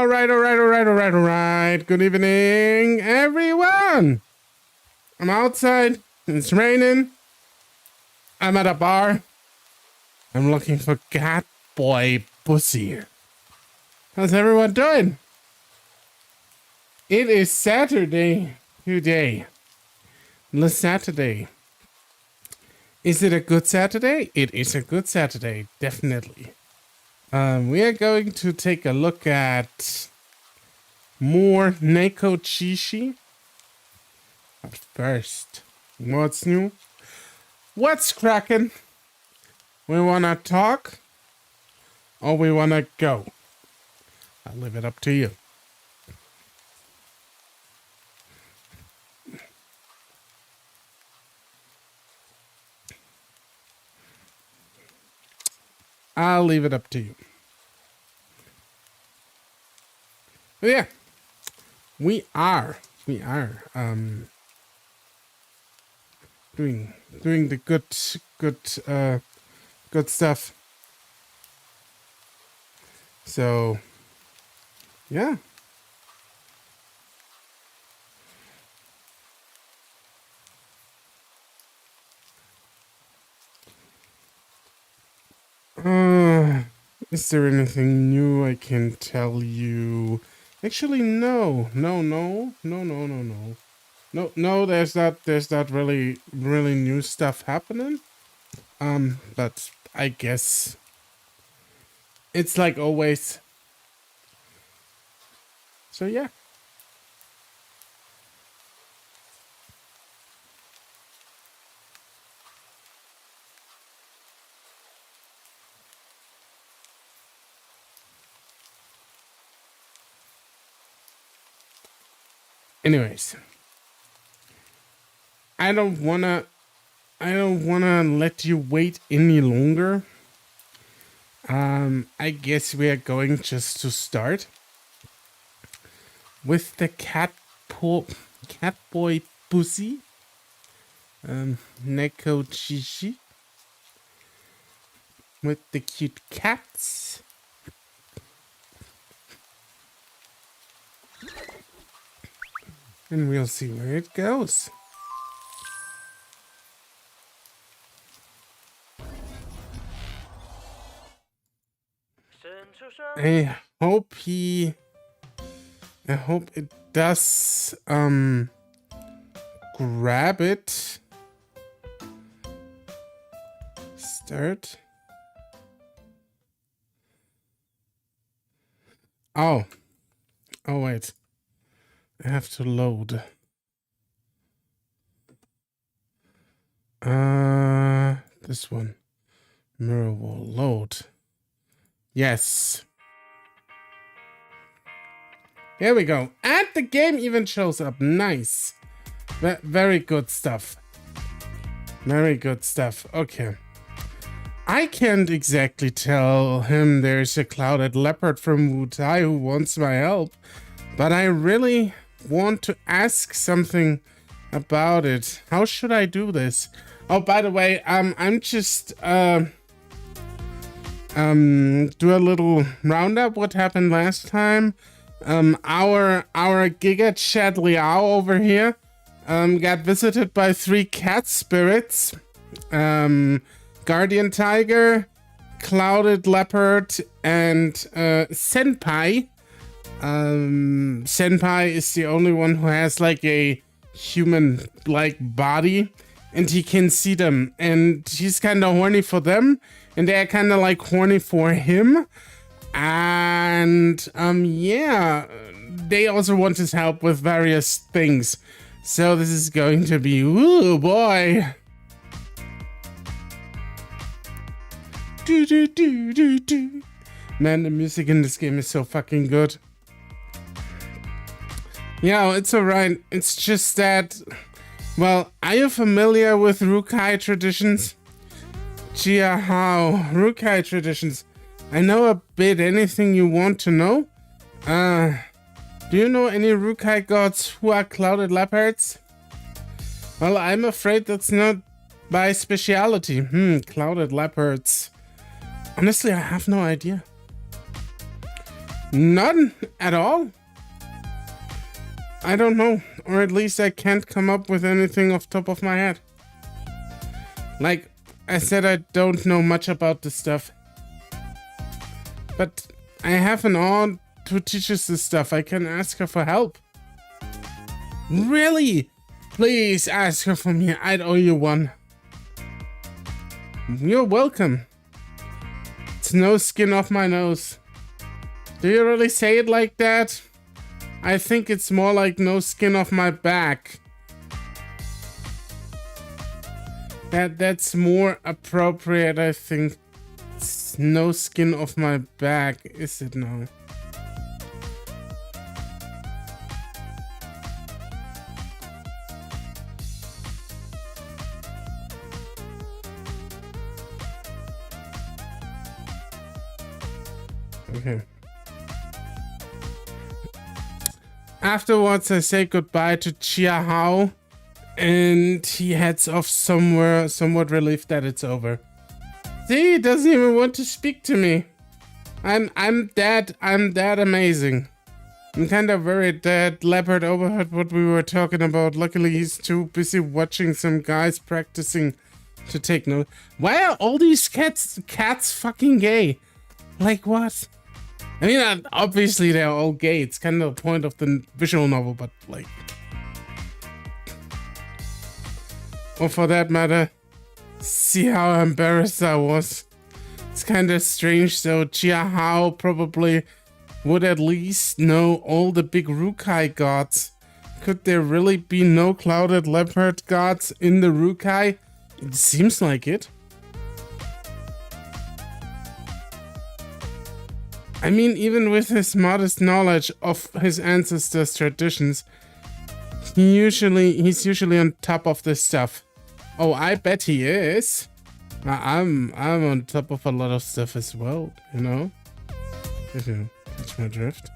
All right. Good evening, everyone. I'm outside. It's raining. I'm at a bar. I'm looking for Catboy Bussy. How's everyone doing? It is Saturday today. The Saturday. Is it a good Saturday? It is a good Saturday, definitely. We are going to take a look at more Nekojishi. But first, what's new? What's cracking? We wanna talk or we wanna go? I'll leave it up to you. I'll leave it up to you. But yeah, we are doing the good stuff. So yeah. Is there anything new I can tell you? Actually, no. No, there's not really new stuff happening. But I guess it's like always. So yeah. Anyways, I don't wanna let you wait any longer. I guess we are going just to start with the Catboy Bussy, Nekojishi, with the cute cats. And we'll see where it goes. I hope it does grab it. Start. Oh wait. I have to load. This one. Mirror wall load. Yes. Here we go. And the game even shows up. Nice. Very good stuff. Very good stuff. Okay. I can't exactly tell him there's a clouded leopard from Wutai who wants my help, but I really want to ask something about it. How should I do this? Oh, by the way, I'm just do a little roundup what happened last time. Our Giga Chat lmao over here got visited by 3 cat spirits. Guardian Tiger, Clouded Leopard, and Senpai. Senpai is the only one who has like a human-like body, and he can see them, and he's kind of horny for them, and they're kind of like horny for him. And yeah, they also want his help with various things. So this is going to be, ooh boy. Man, the music in this game is so fucking good. Yeah, it's alright. It's just that, well, are you familiar with Rukai traditions? Gia, how? Rukai traditions. I know a bit. Anything you want to know? Do you know any Rukai gods who are clouded leopards? Well, I'm afraid that's not my speciality. Clouded leopards. Honestly, I have no idea. None at all. I don't know, or at least I can't come up with anything off top of my head. Like I said, I don't know much about this stuff. But I have an aunt who teaches this stuff. I can ask her for help. Really? Please ask her for me. I'd owe you one. You're welcome. It's no skin off my nose. Do you really say it like that? I think it's more like no skin off my back. That's more appropriate, I think. It's no skin off my back, is it now? Okay. Afterwards, I say goodbye to Chia Hao, and he heads off somewhere, somewhat relieved that it's over. See, he doesn't even want to speak to me. I'm that amazing. I'm kind of worried that Leopard overheard what we were talking about. Luckily, he's too busy watching some guys practicing to take note. Why are all these cats fucking gay? Like what? I mean, obviously they're all gay. It's kind of the point of the visual novel, but like... Or for that matter, see how embarrassed I was. It's kind of strange though. Chia Hao probably would at least know all the big Rukai gods. Could there really be no clouded leopard gods in the Rukai? It seems like it. I mean, even with his modest knowledge of his ancestors' traditions, he's usually on top of this stuff. Oh, I bet he is. I'm on top of a lot of stuff as well, you know? If you catch my drift.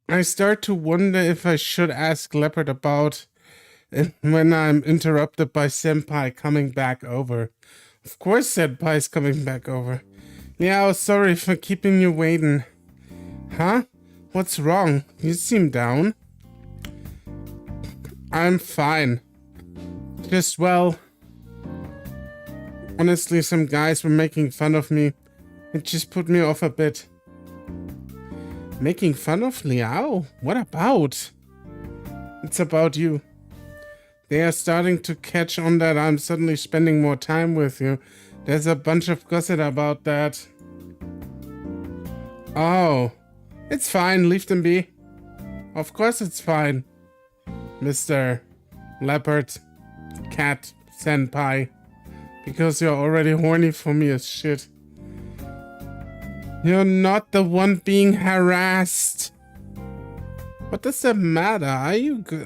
I start to wonder if I should ask Leopard about it when I'm interrupted by Senpai coming back over. Of course Senpai's coming back over. Yeah, sorry for keeping you waiting. Huh? What's wrong? You seem down. I'm fine. Just, well... honestly, some guys were making fun of me. It just put me off a bit. Making fun of Liao? What about? It's about you. They are starting to catch on that I'm suddenly spending more time with you. There's a bunch of gossip about that. Oh. It's fine, leave them be. Of course it's fine. Mr. Leopard Cat Senpai. Because you're already horny for me as shit. You're not the one being harassed. What does that matter?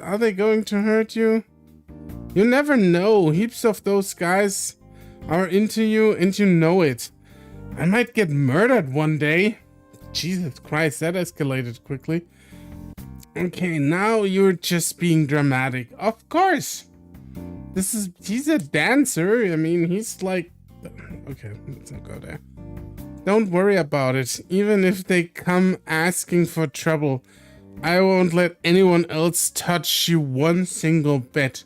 Are they going to hurt you? You never know. Heaps of those guys are into you and you know it. I might get murdered one day. Jesus Christ, that escalated quickly. Okay, now you're just being dramatic. Of course. He's a dancer. I mean, he's like... Okay, let's not go there. Don't worry about it. Even if they come asking for trouble, I won't let anyone else touch you one single bit.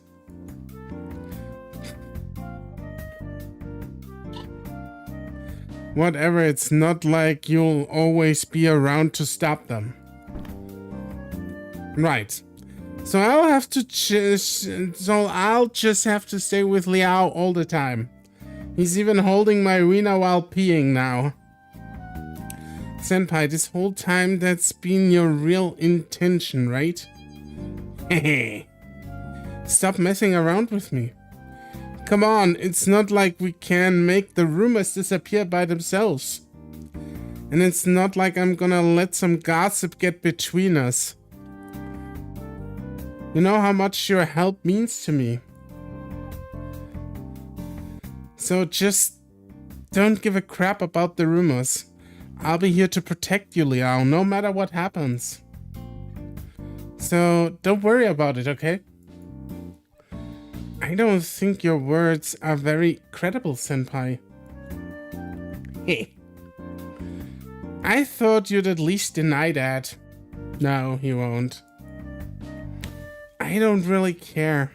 Whatever, it's not like you'll always be around to stop them. Right. So I'll just have to stay with Liao all the time. He's even holding my wiener while peeing now. Senpai, this whole time that's been your real intention, right? Hehe. Stop messing around with me. Come on, it's not like we can make the rumors disappear by themselves. And it's not like I'm gonna let some gossip get between us. You know how much your help means to me. So just don't give a crap about the rumors. I'll be here to protect you, Liao, no matter what happens. So don't worry about it, okay? I don't think your words are very credible, Senpai. Hey. I thought you'd at least deny that. No, he won't. I don't really care.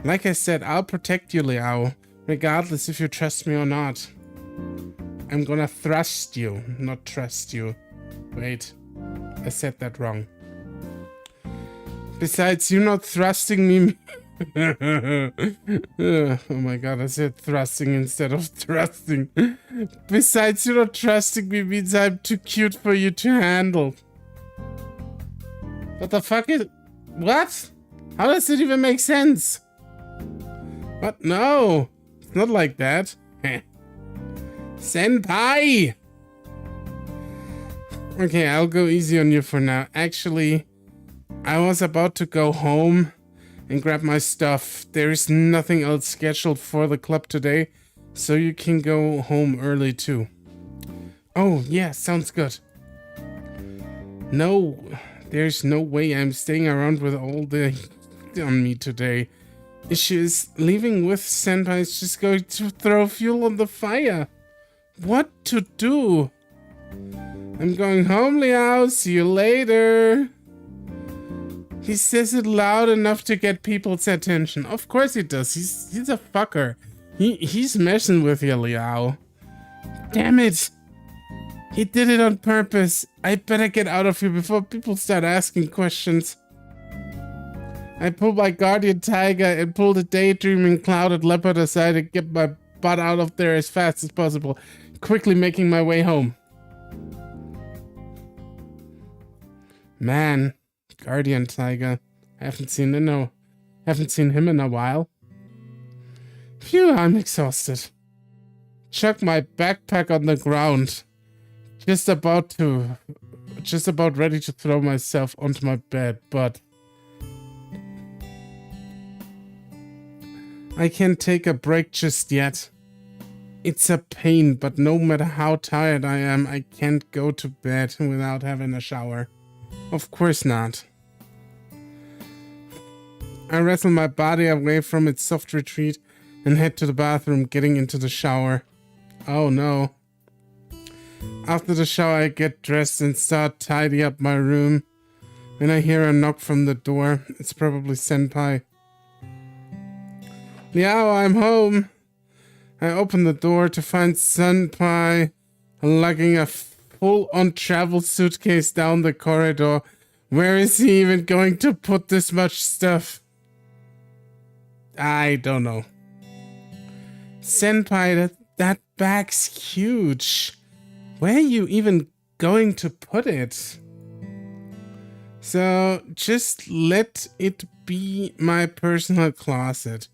Like I said, I'll protect you, Liao, regardless if you trust me or not. I'm gonna thrust you, not trust you. Wait, I said that wrong. Besides, you not thrusting me... Oh my god, I said thrusting instead of thrusting. Besides, you not trusting me means I'm too cute for you to handle. What the fuck is... What? How does it even make sense? What? No! It's not like that. Senpai! Okay, I'll go easy on you for now. Actually, I was about to go home and grab my stuff. There is nothing else scheduled for the club today, so you can go home early too. Oh, yeah, sounds good. No, there's no way I'm staying around with all the heat on me today. Issue is, leaving with Senpai is just going to throw fuel on the fire. What to do? I'm going home, Liao. See you later. He says it loud enough to get people's attention. Of course he does. He's a fucker. He's messing with you, Liao. Damn it. He did it on purpose. I better get out of here before people start asking questions. I pulled my guardian tiger and pulled a daydreaming clouded leopard aside and get my butt out of there as fast as possible, quickly making my way home. Man, guardian tiger. I haven't seen him in a while. Phew, I'm exhausted. Chuck my backpack on the ground. Just about ready to throw myself onto my bed, but I can't take a break just yet. It's a pain, but no matter how tired I am, I can't go to bed without having a shower. Of course not. I wrestle my body away from its soft retreat and head to the bathroom, getting into the shower. Oh no. After the shower, I get dressed and start tidying up my room. When I hear a knock from the door, it's probably Senpai. Liao, I'm home. I open the door to find Senpai lugging a full-on travel suitcase down the corridor. Where is he even going to put this much stuff? I don't know. Senpai, that bag's huge. Where are you even going to put it? So just let it be my personal closet.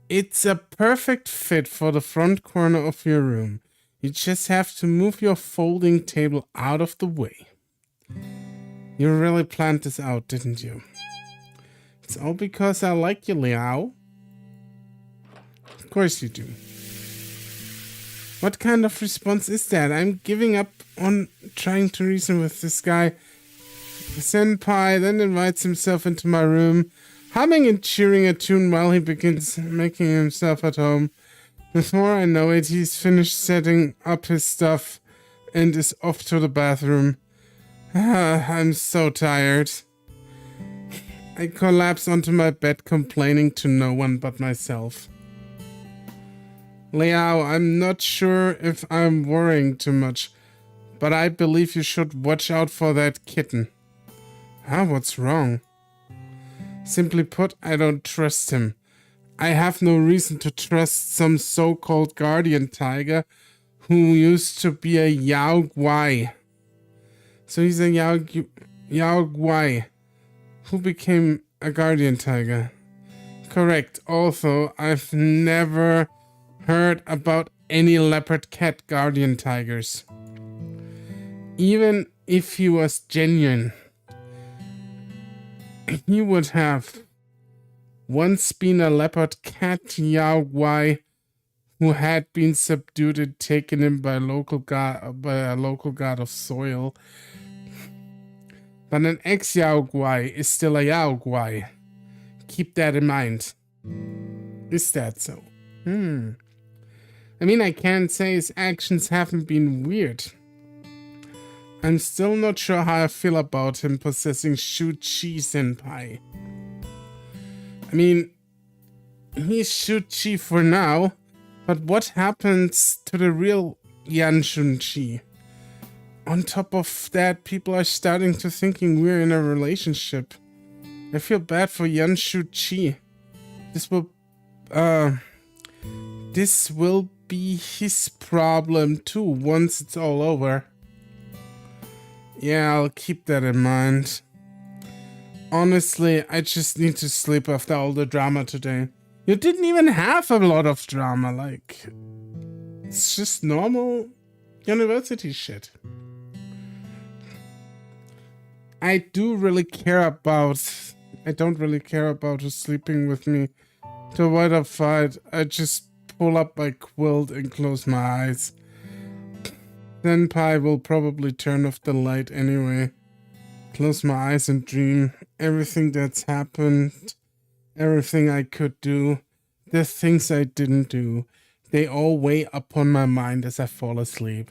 It's a perfect fit for the front corner of your room. You just have to move your folding table out of the way. You really planned this out, didn't you? It's all because I like you, Liao. Of course you do. What kind of response is that? I'm giving up on trying to reason with this guy. Senpai then invites himself into my room, humming and cheering a tune while he begins making himself at home. Before I know it, he's finished setting up his stuff and is off to the bathroom. I'm so tired. I collapse onto my bed, complaining to no one but myself. Liao, I'm not sure if I'm worrying too much, but I believe you should watch out for that kitten. What's wrong? Simply put, I don't trust him. I have no reason to trust some so-called guardian tiger who used to be a Yao Guai. So he's a Yao Guai who became a guardian tiger. Correct. Also, I've never heard about any leopard cat guardian tigers. Even if he was genuine, he would have once been a leopard cat Yao Guai who had been subdued and taken in by a local god of soil. But an ex-Yaoguai is still a Yaoguai. Keep that in mind. Is that so? I mean, I can't say his actions haven't been weird. I'm still not sure how I feel about him possessing Shu-Chi Senpai. I mean, he's Shu-Chi for now, but what happens to the real Yan Shun-Chi? On top of that, people are starting to thinking we're in a relationship. I feel bad for Yan Shu-Chi. This will be his problem too once it's all over. Yeah, I'll keep that in mind. Honestly, I just need to sleep after all the drama today. You didn't even have a lot of drama, like... It's just normal university shit. I don't really care about who's sleeping with me. To avoid a fight, I just pull up my quilt and close my eyes. Senpai will probably turn off the light anyway. Close my eyes and dream. Everything that's happened, everything I could do, the things I didn't do, they all weigh upon my mind as I fall asleep.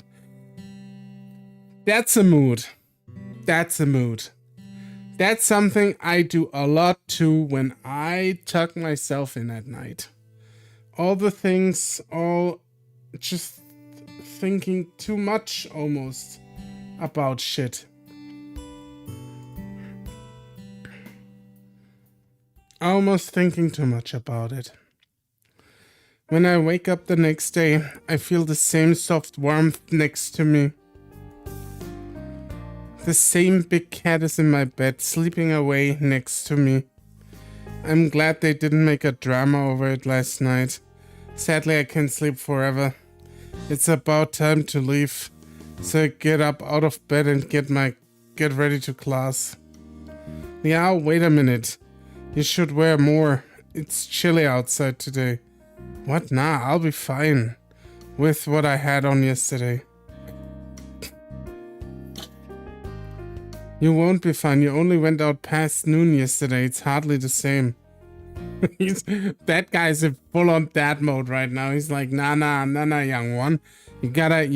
That's a mood. That's a mood. That's something I do a lot too when I tuck myself in at night. All the things, all just thinking too much almost about shit. Almost thinking too much about it. When I wake up the next day, I feel the same soft warmth next to me. The same big cat is in my bed, sleeping away next to me. I'm glad they didn't make a drama over it last night. Sadly, I can't sleep forever. It's about time to leave, so I get up out of bed and get ready to class. Yeah, wait a minute. You should wear more. It's chilly outside today. What? Nah, I'll be fine with what I had on yesterday. You won't be fine. You only went out past noon yesterday. It's hardly the same. That guy's in full-on dad mode right now. He's like, nah, young one. You gotta...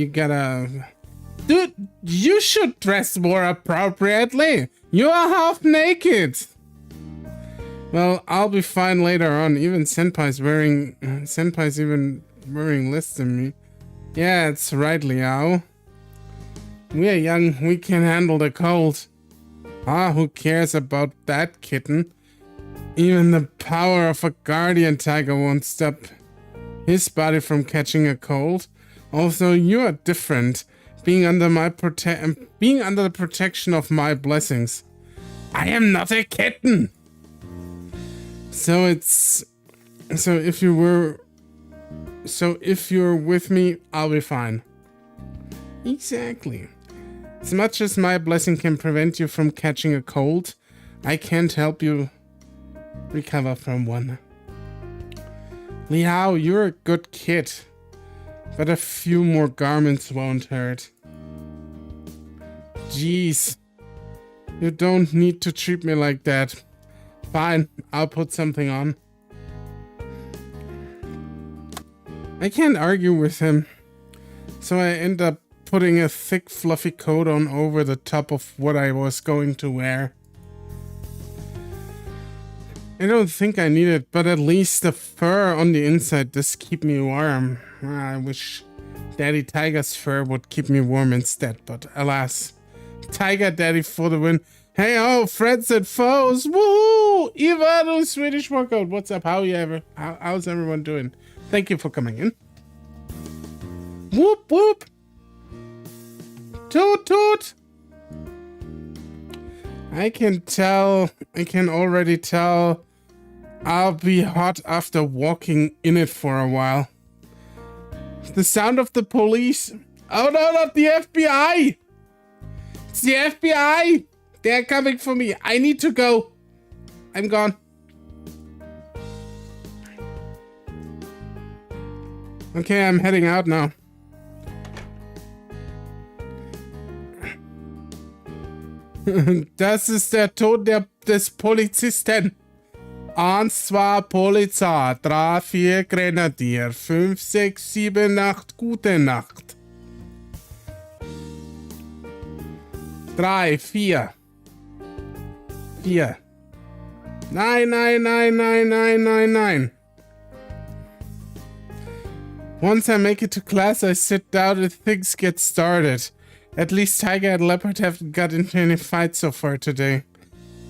Dude, you should dress more appropriately. You are half naked. Well, I'll be fine later on. Even Senpai's even wearing less than me. Yeah, it's right, Liao. We are young. We can handle the cold. Ah, who cares about that kitten? Even the power of a guardian tiger won't stop his body from catching a cold. Also, you are different, being under the protection of my blessings. I am not a kitten. So if you're with me, I'll be fine. Exactly. As much as my blessing can prevent you from catching a cold, I can't help you recover from one. Liao, you're a good kid, but a few more garments won't hurt. Jeez, you don't need to treat me like that. Fine, I'll put something on. I can't argue with him, so I end up putting a thick fluffy coat on over the top of what I was going to wear. I don't think I need it, but at least the fur on the inside does keep me warm. I wish Daddy Tiger's fur would keep me warm instead, but alas. Tiger Daddy for the win. Hey ho, friends and foes! Woohoo! Ivano Swedish workout. What's up? How's everyone doing? Thank you for coming in. Whoop whoop! Toot toot! I can already tell I'll be hot after walking in it for a while. The sound of the police. Oh no, not the FBI! It's the FBI! They're coming for me. I need to go. I'm gone. Okay, I'm heading out now. Das ist der Ton des Polizisten. 1, 2, Polizei, 3, 4, Grenadier, 5, 6, 7, 8, gute Nacht. 3, 4. 4. Nein, nein, nein, nein, nein, nein, nein. Once I make it to class, I sit down and things get started. At least Tiger and Leopard haven't got into any fights so far today.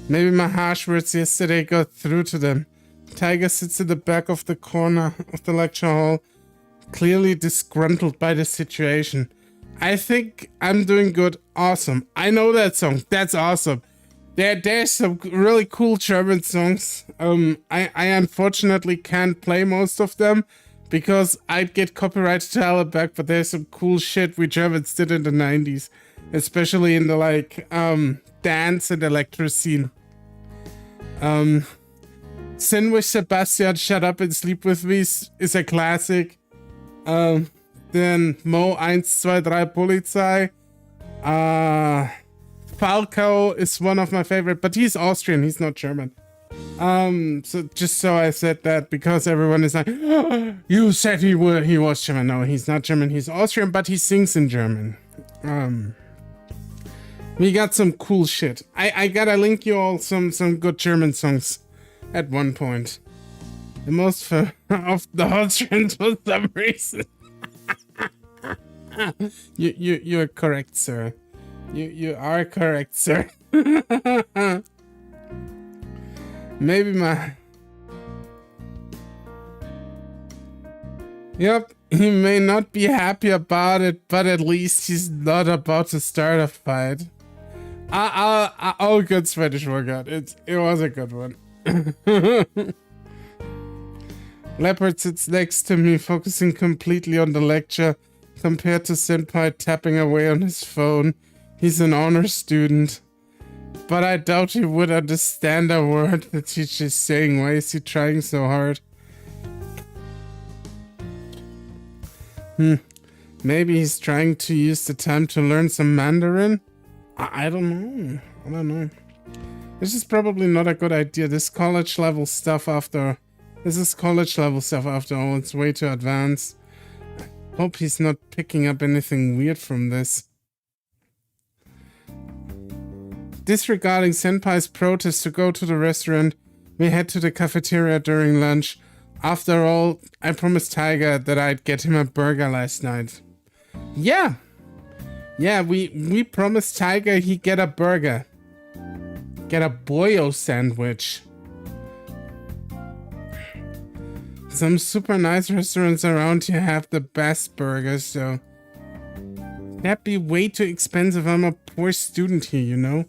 Maybe my harsh words yesterday got through to them. Tiger sits in the back of the corner of the lecture hall, clearly disgruntled by the situation. I think I'm doing good. Awesome. I know that song. That's awesome. There's some really cool German songs. I unfortunately can't play most of them because I'd get copyright hell back, but there's some cool shit we Germans did in the 90s, especially in the like dance and electro scene. Sin with Sebastian, Shut Up and Sleep With Me is a classic. Then Mo 1, 2, 3 Polizei. Falco is one of my favorite, but he's Austrian, he's not German. So just so I said that because everyone is like, oh, you said he was German. No, he's not German, he's Austrian, but he sings in German. We got some cool shit. I gotta link you all some good German songs at one point. The most of the Austrians for some reason. You're correct, sir. You are correct, sir. Maybe my... Yep, he may not be happy about it, but at least he's not about to start a fight. Oh, good Swedish workout. It was a good one. Leopard sits next to me, focusing completely on the lecture, compared to Senpai tapping away on his phone. He's an honor student. But I doubt he would understand a word the teacher's saying. Why is he trying so hard? Maybe he's trying to use the time to learn some Mandarin? I don't know. This is probably not a good idea. This is college level stuff after all. It's way too advanced. I hope he's not picking up anything weird from this. Disregarding Senpai's protest to go to the restaurant, we head to the cafeteria during lunch. After all, I promised Tiger that I'd get him a burger last night. Yeah, we promised Tiger he'd get a burger. Get a boyo sandwich. Some super nice restaurants around here have the best burgers, so that'd be way too expensive. I'm a poor student here, you know.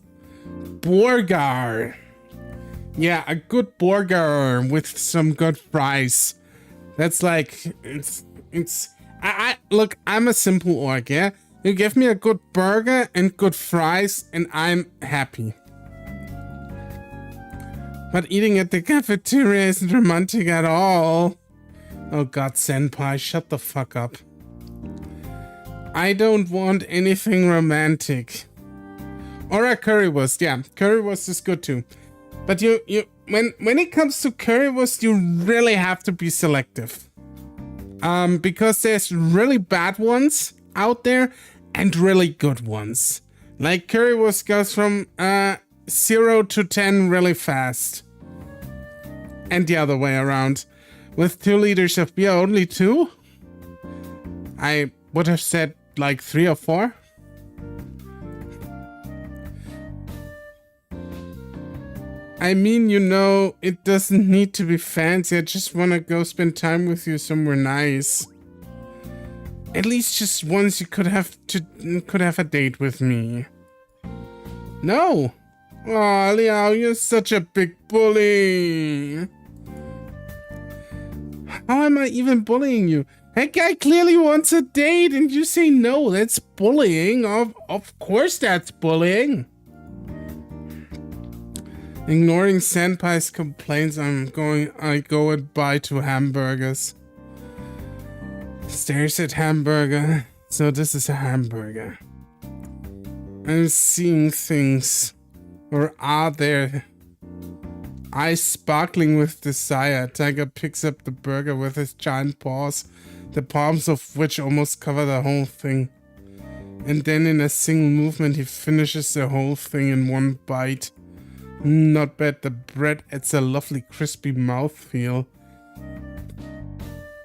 Burger. Yeah, a good burger with some good fries. That's like, I look, I'm a simple orc, yeah? You give me a good burger and good fries and I'm happy. But eating at the cafeteria isn't romantic at all. Oh god, Senpai, shut the fuck up. I don't want anything romantic. Or a currywurst, yeah. Currywurst is good too. But when it comes to currywurst, you really have to be selective. Because there's really bad ones out there and really good ones. Like currywurst goes from 0 to 10 really fast. And the other way around. With 2 liters of beer, only 2? I would have said like 3 or 4. I mean, you know, it doesn't need to be fancy. I just want to go spend time with you somewhere nice. At least just once you could have a date with me. No. Oh, Liao, you're such a big bully. How am I even bullying you? That guy clearly wants a date and you say no. That's bullying. Of course that's bullying. Ignoring Senpai's complaints, I go and buy 2 hamburgers. stares at hamburger. So this is a hamburger. I'm seeing things. Or are there? Eyes sparkling with desire. Tiger picks up the burger with his giant paws, the palms of which almost cover the whole thing. And then in a single movement he finishes the whole thing in one bite. Not bad, the bread adds a lovely crispy mouthfeel.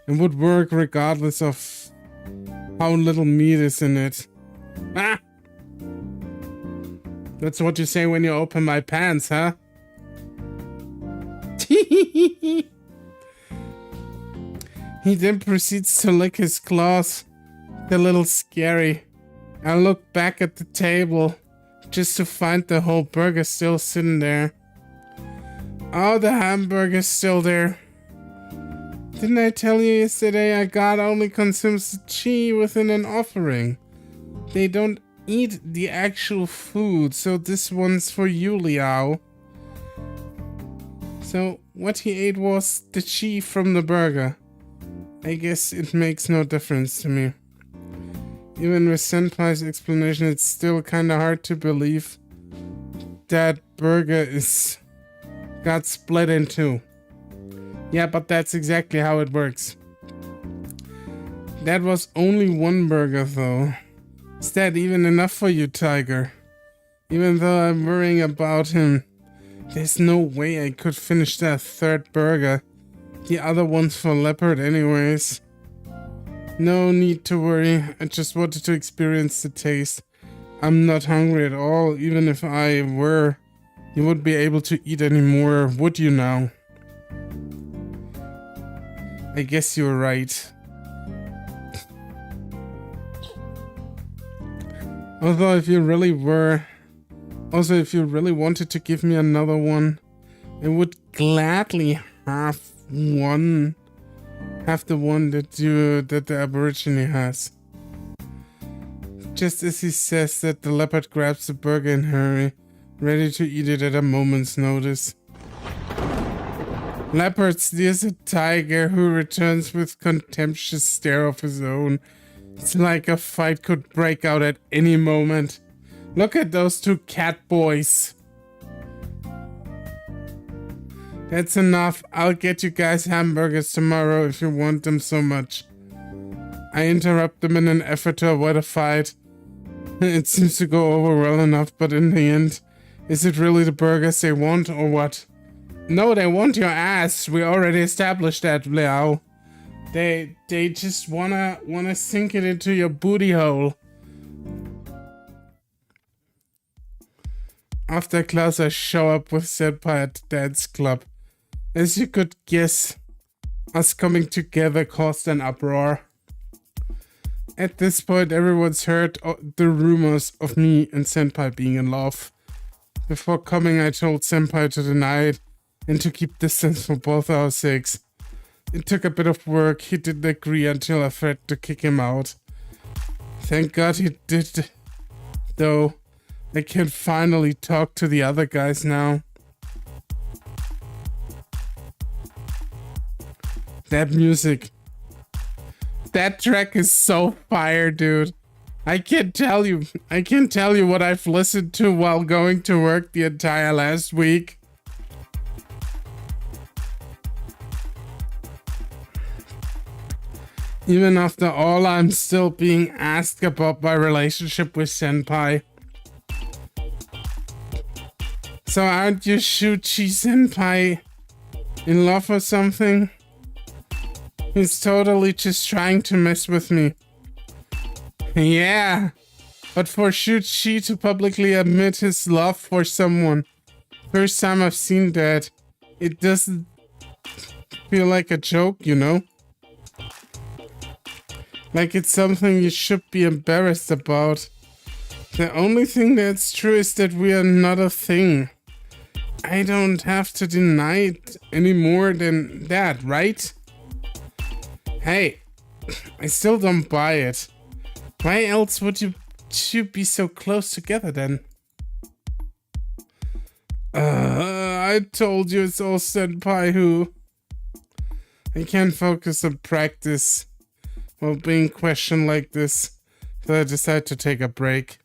It would work regardless of how little meat is in it. Ah! That's what you say when you open my pants, huh? He then proceeds to lick his claws. They're a little scary. I look back at the table just to find the whole burger still sitting there. Oh, the hamburger's still there. Didn't I tell you yesterday God only consumes the chi within an offering? They don't eat the actual food, so this one's for you, Liao. So what he ate was the chi from the burger. I guess it makes no difference to me. Even with Senpai's explanation, it's still kinda hard to believe that burger got split in two. Yeah, but that's exactly how it works. That was only one burger though. Is that even enough for you, Tiger? Even though I'm worrying about him, there's no way I could finish that third burger. The other one's for Leopard anyways. No need to worry, I just wanted to experience the taste. I'm not hungry at all, even if I were. You wouldn't be able to eat anymore, would you now? I guess you're right. Although if you really wanted to give me another one, I would gladly have one. Have the one that the Aborigine has. Just as he says that, the leopard grabs the burger in a hurry, ready to eat it at a moment's notice. Leopard steers a tiger who returns with contemptuous stare of his own. It's like a fight could break out at any moment. Look at those two cat boys. That's enough. I'll get you guys hamburgers tomorrow if you want them so much. I interrupt them in an effort to avoid a fight. It seems to go over well enough, but in the end, is it really the burgers they want or what? No, they want your ass. We already established that, Liao. They just wanna sink it into your booty hole. After class, I show up with Senpai at the dance club. As you could guess, us coming together caused an uproar. At this point, everyone's heard the rumors of me and Senpai being in love. Before coming, I told Senpai to deny it and to keep distance for both our sakes. It took a bit of work. He didn't agree until I threatened to kick him out. Thank God he did, though. I can finally talk to the other guys now. That music. That track is so fire, dude. I can't tell you what I've listened to while going to work the entire last week. Even after all, I'm still being asked about my relationship with Senpai. So aren't you Shuchi Senpai in love or something? He's totally just trying to mess with me. Yeah, but for Shuchi to publicly admit his love for someone, first time I've seen that, it doesn't feel like a joke, you know? Like it's something you should be embarrassed about. The only thing that's true is that we are not a thing. I don't have to deny it any more than that, right? Hey, I still don't buy it. Why else would you two be so close together then? I told you it's all Senpai who. I can't focus on practice. while being questioned like this, so I decide to take a break.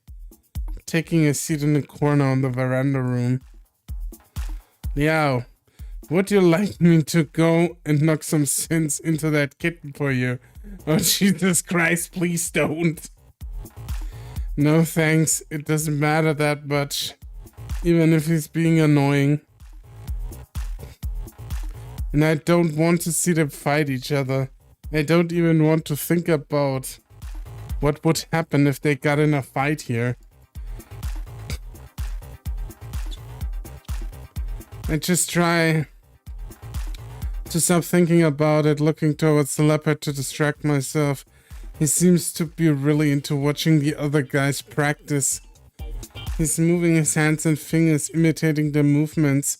Taking a seat in the corner on the veranda room. Liao, would you like me to go and knock some sense into that kitten for you? Oh, Jesus Christ, please don't. No thanks, it doesn't matter that much. Even if he's being annoying. And I don't want to see them fight each other. I don't even want to think about what would happen if they got in a fight here. I just try to stop thinking about it, looking towards the leopard to distract myself. He seems to be really into watching the other guys practice. He's moving his hands and fingers, imitating their movements.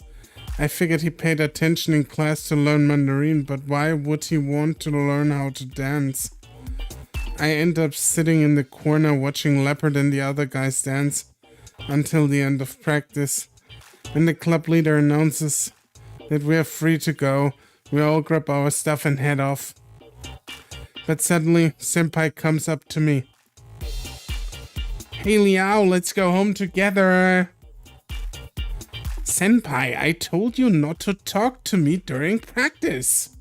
I figured he paid attention in class to learn Mandarin, but why would he want to learn how to dance? I end up sitting in the corner watching Leopard and the other guys dance until the end of practice. When the club leader announces that we are free to go, we all grab our stuff and head off. But suddenly, Senpai comes up to me. Hey Liao, let's go home together. Senpai, I told you not to talk to me during practice.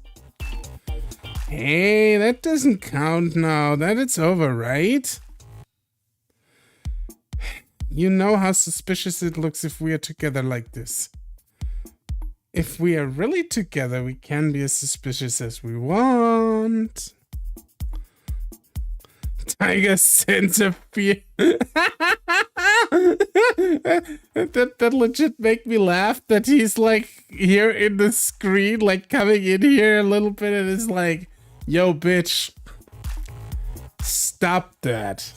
Hey, that doesn't count now that it's over, right? You know how suspicious it looks if we are together like this. If we are really together, we can be as suspicious as we want. Tiger sense of fear. that legit make me laugh that he's like here in the screen, like coming in here a little bit and is like, yo bitch, stop that.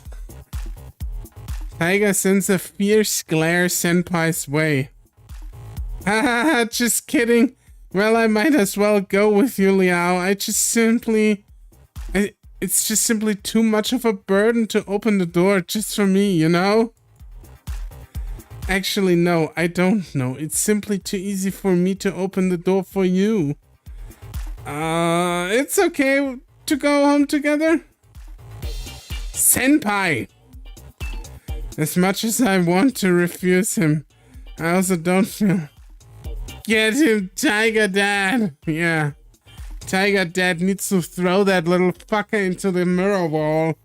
Tiger sends a fierce glare Senpai's way. Haha, just kidding. Well, I might as well go with you, Liao. It's just simply too much of a burden to open the door just for me, you know? Actually, no, I don't know. It's simply too easy for me to open the door for you. It's okay to go home together? Senpai! As much as I want to refuse him, I also don't feel... Get him, Tiger Dad! Yeah. Tiger Dad needs to throw that little fucker into the mirror wall.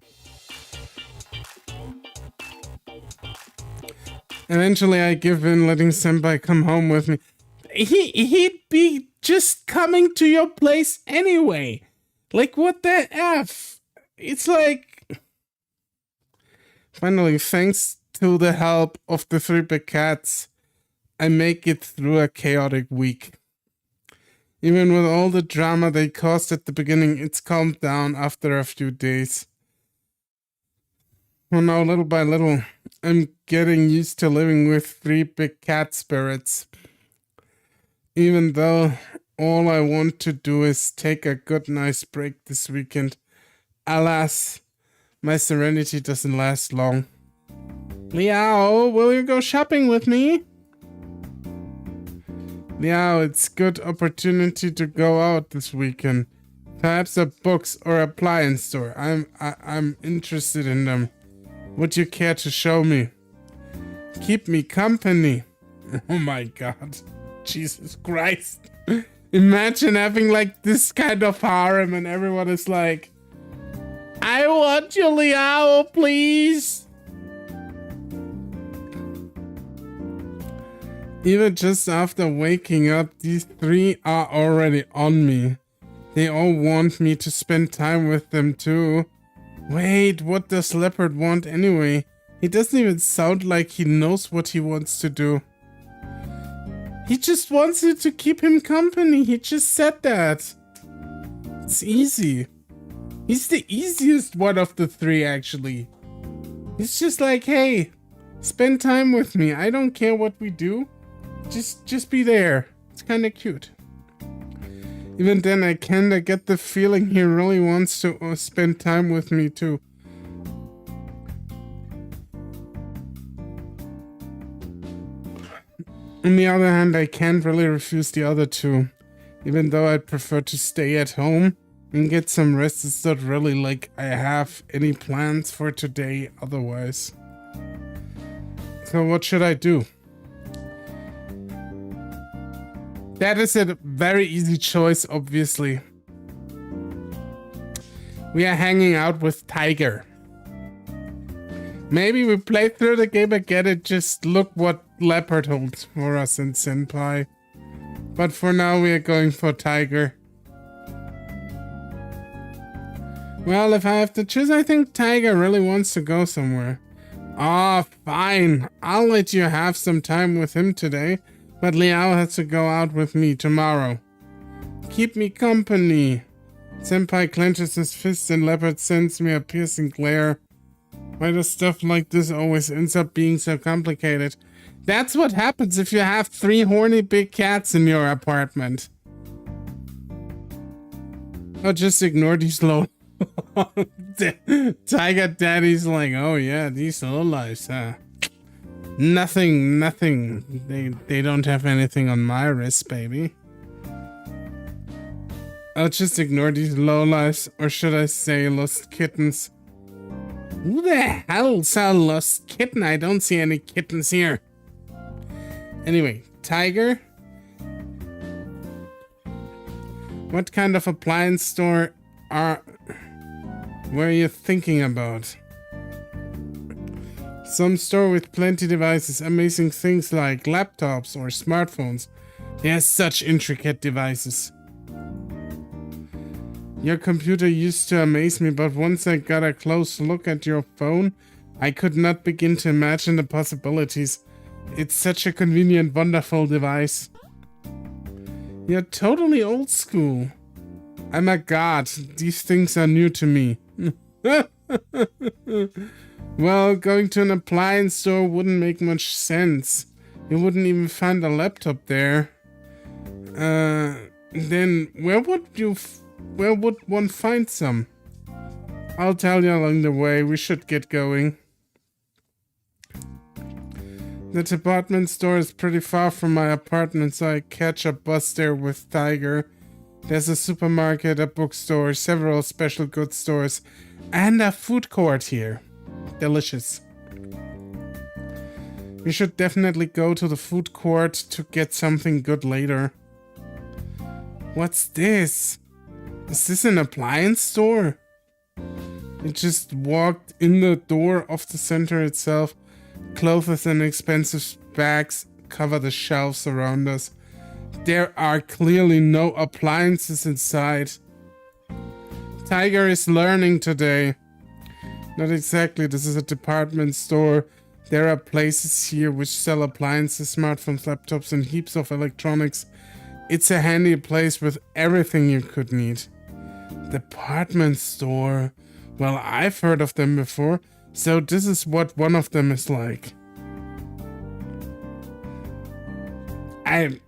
Eventually I give in, letting Senpai come home with me. He'd be just coming to your place anyway. Like, what the F? It's like... Finally, thanks to the help of the 3 big cats, I make it through a chaotic week. Even with all the drama they caused at the beginning, it's calmed down after a few days. Well, now, little by little, I'm getting used to living with 3 big cat spirits. Even though all I want to do is take a good nice break this weekend, alas, my serenity doesn't last long. Liao, will you go shopping with me? Liao, it's good opportunity to go out this weekend. Perhaps a books or appliance store. I'm interested in them. Would you care to show me? Keep me company. Oh my god. Jesus Christ. Imagine having like this kind of harem and everyone is like, I want you, Liao, please. Even just after waking up, these 3 are already on me. They all want me to spend time with them too. Wait, what does Leopard want anyway? He doesn't even sound like he knows what he wants to do. He just wants you to keep him company. He just said that. It's easy. He's the easiest one of the 3, actually. He's just like, hey, spend time with me. I don't care what we do. Just be there. It's kind of cute. Even then, I kinda get the feeling he really wants to spend time with me too. On the other hand, I can't really refuse the other 2. Even though I'd prefer to stay at home, and get some rest. It's not really like I have any plans for today otherwise. So what should I do? That is a very easy choice, obviously. We are hanging out with Tiger. Maybe we play through the game again and just look what Leopard holds for us in Senpai. But for now we are going for Tiger. Well, if I have to choose, I think Tiger really wants to go somewhere. Ah, fine. I'll let you have some time with him today, but Liao has to go out with me tomorrow. Keep me company. Senpai clenches his fist and Leopard sends me a piercing glare. Why does stuff like this always ends up being so complicated? That's what happens if you have 3 horny big cats in your apartment. Oh, just ignore these low... Tiger Daddy's like, oh yeah, these lowlifes, huh? Nothing. They don't have anything on my wrist, baby. I'll just ignore these lowlifes, or should I say lost kittens? Who the hell's a lost kitten? I don't see any kittens here. Anyway, Tiger. What kind of appliance store were you thinking about? Some store with plenty devices, amazing things like laptops or smartphones. They are such intricate devices. Your computer used to amaze me, but once I got a close look at your phone, I could not begin to imagine the possibilities. It's such a convenient, wonderful device. You're totally old school. I'm a god. These things are new to me. Well, going to an appliance store wouldn't make much sense. You wouldn't even find a laptop there. Then where would one find some? I'll tell you along the way. We should get going. The department store is pretty far from my apartment, so I catch a bus there with Tiger. There's a supermarket, a bookstore, several special goods stores, and a food court here. Delicious. We should definitely go to the food court to get something good later. What's this? Is this an appliance store? It just walked in the door of the center itself. Clothes and expensive bags cover the shelves around us. There are clearly no appliances inside. Tiger is learning today. Not exactly, this is a department store. There are places here which sell appliances, smartphones, laptops, and heaps of electronics. It's a handy place with everything you could need. Department store. Well, I've heard of them before, so this is what one of them is like. I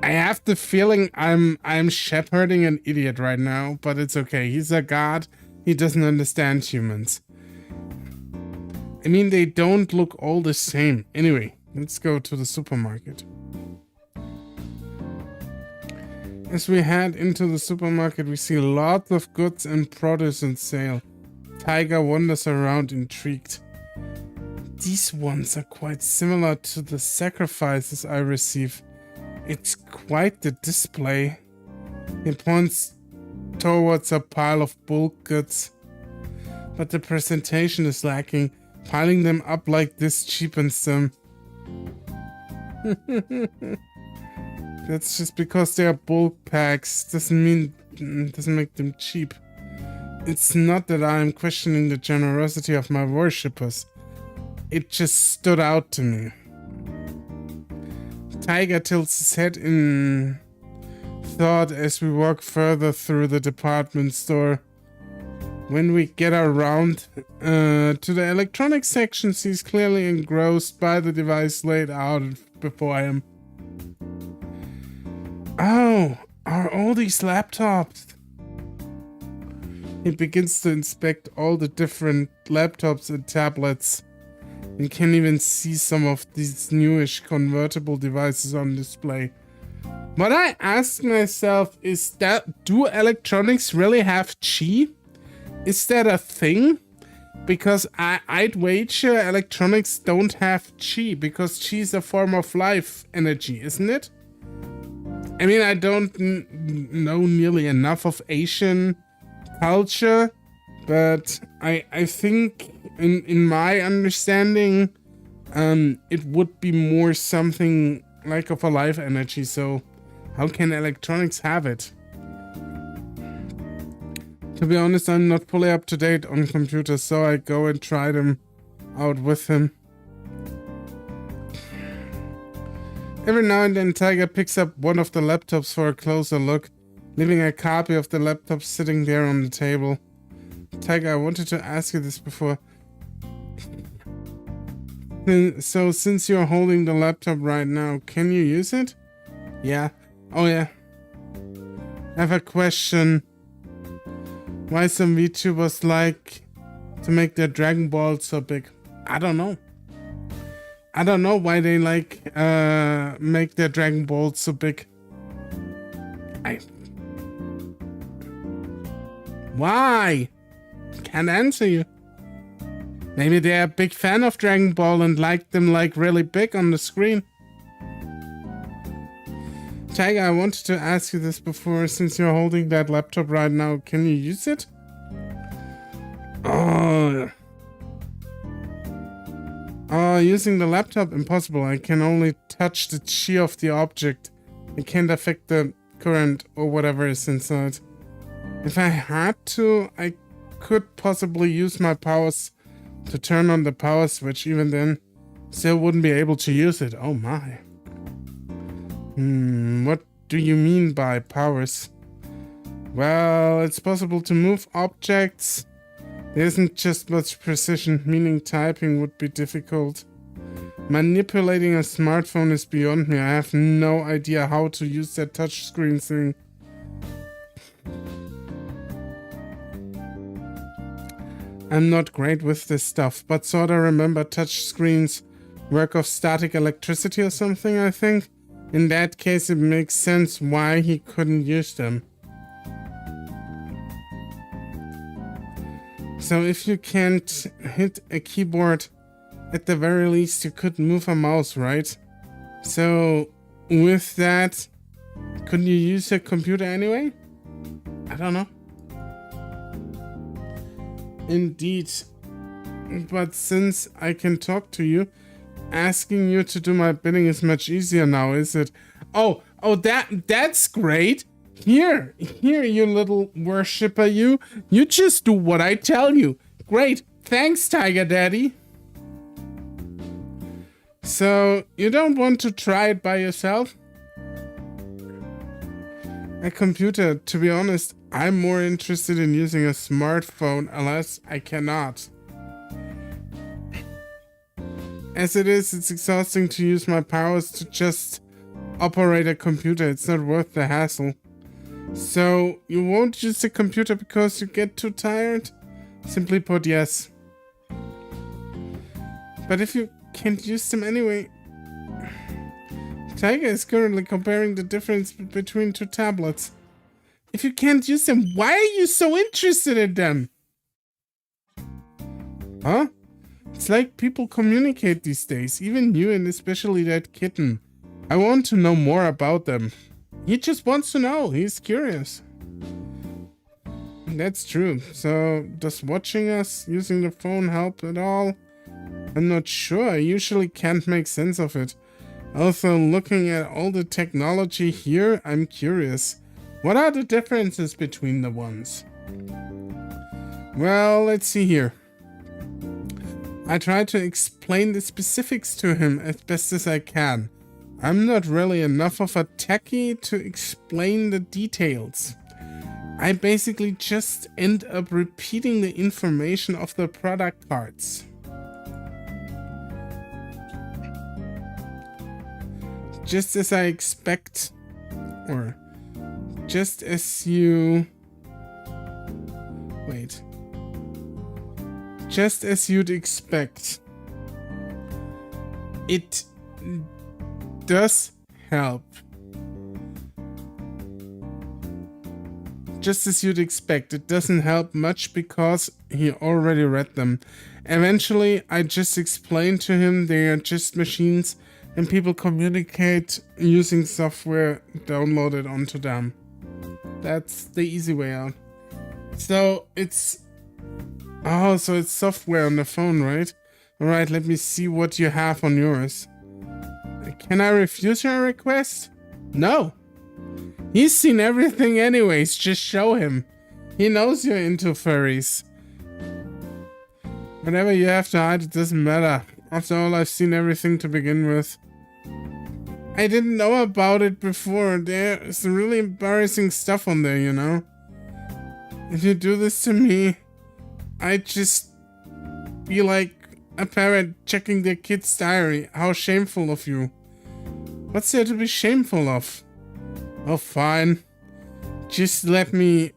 have the feeling I'm shepherding an idiot right now, but it's okay. He's a god. He doesn't understand humans. I mean, they don't look all the same. Anyway, let's go to the supermarket. As we head into the supermarket, we see lots of goods and produce on sale. Tiger wanders around intrigued. These ones are quite similar to the sacrifices I receive. It's quite the display. He points towards a pile of bulk goods. But the presentation is lacking. Piling them up like this cheapens them. That's just because they are bulk packs. Doesn't make them cheap. It's not that I am questioning the generosity of my worshippers. It just stood out to me. Tiger tilts his head in thought as we walk further through the department store. When we get around to the electronics section, he's clearly engrossed by the device laid out before him. Oh, are all these laptops? He begins to inspect all the different laptops and tablets. You can even see some of these newish convertible devices on display. What I ask myself is that, do electronics really have chi? Is that a thing? Because I'd wager electronics don't have chi, because chi is a form of life energy, isn't it? I mean, I don't know nearly enough of Asian culture, but I think in my understanding, it would be more something like of a life energy. So how can electronics have it? To be honest, I'm not fully up to date on computers, so I go and try them out with him. Every now and then Tiger picks up one of the laptops for a closer look, leaving a copy of the laptop sitting there on the table. Tiger, I wanted to ask you this before. So since you're holding the laptop right now, can you use it? Yeah. Oh yeah. I have a question. Why some VTubers like to make their Dragon Balls so big? I don't know. I don't know why they like make their Dragon Balls so big. Why? Can't answer you. Maybe they're a big fan of Dragon Ball and like them like really big on the screen. Tiger, I wanted to ask you this before, since you're holding that laptop right now, can you use it? Oh, using the laptop, impossible. I can only touch the chi of the object. I can't affect the current or whatever is inside. If I had to, I could possibly use my powers to turn on the power switch. Even then, still wouldn't be able to use it. Oh my. What do you mean by powers? Well, it's possible to move objects. There isn't just much precision, meaning typing would be difficult. Manipulating a smartphone is beyond me. I have no idea how to use that touchscreen thing. I'm not great with this stuff, but sorta remember touchscreens work off static electricity or something, I think. In that case, it makes sense why he couldn't use them. So if you can't hit a keyboard, at the very least you could move a mouse, right? So with that, couldn't you use a computer anyway? I don't know. Indeed. But since I can talk to you, asking you to do my bidding is much easier now, is it? Oh, that's great. Here, you little worshipper, you just do what I tell you. Great, thanks, Tiger Daddy. So, you don't want to try it by yourself? A computer, to be honest, I'm more interested in using a smartphone, unless I cannot. As it is, it's exhausting to use my powers to just operate a computer. It's not worth the hassle. So, you won't use the computer because you get too tired? Simply put, yes. But if you can't use them anyway... Tiger is currently comparing the difference between two tablets. If you can't use them, why are you so interested in them? Huh? It's like people communicate these days, even you and especially that kitten. I want to know more about them. He just wants to know, he's curious. That's true. So, does watching us using the phone help at all? I'm not sure, I usually can't make sense of it. Also, looking at all the technology here, I'm curious. What are the differences between the ones? Well, let's see here. I try to explain the specifics to him as best as I can. I'm not really enough of a techie to explain the details. I basically just end up repeating the information of the product parts. Just as I expect, or just as you... Wait. Just as you'd expect. It does help. just as you'd expect. It doesn't help much because he already read them. Eventually, I just explained to him they are just machines and people communicate using software downloaded onto them. That's the easy way out. So it's... Oh, so it's software on the phone, right? Alright, let me see what you have on yours. Can I refuse your request? No. He's seen everything anyways, just show him. He knows you're into furries. Whatever you have to hide, it doesn't matter. After all, I've seen everything to begin with. I didn't know about it before. There's really embarrassing stuff on there, you know? If you do this to me, I'd just be like a parent checking their kid's diary. How shameful of you. What's there to be shameful of? Oh, fine. Just let me...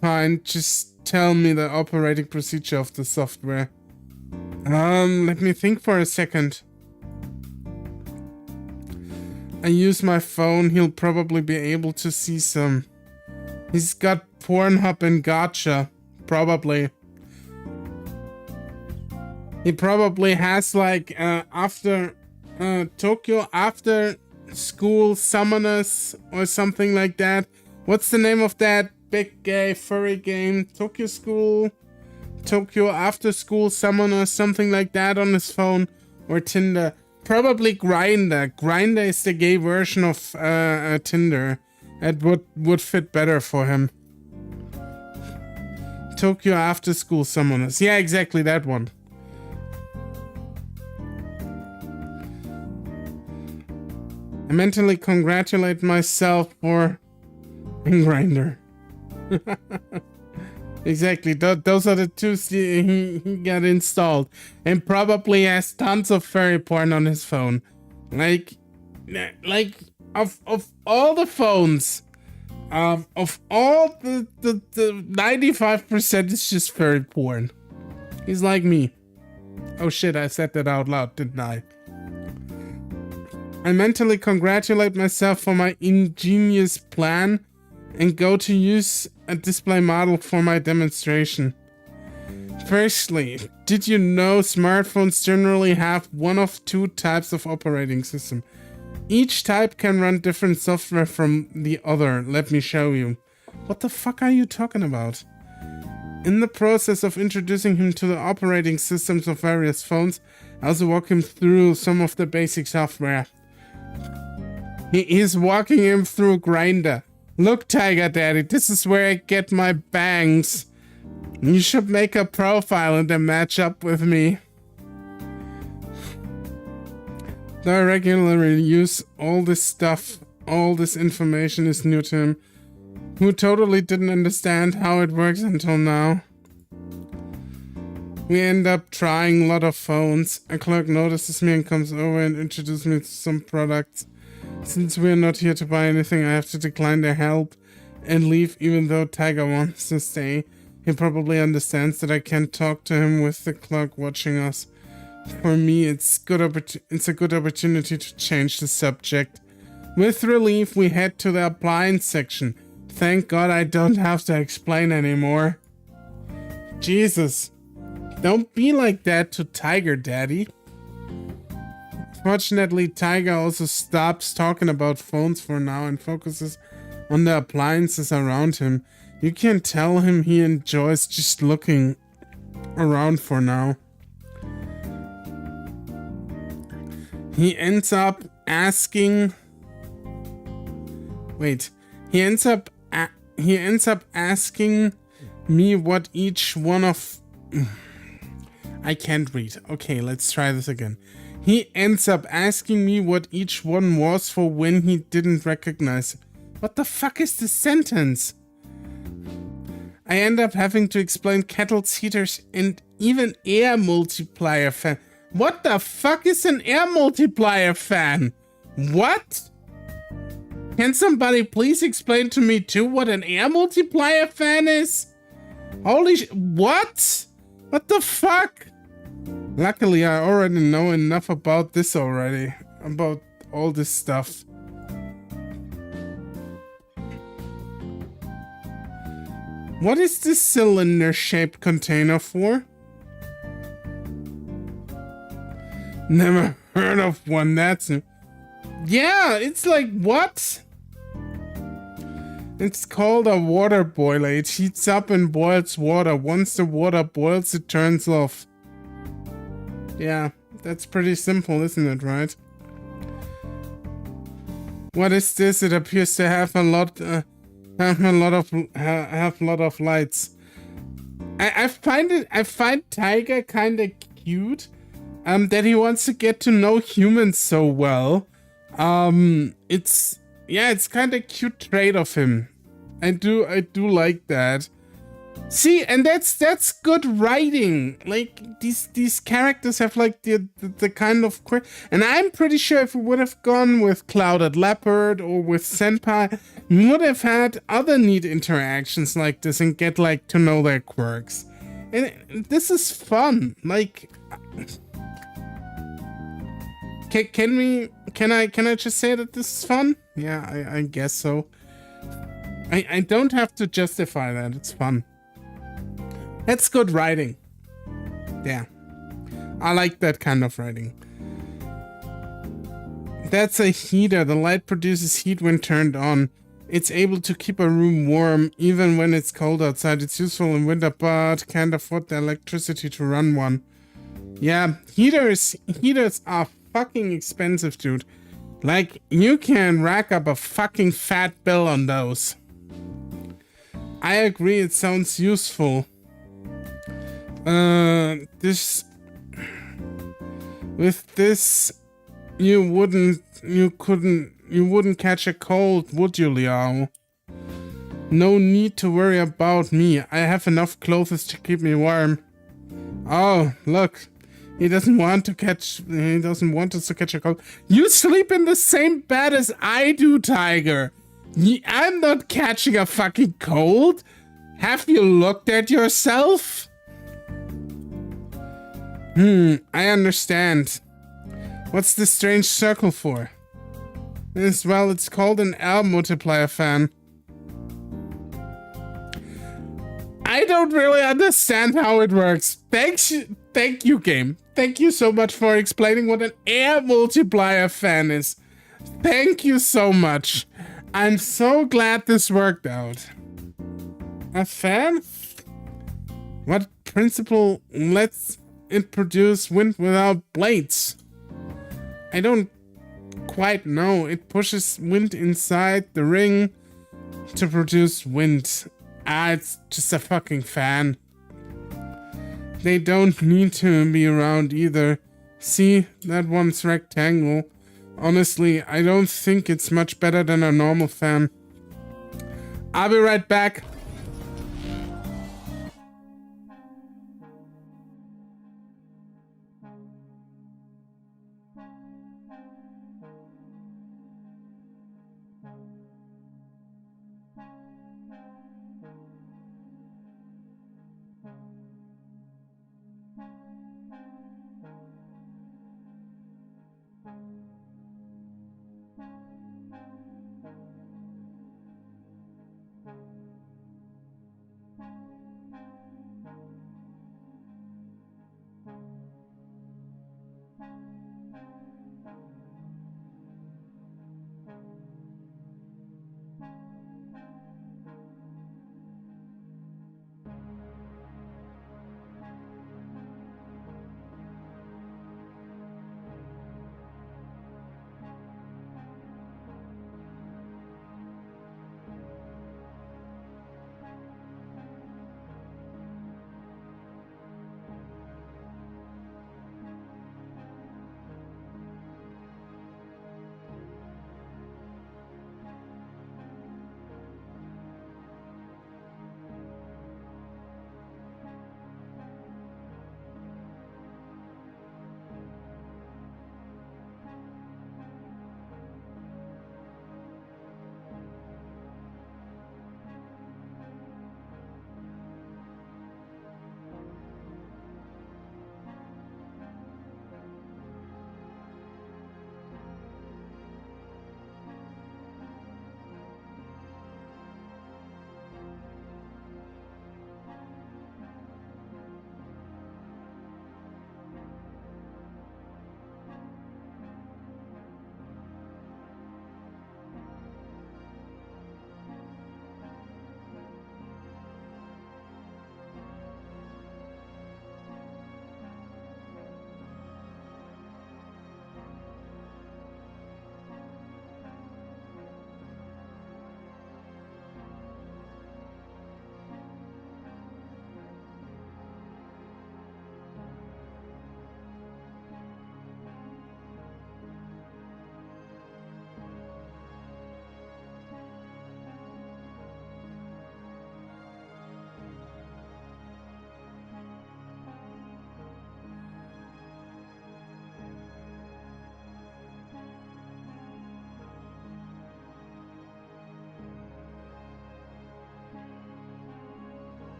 Fine, just tell me the operating procedure of the software. Let me think for a second. I use my phone, he'll probably be able to see some. He's got Pornhub and Gacha. Probably. He probably has like after Tokyo after school summoners or something like that. What's the name of that big gay furry game? Tokyo after school summoner, something like that on his phone, or Tinder. Probably Grindr. Grindr is the gay version of Tinder. It would fit better for him. Tokyo after school summoners. Yeah, exactly that one. I mentally congratulate myself for Grindr. Exactly, those are the two he got installed, and probably has tons of furry porn on his phone. Like of all the phones, of all the 95% is just furry porn. He's like me. Oh shit, I said that out loud, didn't I? I mentally congratulate myself for my ingenious plan and go to use a display model for my demonstration. Firstly, did you know smartphones generally have one of two types of operating system? Each type can run different software from the other. Let me show you. What the fuck are you talking about? In the process of introducing him to the operating systems of various phones, I also walk him through some of the basic software. He is walking him through Grindr. Look, Tiger Daddy, this is where I get my bangs. You should make a profile and then match up with me. Though I regularly use all this stuff, all this information is new to him, who totally didn't understand how it works until now. We end up trying a lot of phones. A clerk notices me and comes over and introduces me to some products. Since we're not here to buy anything, I have to decline their help and leave, even though Tiger wants to stay. He probably understands that I can't talk to him with the clock watching us. For me, it's a good opportunity to change the subject. With relief, we head to the appliance section. Thank God I don't have to explain anymore. Jesus, don't be like that to Tiger Daddy. Fortunately, Tiger also stops talking about phones for now and focuses on the appliances around him. You can tell him he enjoys just looking around for now. He ends up asking... Wait. He ends up asking me what each one of... I can't read. Okay, let's try this again. He ends up asking me what each one was for when he didn't recognize it. What the fuck is this sentence? I end up having to explain kettles, heaters, and even air multiplier fan. What the fuck is an air multiplier fan? What? Can somebody please explain to me too what an air multiplier fan is? Holy what? What the fuck? Luckily, I already know enough about this already. About all this stuff. What is this cylinder-shaped container for? Never heard of one. That's new. Yeah, it's like, what? It's called a water boiler. It heats up and boils water. Once the water boils, it turns off. Yeah, that's pretty simple, isn't it, right? What is this? It appears to have a lot of lights. I find Tiger kind of cute. That he wants to get to know humans so well. It's kind of cute trait of him. I do like that. See, and that's good writing. Like these characters have like the kind of and I'm pretty sure if we would have gone with Clouded Leopard or with Senpai, we would have had other neat interactions like this and get like to know their quirks. And this is fun. Like, can I just say that this is fun? Yeah, I guess so. I don't have to justify that. It's fun. That's good writing. Yeah. I like that kind of writing. That's a heater. The light produces heat when turned on. It's able to keep a room warm even when it's cold outside. It's useful in winter, but can't afford the electricity to run one. Yeah, heaters are fucking expensive, dude. Like, you can rack up a fucking fat bill on those. I agree, it sounds useful. With this, you wouldn't catch a cold, would you, Liao? No need to worry about me. I have enough clothes to keep me warm. Oh, look. He doesn't want us to catch a cold. You sleep in the same bed as I do, Tiger. I'm not catching a fucking cold. Have you looked at yourself? I understand. What's this strange circle for? Well, it's called an L multiplier fan. I don't really understand how it works. Thank you, game. Thank you so much for explaining what an air multiplier fan is. Thank you so much. I'm so glad this worked out. A fan? What principle lets it produce wind without blades? I don't quite know. It pushes wind inside the ring to produce wind. It's just a fucking fan. They don't need to be around either. See, that one's rectangle. Honestly, I don't think it's much better than a normal fan. I'll be right back.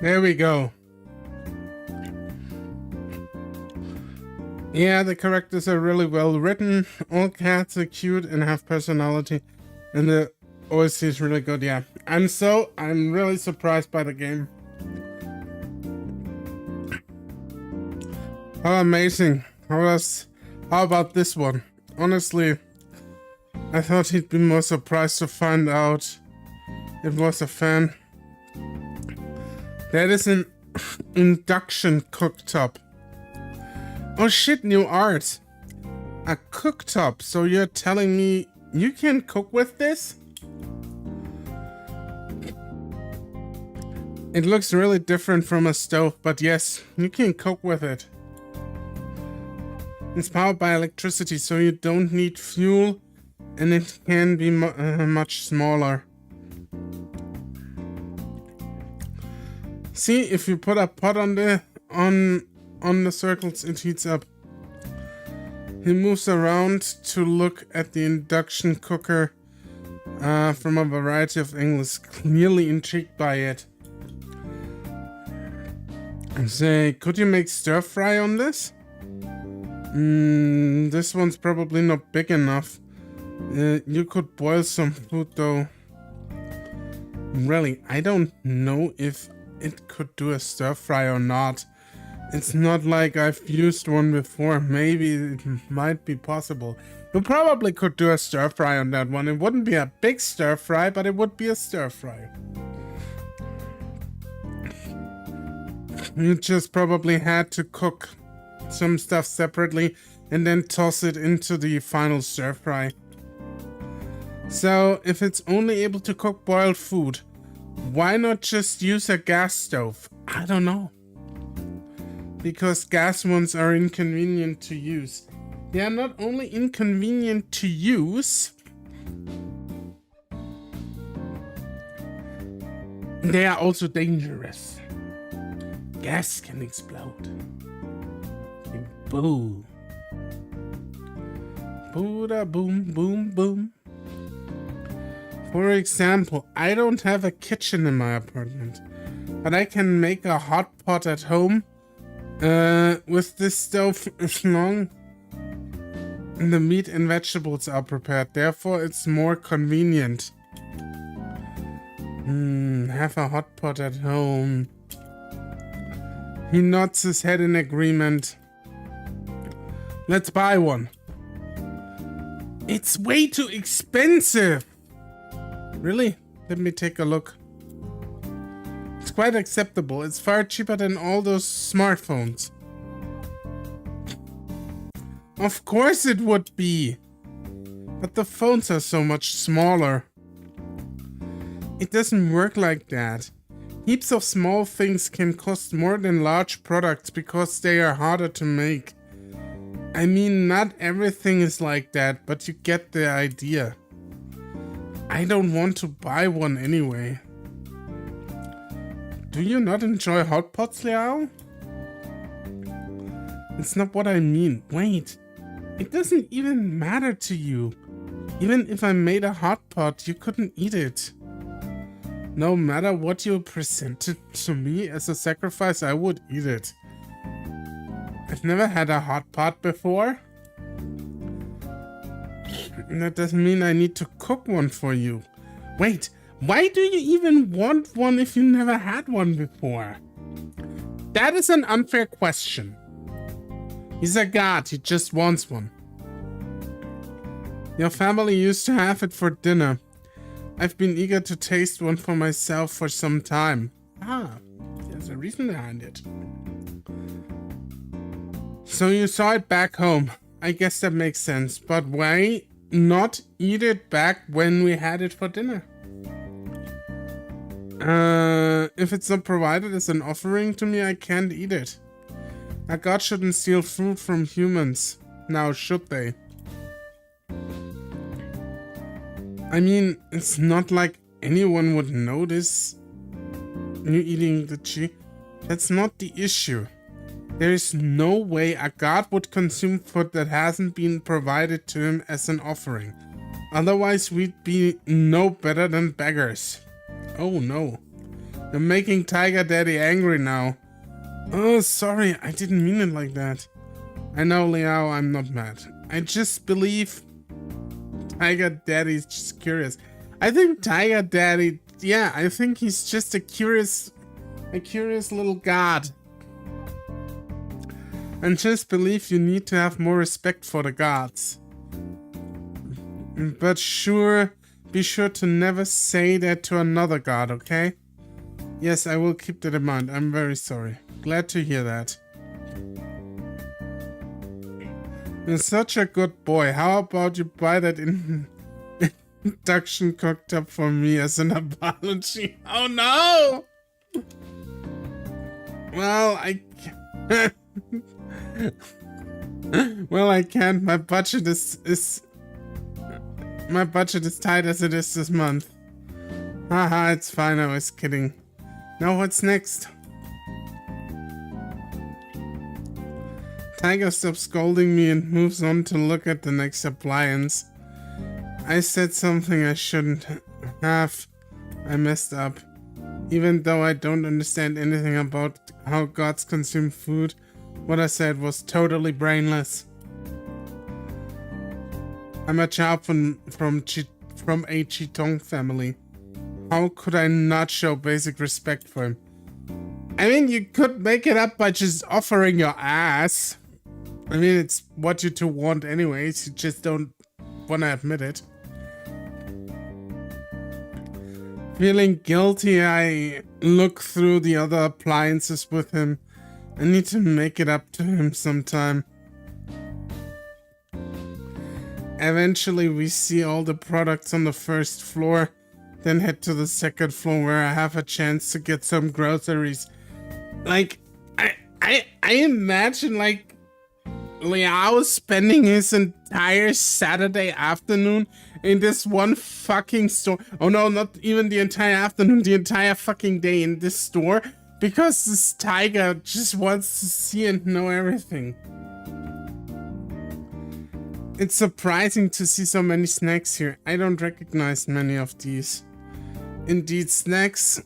There we go. Yeah, the characters are really well written. All cats are cute and have personality. And the OST is really good, yeah. I'm really surprised by the game. How amazing. How about this one? Honestly, I thought he'd be more surprised to find out it was a fan. That is an induction cooktop. Oh shit, new art. A cooktop. So you're telling me you can cook with this? It looks really different from a stove, but yes, you can cook with it. It's powered by electricity, so you don't need fuel, and it can be much smaller. See, if you put a pot on the circles, it heats up. He moves around to look at the induction cooker from a variety of angles, clearly intrigued by it. I say, could you make stir fry on this? This one's probably not big enough. You could boil some food though. Really, I don't know if it could do a stir fry or not. It's not like I've used one before. Maybe it might be possible. You probably could do a stir fry on that one. It wouldn't be a big stir fry, but it would be a stir fry. You just probably had to cook some stuff separately and then toss it into the final stir fry. So if it's only able to cook boiled food, why not just use a gas stove? I don't know. Because gas ones are inconvenient to use. They are not only inconvenient to use, they are also dangerous. Gas can explode. Boo. Booda boom boom boom. For example, I don't have a kitchen in my apartment, but I can make a hot pot at home with this stove as long the meat and vegetables are prepared. Therefore, it's more convenient. Have a hot pot at home. He nods his head in agreement. Let's buy one. It's way too expensive. Really? Let me take a look. It's quite acceptable. It's far cheaper than all those smartphones. Of course it would be. But the phones are so much smaller. It doesn't work like that. Heaps of small things can cost more than large products because they are harder to make. I mean, not everything is like that, but you get the idea. I don't want to buy one anyway. Do you not enjoy hot pots, lmao? It's not what I mean. Wait. It doesn't even matter to you. Even if I made a hot pot, you couldn't eat it. No matter what you presented to me as a sacrifice, I would eat it. I've never had a hot pot before. That doesn't mean I need to cook one for you. Wait, why do you even want one if you never had one before? That is an unfair question. He's a god, he just wants one. Your family used to have it for dinner. I've been eager to taste one for myself for some time. Ah, there's a reason behind it. So you saw it back home. I guess that makes sense. But why not eat it back when we had it for dinner? If it's not provided as an offering to me, I can't eat it. A god shouldn't steal food from humans. Now, should they? I mean, it's not like anyone would notice you eating the cheese. That's not the issue. There is no way a god would consume food that hasn't been provided to him as an offering. Otherwise, we'd be no better than beggars. Oh no. You're making Tiger Daddy angry now. Oh, sorry, I didn't mean it like that. I know, Liao, I'm not mad. I just believe Tiger Daddy's just curious. I think Tiger Daddy, yeah, I think he's just a curious little god. And just believe you need to have more respect for the gods. But be sure to never say that to another god, okay? Yes, I will keep that in mind. I'm very sorry. Glad to hear that. You're such a good boy. How about you buy that induction cooktop for me as an apology? Oh no! Well, I can't. My budget is tight as it is this month. Haha, it's fine. I was kidding. Now what's next? Tiger stops scolding me and moves on to look at the next appliance. I said something I shouldn't have. I messed up. Even though I don't understand anything about how gods consume food, what I said was totally brainless. I'm a child from a Chitong family. How could I not show basic respect for him? I mean, you could make it up by just offering your ass. I mean, it's what you two want anyways, you just don't want to admit it. Feeling guilty, I look through the other appliances with him. I need to make it up to him sometime. Eventually, we see all the products on the first floor, then head to the second floor where I have a chance to get some groceries. Like, I imagine, like, Liao spending his entire Saturday afternoon in this one fucking store. Oh no, not even the entire afternoon, the entire fucking day in this store. Because this tiger just wants to see and know everything. It's surprising to see so many snacks here. I don't recognize many of these. Indeed, snacks.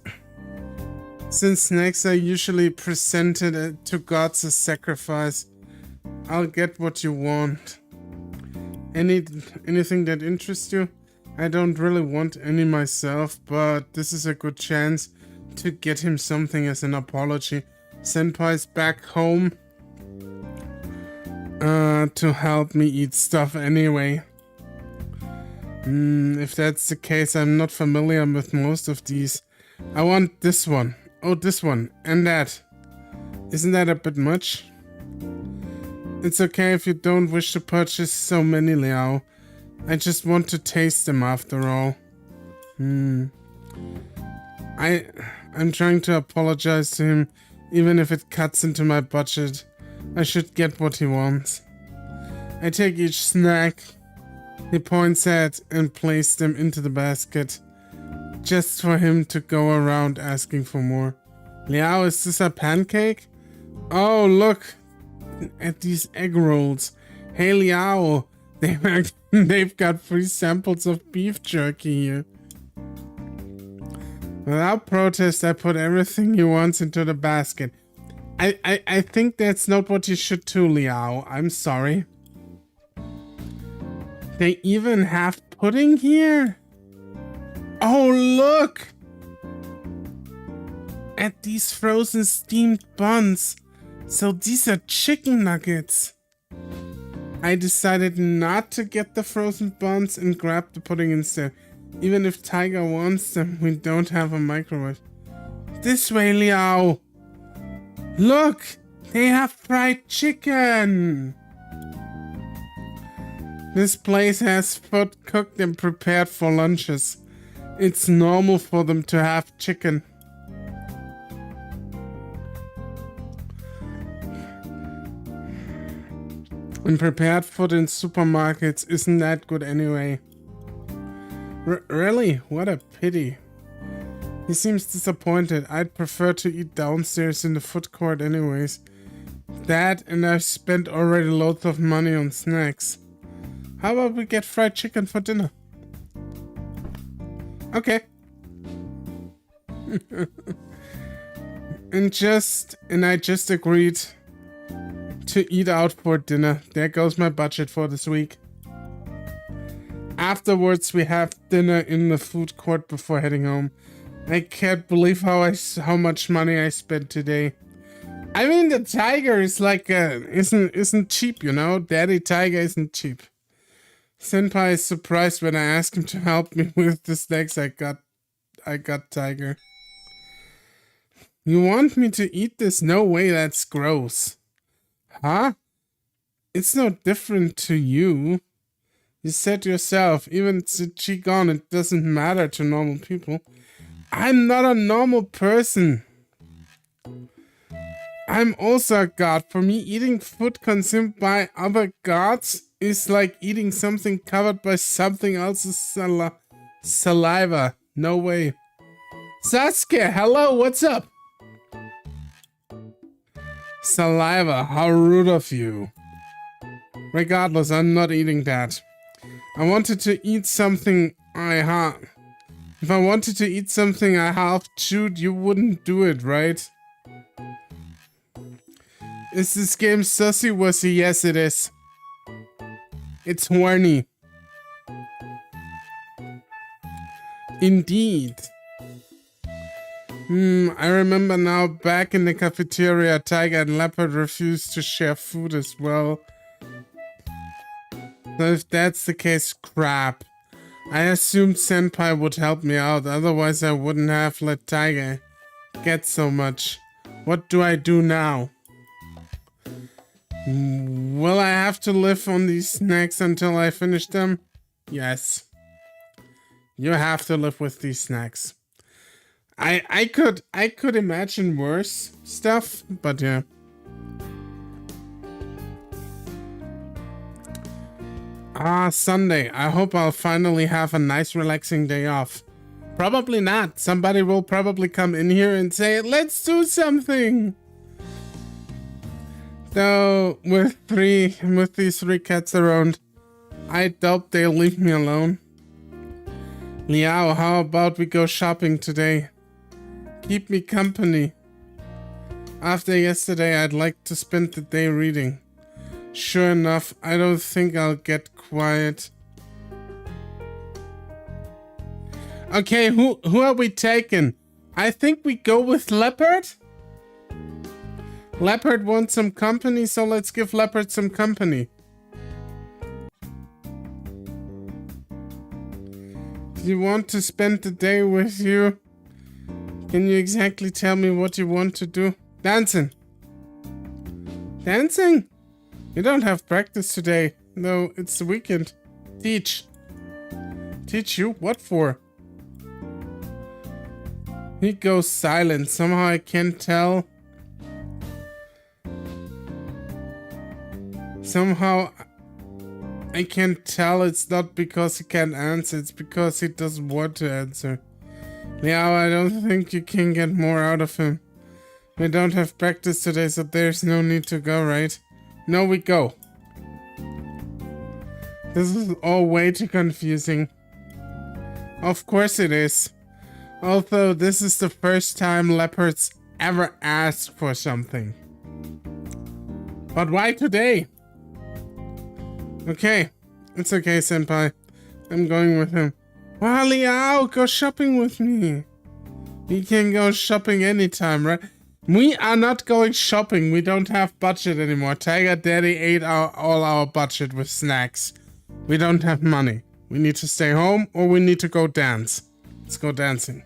Since snacks are usually presented to gods as sacrifice, I'll get what you want. Anything that interests you? I don't really want any myself, but this is a good chance to get him something as an apology. Senpai's back home to help me eat stuff anyway. If that's the case, I'm not familiar with most of these. I want this one. Oh, this one. And that. Isn't that a bit much? It's okay if you don't wish to purchase so many, Liao. I just want to taste them after all. I'm trying to apologize to him, even if it cuts into my budget. I should get what he wants. I take each snack he points at and place them into the basket, just for him to go around asking for more. Liao, is this a pancake? Oh, look at these egg rolls. Hey, Liao, they've got free samples of beef jerky here. Without protest, I put everything he wants into the basket. I think that's not what you should do, Liao. I'm sorry. They even have pudding here? Oh, look! At these frozen steamed buns. So these are chicken nuggets. I decided not to get the frozen buns and grab the pudding instead. Even if Tiger wants them, we don't have a microwave. This way, Liao! Look! They have fried chicken! This place has food cooked and prepared for lunches. It's normal for them to have chicken. And prepared food in supermarkets isn't that good anyway. Really? What a pity. He seems disappointed. I'd prefer to eat downstairs in the food court anyways. That, and I've spent already loads of money on snacks. How about we get fried chicken for dinner? Okay. And I just agreed to eat out for dinner. There goes my budget for this week. Afterwards, we have dinner in the food court before heading home. I can't believe how much money I spent today. I mean, the tiger is like isn't cheap, you know. Daddy Tiger isn't cheap. Senpai is surprised when I ask him to help me with the snacks I got Tiger. You want me to eat this? No way, that's gross. Huh? It's no different to you. You said yourself, even to Qigong, it doesn't matter to normal people. I'm not a normal person. I'm also a god. For me, eating food consumed by other gods is like eating something covered by something else's saliva. No way. Sasuke, hello, what's up? Saliva, how rude of you. Regardless, I'm not eating that. I wanted to eat something If I wanted to eat something I half chewed, you wouldn't do it, right? Is this game sussy wussy? Yes, it is. It's horny. Indeed. I remember now, back in the cafeteria, Tiger and Leopard refused to share food as well. So if that's the case, crap. I assumed Senpai would help me out, otherwise I wouldn't have let Tiger get so much. What do I do now? Will I have to live on these snacks until I finish them? Yes. You have to live with these snacks. I could imagine worse stuff, but yeah. Sunday. I hope I'll finally have a nice relaxing day off. Probably not. Somebody will probably come in here and say, let's do something. Though with these three cats around, I doubt they'll leave me alone. Liao, how about we go shopping today? Keep me company. After yesterday, I'd like to spend the day reading. Sure enough, I don't think I'll get quiet. Okay, who are we taking? I think we go with Leopard. Leopard wants some company, so let's give Leopard some company. Do you want to spend the day with you? Can you exactly tell me what you want to do? Dancing. Dancing? You don't have practice today. No, it's the weekend. Teach. Teach you? What for? He goes silent. Somehow I can't tell. Somehow I can't tell it's not because he can't answer. It's because he doesn't want to answer. Yeah, I don't think you can get more out of him. We don't have practice today, so there's no need to go, right? No, we go. This is all way too confusing. Of course it is. Although this is the first time Leopards ever asked for something. But why today? Okay. It's okay, Senpai. I'm going with him. Wow, Liao, go shopping with me. We can go shopping anytime, right? We are not going shopping. We don't have budget anymore. Tiger Daddy ate all our budget with snacks. We don't have money. We need to stay home or we need to go dance. Let's go dancing.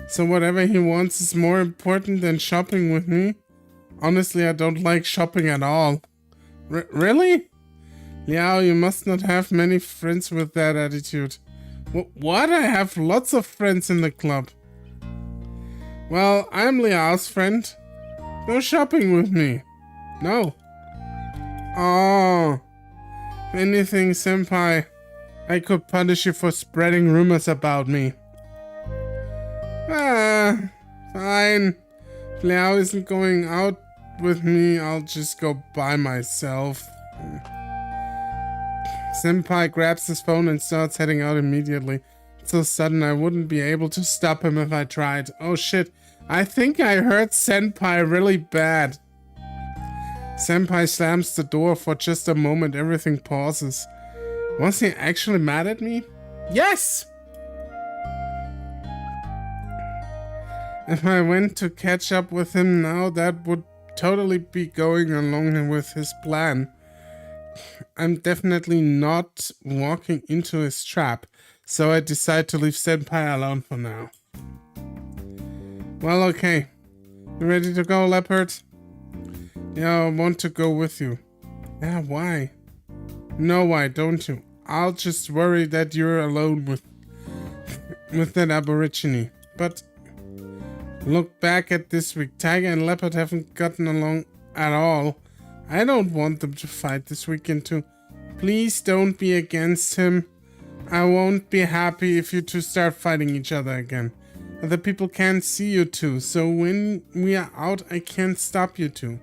So whatever he wants is more important than shopping with me. Honestly, I don't like shopping at all. Really? Liao, you must not have many friends with that attitude. What? I have lots of friends in the club. Well, I'm Liao's friend. Go shopping with me. No. Oh. If anything, Senpai, I could punish you for spreading rumors about me. Fine. If Liao isn't going out with me, I'll just go by myself. Senpai grabs his phone and starts heading out immediately. It's so sudden I wouldn't be able to stop him if I tried. Oh shit, I think I hurt Senpai really bad. Senpai slams the door for just a moment. Everything pauses. Was he actually mad at me? Yes! If I went to catch up with him now, that would totally be going along with his plan. I'm definitely not walking into his trap, so I decide to leave Senpai alone for now. Well, okay. You ready to go, Leopard? Yeah, I want to go with you. Yeah, why? No, why don't you? I'll just worry that you're alone with that aborigine. But look back at this week. Tiger and Leopard haven't gotten along at all. I don't want them to fight this weekend too. Please don't be against him. I won't be happy if you two start fighting each other again. Other people can't see you two, so when we are out, I can't stop you two.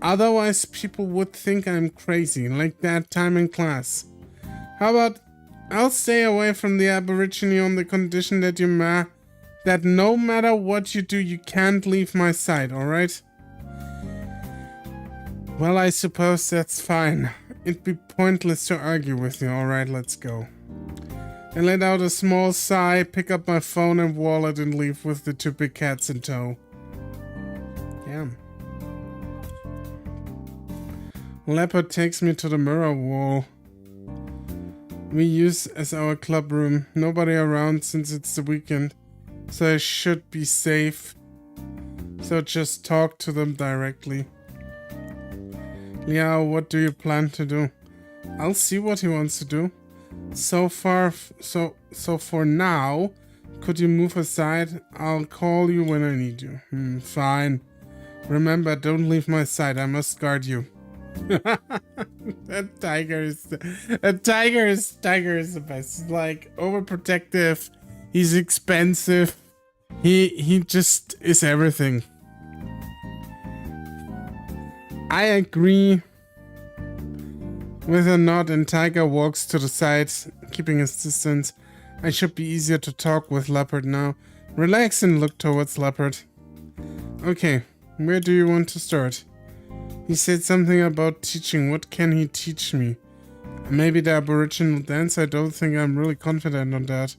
Otherwise, people would think I'm crazy, like that time in class. How about I'll stay away from the aborigine on the condition that that no matter what you do, you can't leave my side, alright? Well, I suppose that's fine. It'd be pointless to argue with you. Alright, let's go. I let out a small sigh, pick up my phone and wallet and leave with the two big cats in tow. Damn. Leopard takes me to the mirror wall we use as our club room. Nobody around since it's the weekend, so I should be safe. So just talk to them directly. Liao, what do you plan to do? I'll see what he wants to do. So for now, could you move aside? I'll call you when I need you. Fine. Remember, don't leave my side. I must guard you. That tiger is the best. He's like overprotective. He's expensive. He just is everything. I agree with a nod, and Tiger walks to the side, keeping his distance. I should be easier to talk with Leopard now. Relax and look towards Leopard. Okay, where do you want to start? He said something about teaching. What can he teach me? Maybe the Aboriginal dance? I don't think I'm really confident on that.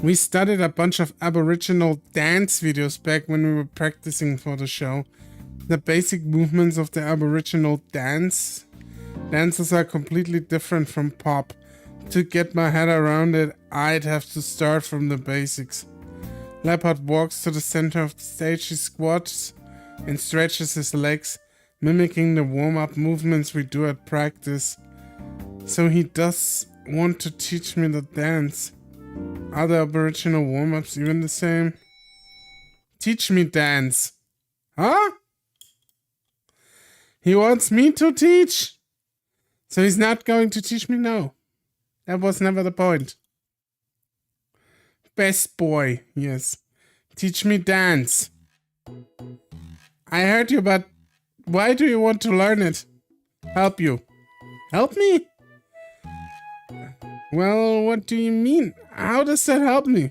We studied a bunch of Aboriginal dance videos back when we were practicing for the show. The basic movements of the Aboriginal dances are completely different from pop. To get my head around it, I'd have to start from the basics. Leopard walks to the center of the stage. He squats and stretches his legs, mimicking the warm-up movements we do at practice. So he does want to teach me the dance. Are the Aboriginal warm-ups even the same? Teach me dance. Huh? He wants me to teach? So he's not going to teach me? No. That was never the point. Best boy, yes. Teach me dance. I heard you, but why do you want to learn it? Help you. Help me? Well, what do you mean? How does that help me?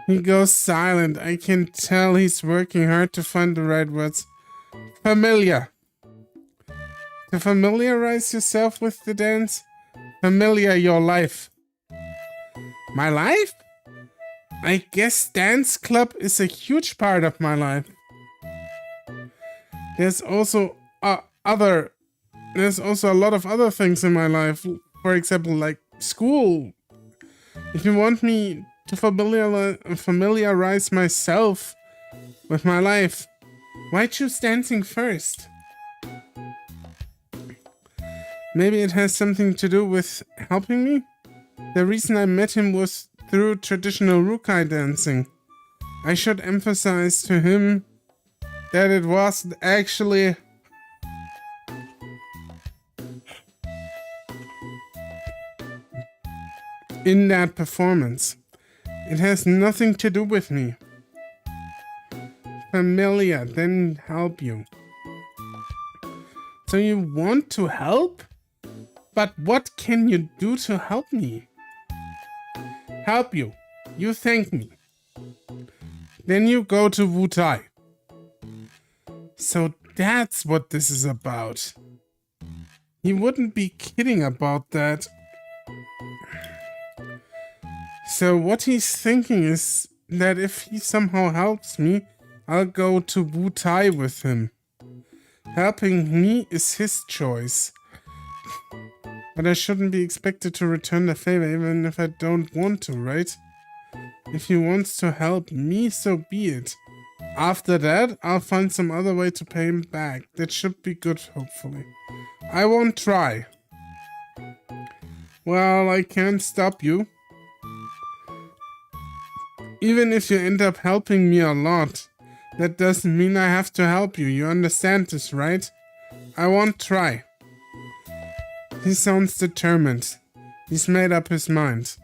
He goes silent. I can tell he's working hard to find the right words. Familiar. To familiarize yourself with the dance? Familiar your life. My life? I guess dance club is a huge part of my life. There's also a lot of other things in my life. For example, like school. If you want me to familiarize myself with my life, why choose dancing first? Maybe it has something to do with helping me? The reason I met him was through traditional Rukai dancing. I should emphasize to him that it was actually in that performance. It has nothing to do with me. Familiar, then help you. So you want to help? But what can you do to help me? help you. You thank me. Then you go to Wutai. So that's what this is about. He wouldn't be kidding about that. So what he's thinking is that if he somehow helps me, I'll go to Wutai with him. Helping me is his choice. But I shouldn't be expected to return the favor even if I don't want to, right? If he wants to help me, so be it. After that, I'll find some other way to pay him back. That should be good, hopefully. I won't try. Well, I can't stop you. Even if you end up helping me a lot, that doesn't mean I have to help you. You understand this, right? I won't try. He sounds determined. He's made up his mind.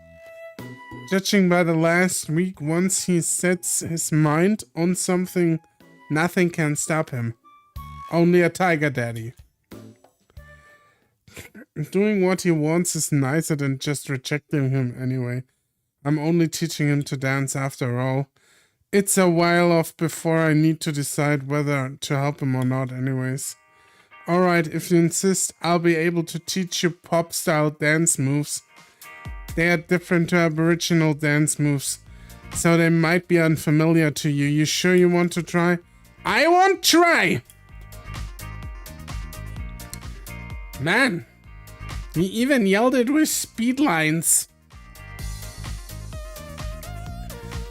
Judging by the last week, once he sets his mind on something, nothing can stop him. Only a tiger daddy. Doing what he wants is nicer than just rejecting him anyway. I'm only teaching him to dance after all. It's a while off before I need to decide whether to help him or not anyways. Alright, if you insist, I'll be able to teach you pop-style dance moves. They are different to Aboriginal dance moves, so they might be unfamiliar to you. You sure you want to try? I won't try! Man, he even yelled it with speed lines.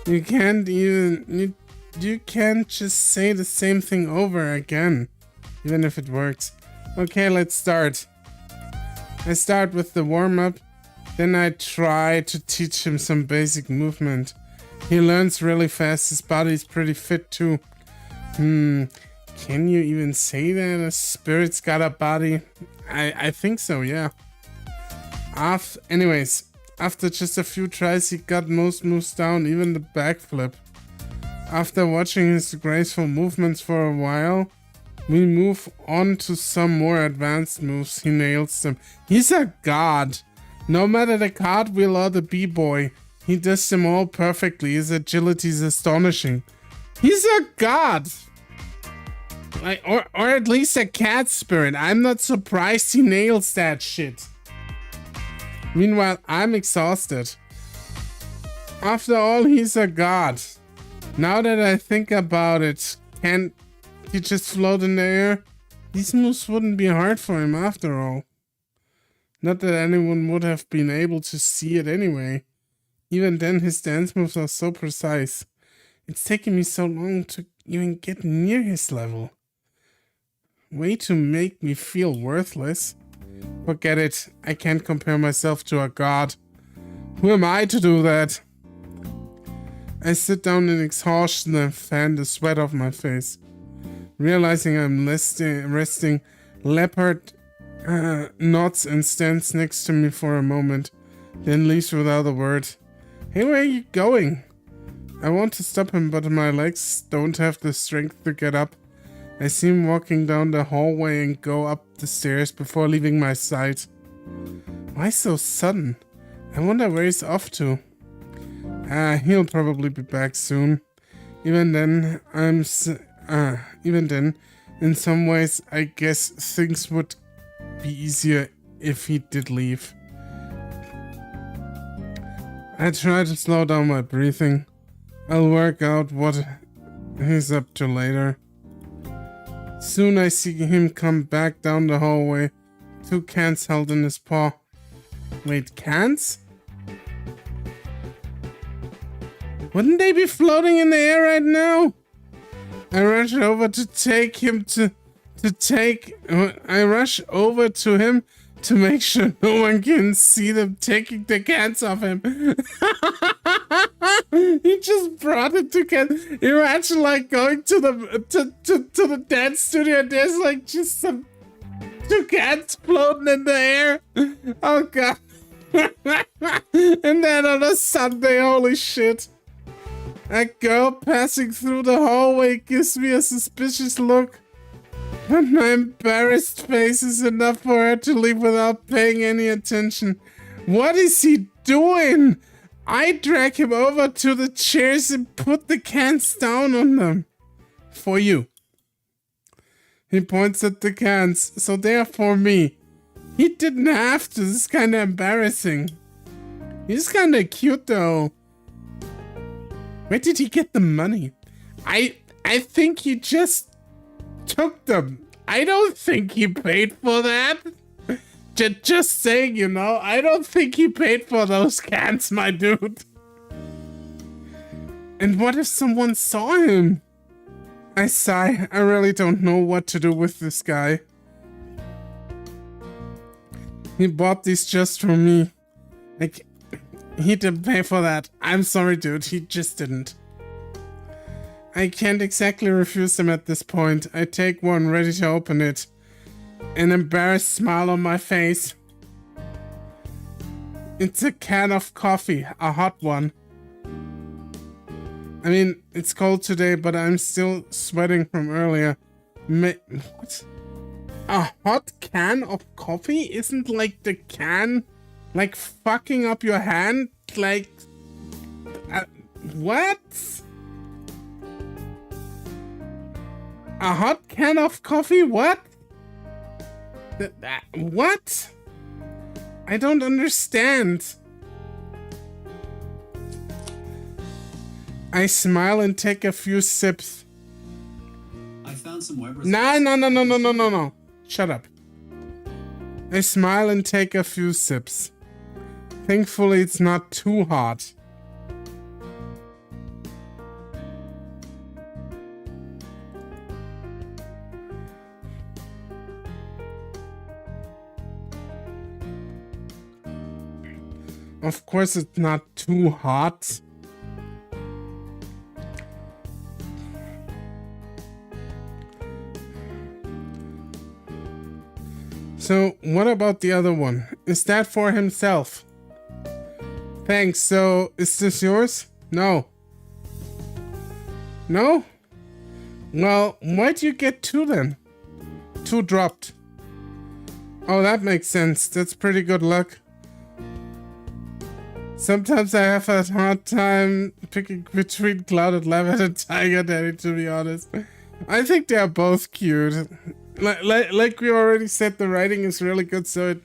You can't just say the same thing over again, even if it works. Okay, let's start. I start with the warm-up, then I try to teach him some basic movement. He learns really fast, his body's pretty fit too. Can you even say that a spirit's got a body? I think so, yeah. Anyways, after just a few tries, he got most moves down, even the backflip. After watching his graceful movements for a while, we move on to some more advanced moves. He nails them. He's a god. No matter the cartwheel or the b-boy, he does them all perfectly. His agility is astonishing. He's a god. Or at least a cat spirit. I'm not surprised he nails that shit. Meanwhile, I'm exhausted. After all, he's a god. Now that I think about it, can't he just float in the air? These moves wouldn't be hard for him after all. Not that anyone would have been able to see it anyway. Even then, his dance moves are so precise. It's taken me so long to even get near his level. Way to make me feel worthless. Forget it. I can't compare myself to a god. Who am I to do that? I sit down in exhaustion and fan the sweat off my face. Realizing I'm resting, Leopard nods and stands next to me for a moment, then leaves without a word. Hey, where are you going? I want to stop him, but my legs don't have the strength to get up. I see him walking down the hallway and go up the stairs before leaving my sight. Why so sudden? I wonder where he's off to. He'll probably be back soon. Even then, in some ways, I guess things would be easier if he did leave. I try to slow down my breathing. I'll work out what he's up to later. Soon I see him come back down the hallway, 2 cans held in his paw. Wait, cans? Wouldn't they be floating in the air right now? I rush over to take him I rush over to him to make sure no one can see them taking the cans off him. He just brought it to can. Imagine like going to the dance studio and there's like just some 2 cans floating in the air. Oh god. And then on a Sunday, holy shit. A girl passing through the hallway gives me a suspicious look. But my embarrassed face is enough for her to leave without paying any attention. What is he doing? I drag him over to the chairs and put the cans down on them. For you. He points at the cans, so they are for me. He didn't have to, this is kinda embarrassing. He's kinda cute though. Where did he get the money? I think he just took them. I don't think he paid for that. Just saying, you know, I don't think he paid for those cans, my dude. And what if someone saw him? I sigh. I really don't know what to do with this guy. He bought these just for me. Like, he didn't pay for that. I'm sorry, dude. He just didn't. I can't exactly refuse them at this point. I take one, ready to open it. An embarrassed smile on my face. It's a can of coffee, a hot one. I mean, it's cold today, but I'm still sweating from earlier. What? A hot can of coffee? Isn't like the can like fucking up your hand? Like, what? A hot can of coffee? What? What? I don't understand. I smile and take a few sips. I found some web No. Shut up. I smile and take a few sips. Thankfully, it's not too hot. Of course, it's not too hot. So, what about the other one? Is that for himself? Thanks, so is this yours? No. No? Well, why'd you get two then? Two dropped. Oh, that makes sense. That's pretty good luck. Sometimes I have a hard time picking between Clouded Leopard and Tiger Daddy, to be honest. I think they are both cute. Like we already said, the writing is really good, so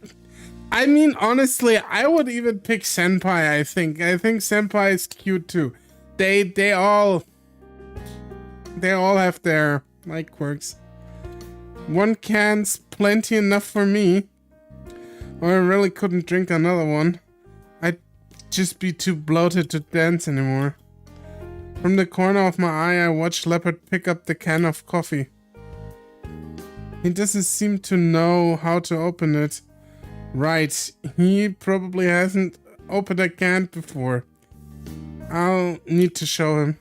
I mean, honestly, I would even pick Senpai, I think. I think Senpai is cute too. They all have their, like, quirks. One can's plenty enough for me. Or I really couldn't drink another one. I'd just be too bloated to dance anymore. From the corner of my eye, I watch Leopard pick up the can of coffee. He doesn't seem to know how to open it. Right, he probably hasn't opened a can before. I'll need to show him.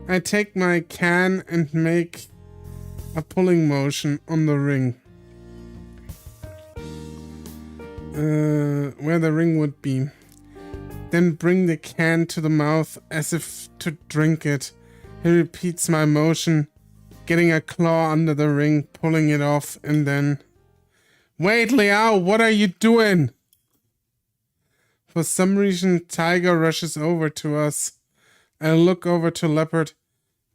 I take my can and make a pulling motion on the ring. Where the ring would be. Then bring the can to the mouth as if to drink it. He repeats my motion, getting a claw under the ring, pulling it off, and then... Wait, Liao, what are you doing? For some reason, Tiger rushes over to us. I look over to Leopard.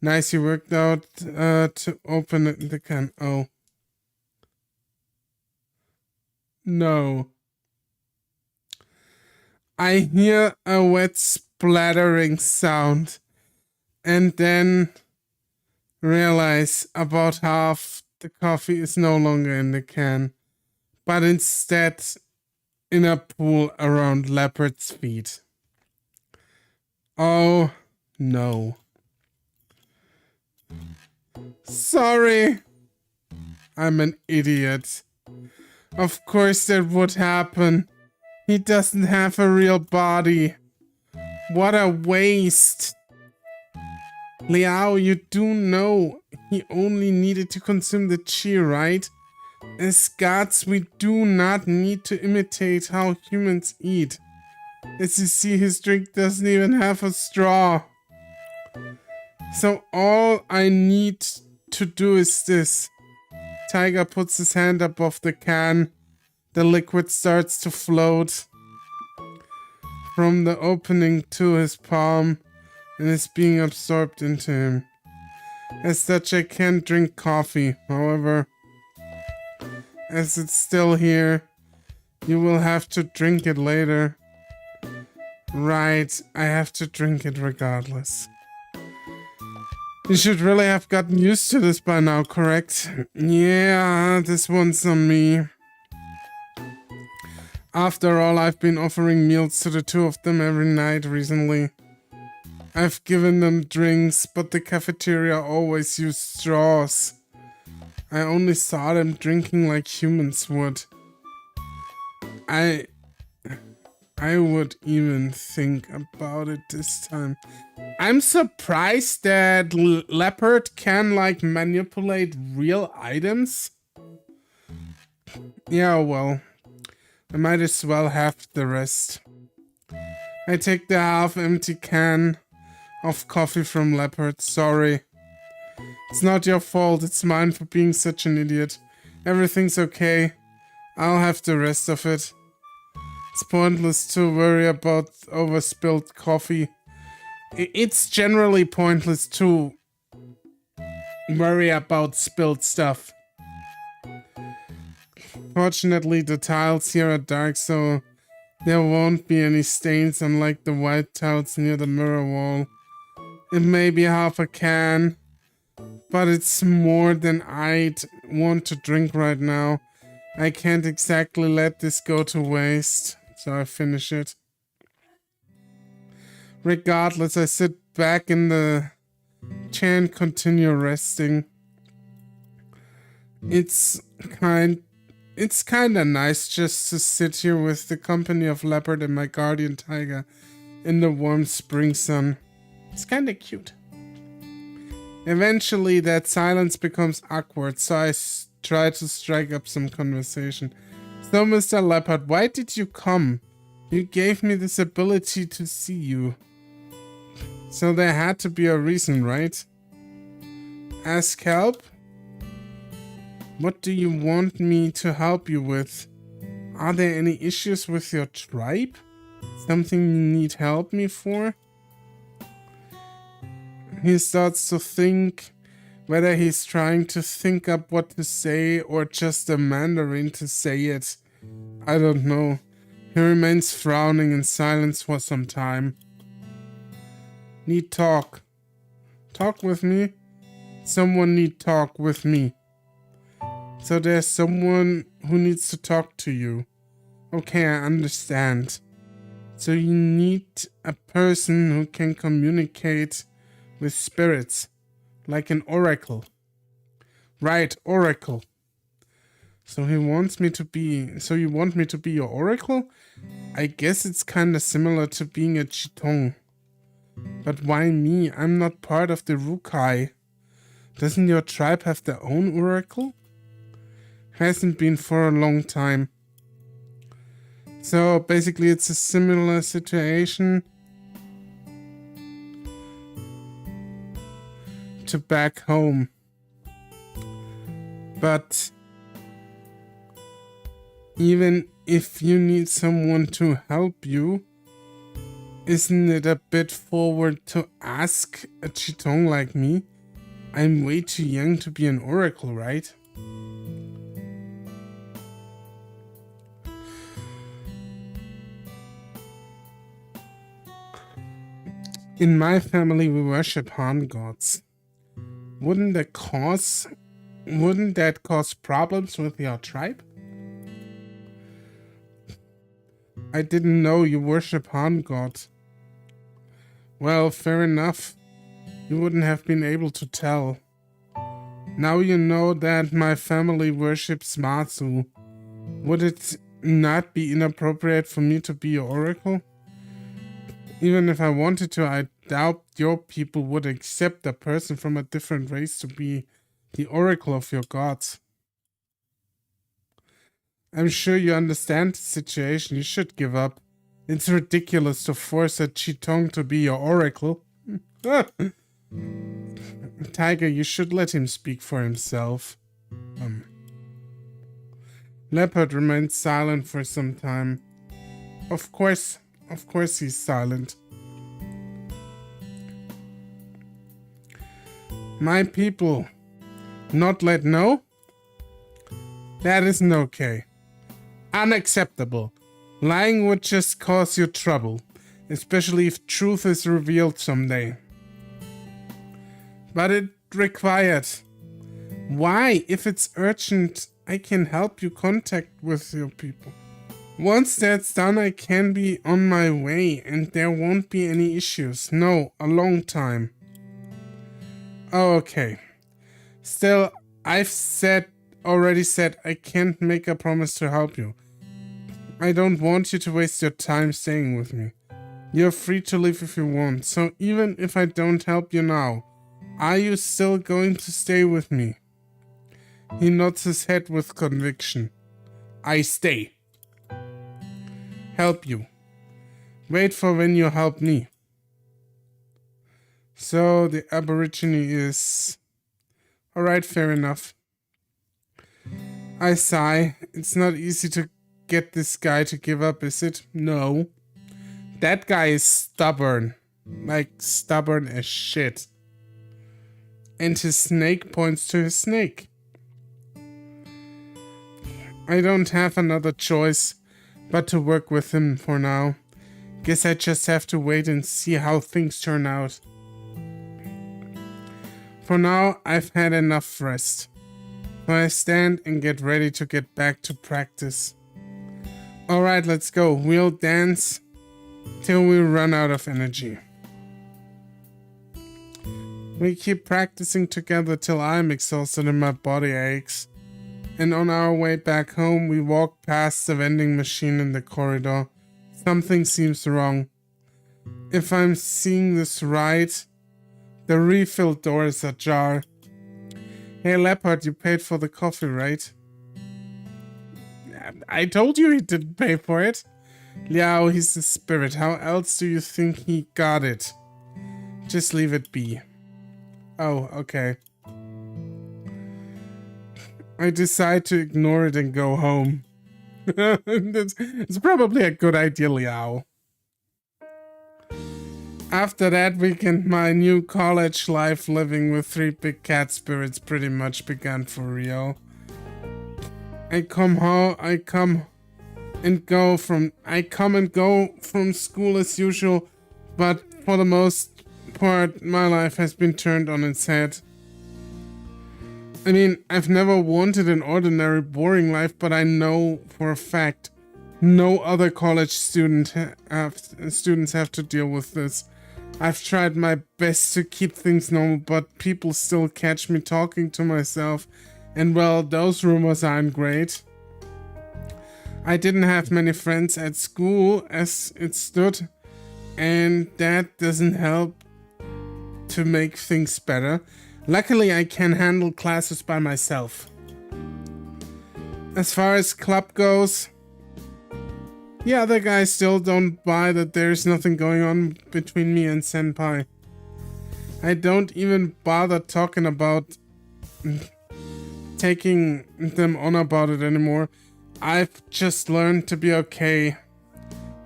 Nice, you worked out to open the can. Oh. No. I hear a wet splattering sound. And then realize about half the coffee is no longer in the can, but instead in a pool around Leopard's feet. Oh no. Sorry. I'm an idiot. Of course that would happen. He doesn't have a real body. What a waste. Liao, you do know he only needed to consume the chi, right? As gods, we do not need to imitate how humans eat. As you see, his drink doesn't even have a straw. So all I need to do is this. Tiger puts his hand above the can. The liquid starts to float. from the opening to his palm and is being absorbed into him. As such, I can't drink coffee. However, as it's still here, you will have to drink it later. Right, I have to drink it regardless. You should really have gotten used to this by now, correct? Yeah, this one's on me. After all, I've been offering meals to the two of them every night recently. I've given them drinks, but the cafeteria always used straws. I only saw them drinking like humans would. I would even think about it this time. I'm surprised that Leopard can like manipulate real items. Yeah, well, I might as well have the rest. I take the half-empty can of coffee from Leopard. Sorry. It's not your fault, it's mine for being such an idiot. Everything's okay. I'll have the rest of it. It's pointless to worry about overspilled coffee. It's generally pointless to worry about spilled stuff. Fortunately, the tiles here are dark, so there won't be any stains, unlike the white tiles near the mirror wall. It may be half a can, but it's more than I'd want to drink right now. I can't exactly let this go to waste, so I finish it. Regardless, I sit back in the chair and continue resting. It's kinda nice just to sit here with the company of Leopard and my guardian tiger in the warm spring sun. It's kinda cute. Eventually, that silence becomes awkward, so I try to strike up some conversation. So, Mr. Leopard, why did you come? You gave me this ability to see you. So there had to be a reason, right? Ask help? What do you want me to help you with? Are there any issues with your tribe? Something you need help me for? He starts to think whether he's trying to think up what to say or just a Mandarin to say it. I don't know. He remains frowning in silence for some time. Need talk. Talk with me? Someone need talk with me. So there's someone who needs to talk to you. Okay, I understand. So you need a person who can communicate with spirits, like an oracle. Right, oracle. So you want me to be your oracle? I guess it's kinda similar to being a Chitong. But why me? I'm not part of the Rukai. Doesn't your tribe have their own oracle? Hasn't been for a long time. So basically it's a similar situation to back home. But even if you need someone to help you, isn't it a bit forward to ask a Chitong like me? I'm way too young to be an oracle, right? In my family, we worship Han gods. Wouldn't that cause problems with your tribe? I didn't know you worship Han gods. Well, fair enough. You wouldn't have been able to tell. Now you know that my family worships Matsu. Would it not be inappropriate for me to be your oracle? Even if I wanted to, I doubt your people would accept a person from a different race to be the oracle of your gods. I'm sure you understand the situation. You should give up. It's ridiculous to force a Chitong to be your oracle. Tiger, you should let him speak for himself. Leopard remained silent for some time. Of course, Of course he's silent. My people not let know? That isn't okay. Unacceptable. Lying would just cause you trouble, especially if truth is revealed someday. But it required. Why? If it's urgent, I can help you contact with your people. Once that's done, I can be on my way and there won't be any issues. No, a long time. Oh, okay. Still, I've already said I can't make a promise to help you. I don't want you to waste your time staying with me. You're free to leave if you want, so even if I don't help you now, are you still going to stay with me? He nods his head with conviction. I stay. Help you. Wait for when you help me. So the Aborigine is... Alright, fair enough. I sigh. It's not easy to get this guy to give up, is it? No. That guy is stubborn. Like, stubborn as shit. And his snake points to his snake. I don't have another choice but to work with him for now. Guess I just have to wait and see how things turn out. For now, I've had enough rest. So I stand and get ready to get back to practice. Alright, let's go. We'll dance till we run out of energy. We keep practicing together till I'm exhausted and my body aches. And on our way back home, we walk past the vending machine in the corridor. Something seems wrong. If I'm seeing this right, the refill door is ajar. Hey Leopard, you paid for the coffee, right? I told you he didn't pay for it. Liao, he's the spirit. How else do you think he got it? Just leave it be. Oh, okay. I decide to ignore it and go home. It's probably a good idea, Liao. After that weekend, my new college life living with 3 big cat spirits pretty much began for real. I come and go from school as usual, but for the most part, my life has been turned on its head. I mean, I've never wanted an ordinary, boring life, but I know for a fact no other college students have to deal with this. I've tried my best to keep things normal, but people still catch me talking to myself, and well, those rumors aren't great. I didn't have many friends at school as it stood, and that doesn't help to make things better. Luckily, I can handle classes by myself. As far as club goes, the other guys still don't buy that there's nothing going on between me and Senpai. I don't even bother talking about taking them on about it anymore. I've just learned to be okay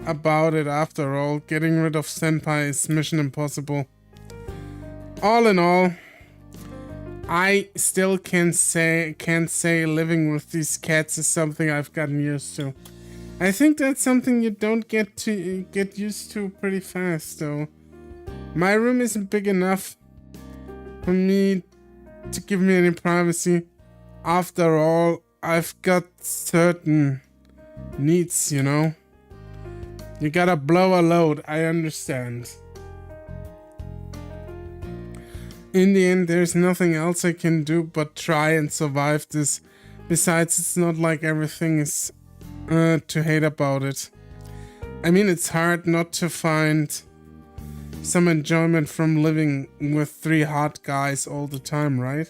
about it after all. Getting rid of Senpai is mission impossible. All in all, I still can't say living with these cats is something I've gotten used to. I think that's something you don't get used to pretty fast, though. My room isn't big enough for me to give me any privacy. After all, I've got certain needs, you know. You gotta blow a load, I understand. In the end, there's nothing else I can do but try and survive this. Besides, it's not like everything is to hate about it. I mean, it's hard not to find some enjoyment from living with 3 hot guys all the time, right?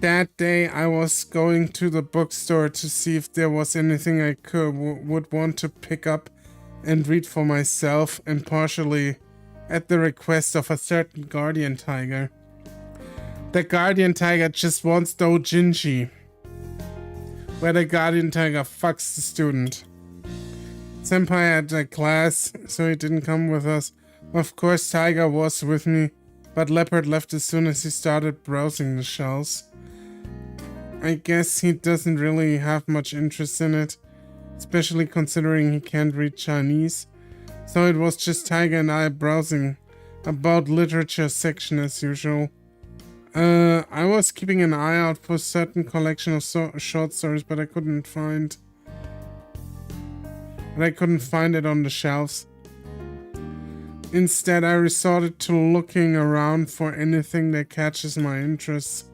That day, I was going to the bookstore to see if there was anything I would want to pick up and read for myself, and partially at the request of a certain guardian tiger. The guardian tiger just wants doujinshi. where the guardian tiger fucks the student. Senpai had a class, so he didn't come with us. Of course, Tiger was with me, but Leopard left as soon as he started browsing the shelves. I guess he doesn't really have much interest in it, especially considering he can't read Chinese. So it was just Tiger and I browsing about literature section as usual. I was keeping an eye out for a certain collection of short stories, but I couldn't find it on the shelves. Instead, I resorted to looking around for anything that catches my interest.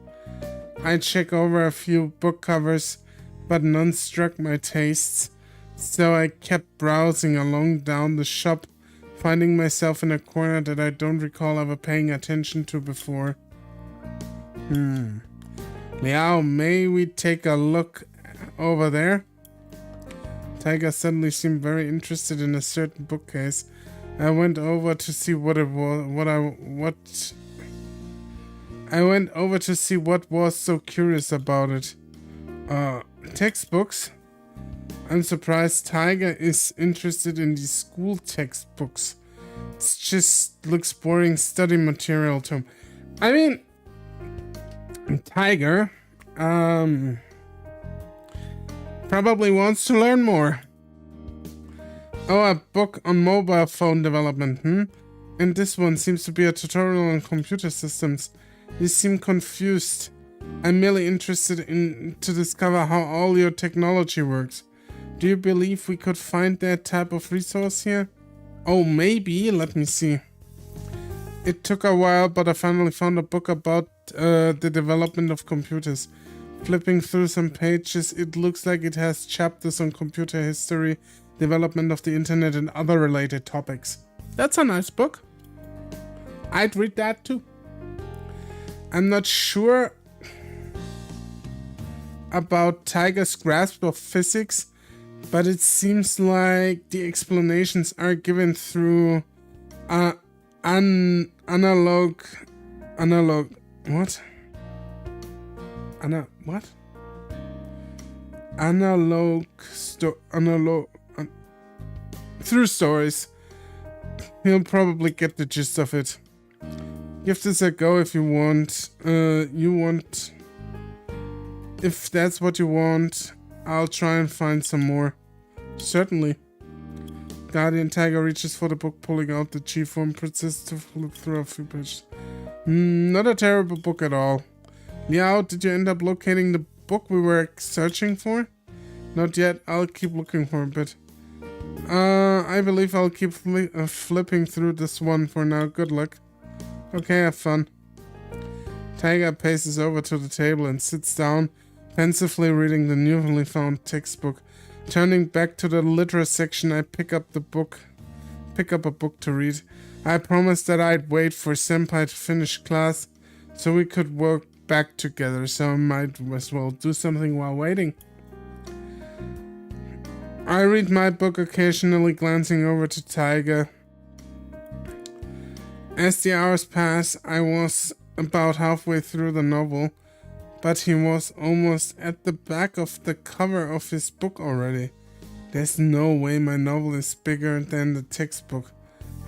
I checked over a few book covers, but none struck my tastes, so I kept browsing along down the shop, finding myself in a corner that I don't recall ever paying attention to before. Liao, may we take a look over there? Tiger suddenly seemed very interested in a certain bookcase. I went over to see what it was. I went over to see what was so curious about it. Textbooks? I'm surprised Tiger is interested in these school textbooks. It just looks boring study material to him. I mean, Tiger, probably wants to learn more. Oh, a book on mobile phone development, And this one seems to be a tutorial on computer systems. You seem confused. I'm merely interested to discover how all your technology works. Do you believe we could find that type of resource here? Oh, maybe. Let me see. It took a while, but I finally found a book about the development of computers. Flipping through some pages, it looks like it has chapters on computer history, development of the internet, and other related topics. That's a nice book. I'd read that too. I'm not sure about Tiger's grasp of physics, but it seems like the explanations are given through analog through stories. He'll probably get the gist of it. Give this a go if you want. If that's what you want, I'll try and find some more. Certainly. Guardian Tiger reaches for the book, pulling out the G-form princess to flip through a few pages. Not a terrible book at all. Liao, did you end up locating the book we were searching for? Not yet. I'll keep looking for a bit. I believe I'll keep flipping through this one for now. Good luck. Okay, have fun. Tiger paces over to the table and sits down, pensively reading the newly found textbook. Turning back to the literature section, I pick up a book to read. I promised that I'd wait for Senpai to finish class so we could work back together, so I might as well do something while waiting. I read my book, occasionally glancing over to Tiger. As the hours pass, I was about halfway through the novel, but he was almost at the back of the cover of his book already. There's no way my novel is bigger than the textbook.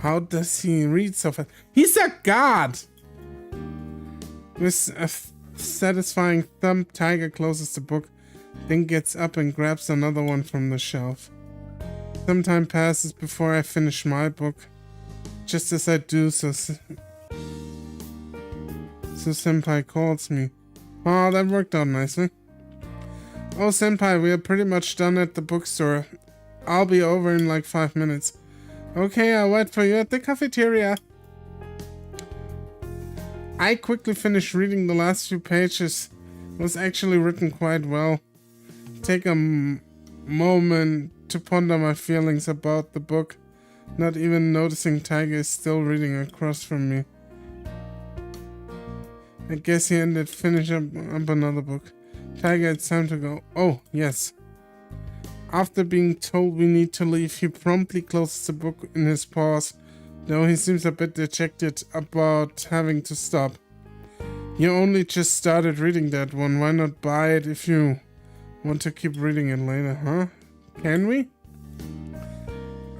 How does he read so fast? He's a god! With a satisfying thump, Tiger closes the book, then gets up and grabs another one from the shelf. Some time passes before I finish my book. Just as I do so Senpai calls me. Oh, that worked out nicely. Oh, Senpai, we are pretty much done at the bookstore. I'll be over in like 5 minutes. Okay, I'll wait for you at the cafeteria. I quickly finished reading the last few pages. It was actually written quite well. Take a moment to ponder my feelings about the book, not even noticing Tiger is still reading across from me. I guess he ended finish up another book. Tiger, it's time to go. Oh, yes. After being told we need to leave, he promptly closes the book in his paws, though he seems a bit dejected about having to stop. You only just started reading that one. Why not buy it if you Want to keep reading it later, huh? Can we?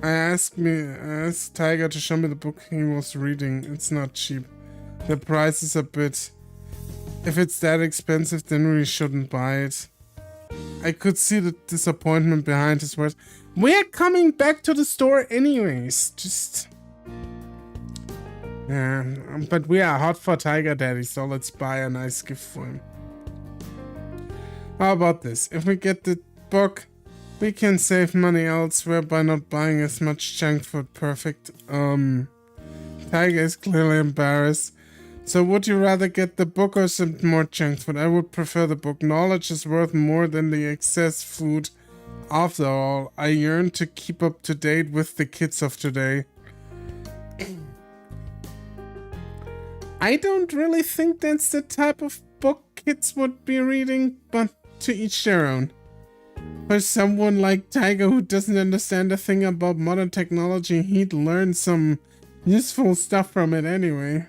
I asked Tiger to show me the book he was reading. It's not cheap. The price is a bit... If it's that expensive, then we shouldn't buy it. I could see the disappointment behind his words. We're coming back to the store anyways. Just... Yeah, but we are hot for Tiger Daddy, so let's buy a nice gift for him. How about this? If we get the book, we can save money elsewhere by not buying as much junk food. Perfect. Tiger is clearly embarrassed. So would you rather get the book or some more junk food? I would prefer the book. Knowledge is worth more than the excess food. After all, I yearn to keep up to date with the kids of today. I don't really think that's the type of book kids would be reading, but to each their own. For someone like Tiger who doesn't understand a thing about modern technology, he'd learn some useful stuff from it anyway.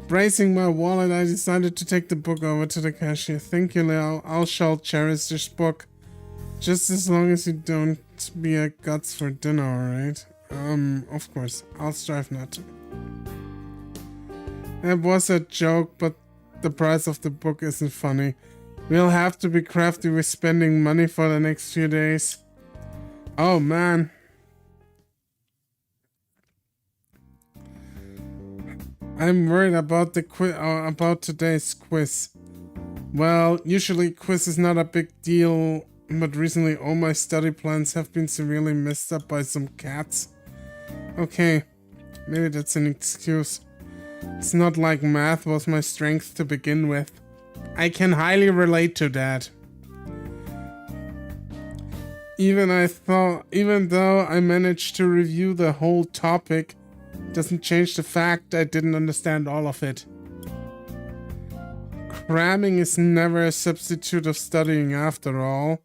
Bracing my wallet, I decided to take the book over to the cashier. Thank you, Leo. I shall cherish this book. Just as long as you don't be a guts for dinner, alright? Of course. I'll strive not to. It was a joke, but the price of the book isn't funny. We'll have to be crafty with spending money for the next few days. Oh, man. I'm worried about the about today's quiz. Well, usually quiz is not a big deal, but recently all my study plans have been severely messed up by some cats. Okay, maybe that's an excuse. It's not like math was my strength to begin with. I can highly relate to that. Even though I managed to review the whole topic, doesn't change the fact I didn't understand all of it. Cramming is never a substitute of studying after all,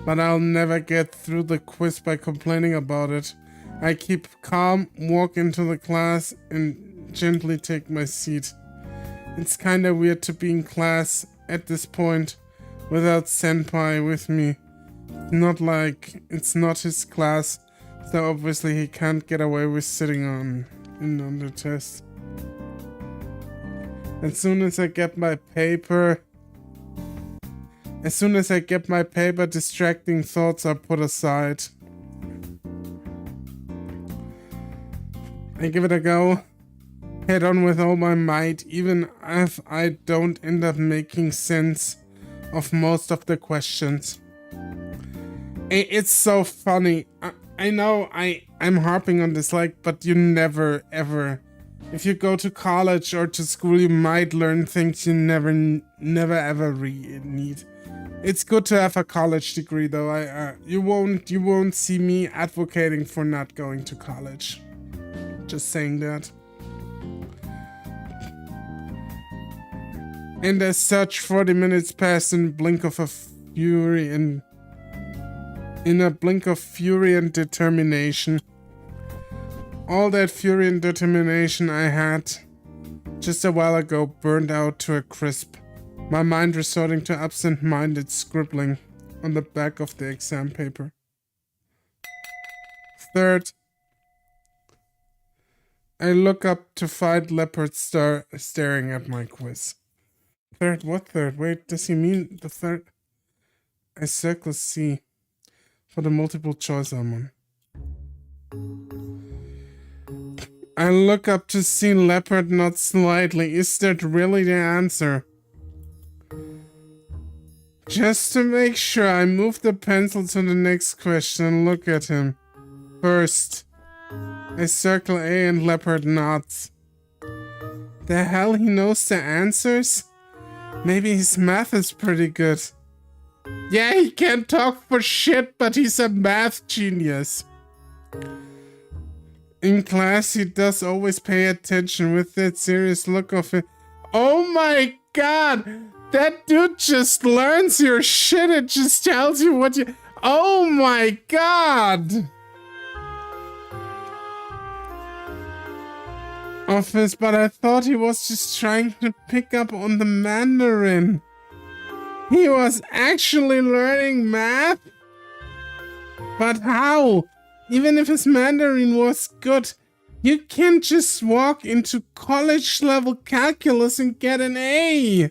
but I'll never get through the quiz by complaining about it. I keep calm, walk into the class, and gently take my seat. It's kinda weird to be in class at this point without Senpai with me. Not like it's not his class, so obviously he can't get away with sitting on the test. As soon as I get my paper, distracting thoughts are put aside. I give it a go. Head on with all my might, even if I don't end up making sense of most of the questions. It's so funny. I know I'm harping on this, but you never ever, if you go to college or to school, you might learn things you never ever need. It's good to have a college degree, though. You won't see me advocating for not going to college. Just saying that. And as such, 40 minutes passed in a blink of fury and determination. All that fury and determination I had just a while ago burned out to a crisp, my mind resorting to absent-minded scribbling on the back of the exam paper. Third, I look up to find leopards staring at my quiz. Third? What third? Wait, does he mean the third? I circle C for the multiple choice I'm on. I look up to see leopard, not slightly. Is that really the answer? Just to make sure, I move the pencil to the next question and look at him. First, I circle A and leopard nods. The hell, he knows the answers? Maybe his math is pretty good. Yeah, he can't talk for shit, but he's a math genius. In class, he does always pay attention with that serious look of it. Oh my god! That dude just learns your shit and just tells you what you... Oh my god! Office, but I thought he was just trying to pick up on the Mandarin. He was actually learning math? But how? Even if his Mandarin was good, you can't just walk into college level calculus and get an A.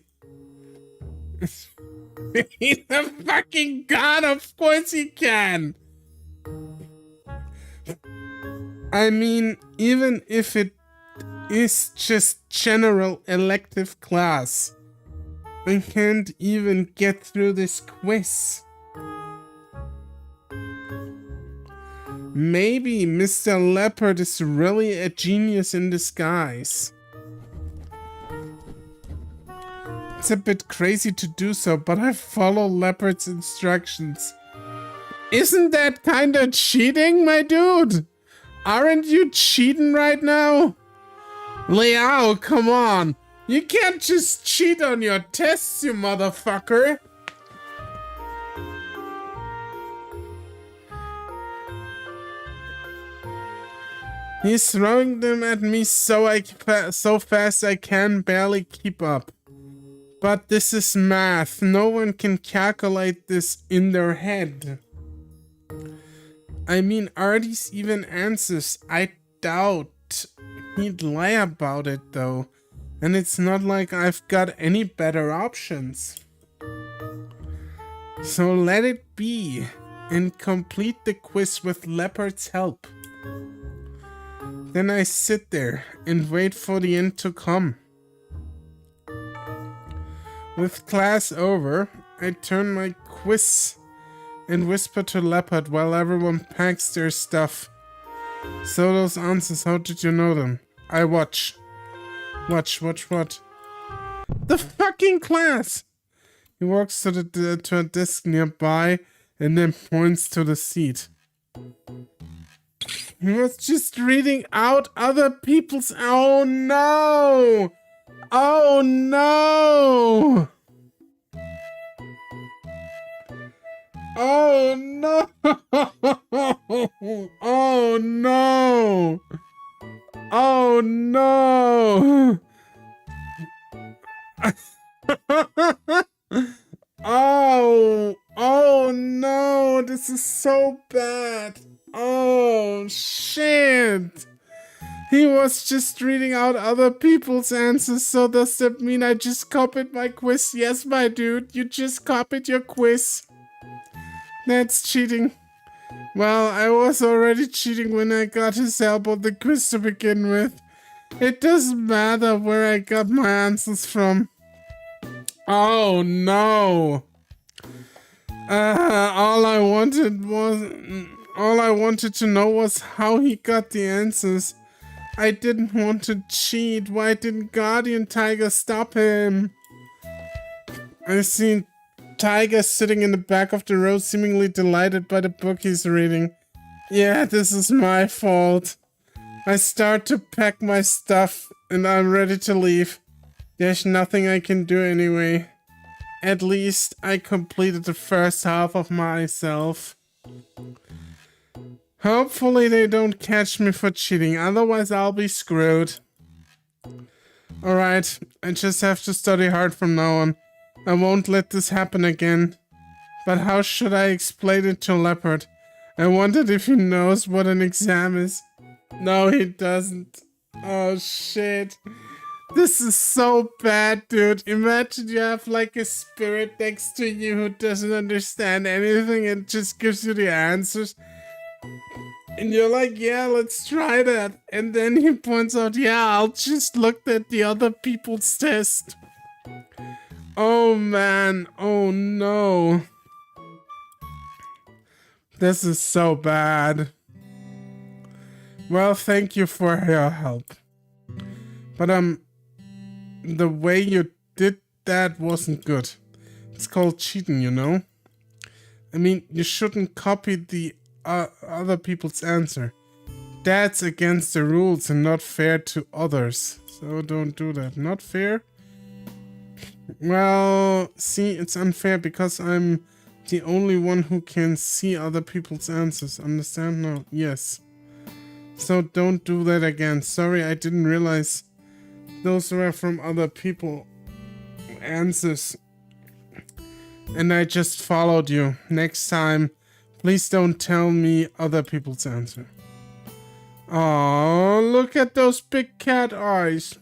He's a fucking god, of course he can. I mean, even if it is just general elective class, I can't even get through this quiz. Maybe Mr. Leopard is really a genius in disguise. It's a bit crazy to do so, but I follow Leopard's instructions. Isn't that kinda cheating, my dude? Aren't you cheating right now? Lmao, come on. You can't just cheat on your tests, you motherfucker. He's throwing them at me so fast I can barely keep up. But this is math. No one can calculate this in their head. I mean, are these even answers? I doubt he'd lie about it though. And it's not like I've got any better options. So let it be and complete the quiz with Leopard's help. Then I sit there and wait for the end to come. With class over, I turn my quiz and whisper to Leopard while everyone packs their stuff. So those answers, how did you know them? I watch. Watch what? The fucking class! He walks to a desk nearby and then points to the seat. He was just reading out other people's... Oh no! Oh no! Oh no! Oh no! Oh no! Oh no! This is so bad! Oh shit! He was just reading out other people's answers, so does that mean I just copied my quiz? Yes, my dude, you just copied your quiz. That's cheating. Well, I was already cheating when I got his help on the quiz to begin with. It doesn't matter where I got my answers from. Oh no! All I wanted to know was how he got the answers. I didn't want to cheat. Why didn't Guardian Tiger stop him? I see Tiger sitting in the back of the row, seemingly delighted by the book he's reading. Yeah, this is my fault. I start to pack my stuff and I'm ready to leave. There's nothing I can do anyway. At least I completed the first half of myself. Hopefully they don't catch me for cheating, otherwise I'll be screwed. Alright, I just have to study hard from now on. I won't let this happen again. But how should I explain it to Leopard? I wondered if he knows what an exam is. No, he doesn't. Oh shit. This is so bad, dude. Imagine you have like a spirit next to you who doesn't understand anything and just gives you the answers. And you're like, yeah, let's try that. And then he points out, yeah, I'll just look at the other people's test. Oh man, oh no. This is so bad. Well, thank you for your help. But the way you did that wasn't good. It's called cheating, you know? I mean, you shouldn't copy the other people's answer. That's against the rules and not fair to others. So don't do that. Not fair? Well, see, it's unfair because I'm the only one who can see other people's answers. Understand? No. Yes. So don't do that again. Sorry, I didn't realize those were from other people answers. and I just followed you. Next time, please don't tell me other people's answer. Oh, look at those big cat eyes.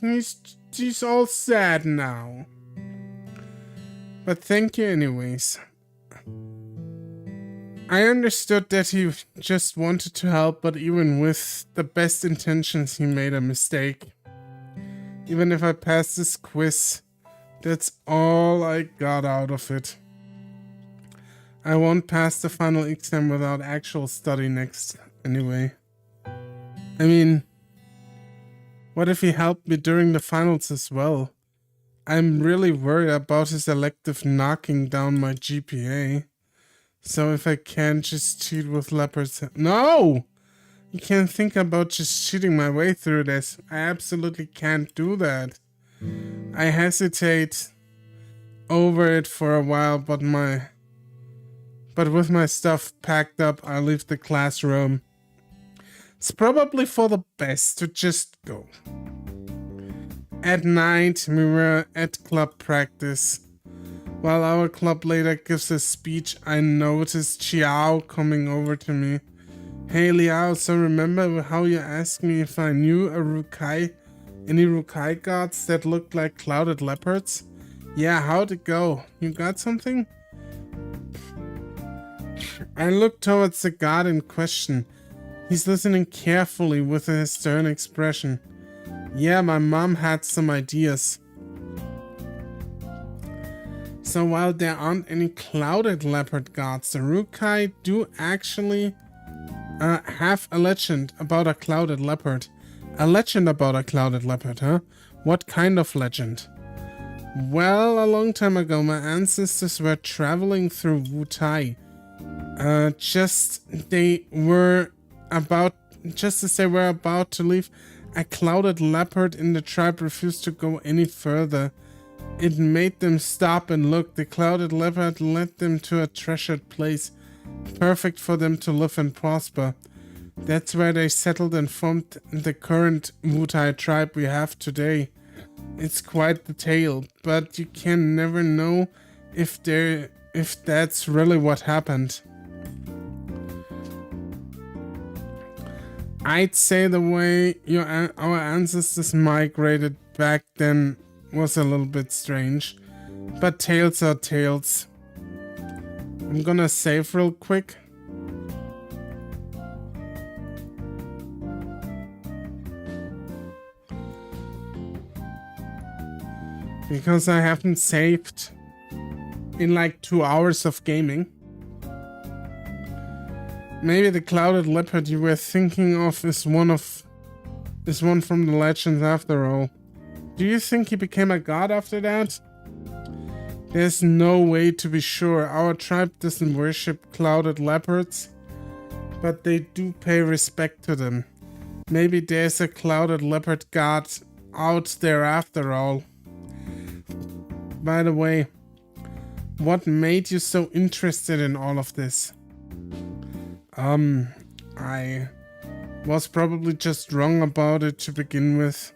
He's all sad now. But thank you anyways. I understood that he just wanted to help, but even with the best intentions, he made a mistake. Even if I passed this quiz, that's all I got out of it. I won't pass the final exam without actual study next, anyway. I mean, what if he helped me during the finals as well? I'm really worried about his elective knocking down my GPA. So if I can't just cheat with leopards... No! You can't think about just cheating my way through this. I absolutely can't do that. I hesitate over it for a while, but with my stuff packed up, I'll leave the classroom. It's probably for the best to just go. At night, we were at club practice. While our club leader gives a speech, I noticed Chiao coming over to me. Hey Liao, so remember how you asked me if I knew any Rukai gods that looked like clouded leopards? Yeah, how'd it go? You got something? I looked towards the god in question. He's listening carefully with a stern expression. Yeah, my mom had some ideas. So while there aren't any clouded leopard gods, the Rukai do actually have a legend about a clouded leopard. A legend about a clouded leopard, huh? What kind of legend? Well, a long time ago, my ancestors were traveling through Wutai. Just as they were about to leave, a clouded leopard in the tribe refused to go any further. It made them stop and look. The clouded leopard led them to a treasured place, perfect for them to live and prosper. That's where they settled and formed the current Wutai tribe we have today. It's quite the tale, but you can never know if that's really what happened. I'd say the way our ancestors migrated back then was a little bit strange, but tales are tales. I'm gonna save real quick. Because I haven't saved in like 2 hours of gaming. Maybe the clouded leopard you were thinking of is one from the legends after all. Do you think he became a god after that? There's no way to be sure. Our tribe doesn't worship clouded leopards, but they do pay respect to them. Maybe there's a clouded leopard god out there after all. By the way, what made you so interested in all of this? I was probably just wrong about it to begin with.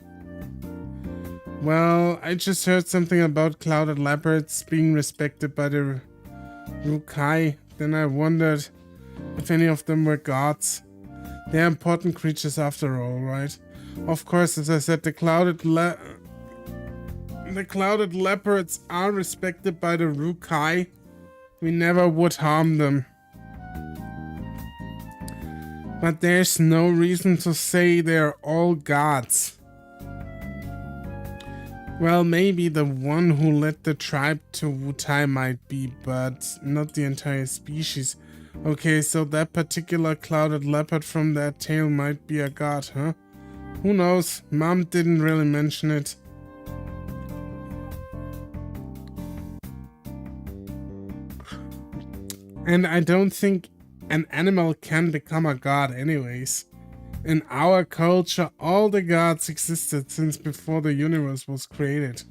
Well, I just heard something about clouded leopards being respected by the Rukai. Then I wondered if any of them were gods. They're important creatures after all, right? Of course, as I said, the clouded leopards are respected by the Rukai. We never would harm them. But there's no reason to say they're all gods. Well, maybe the one who led the tribe to Wutai might be, but not the entire species. Okay, so that particular clouded leopard from that tale might be a god, huh? Who knows? Mom didn't really mention it. And I don't think an animal can become a god anyways. In our culture, all the gods existed since before the universe was created.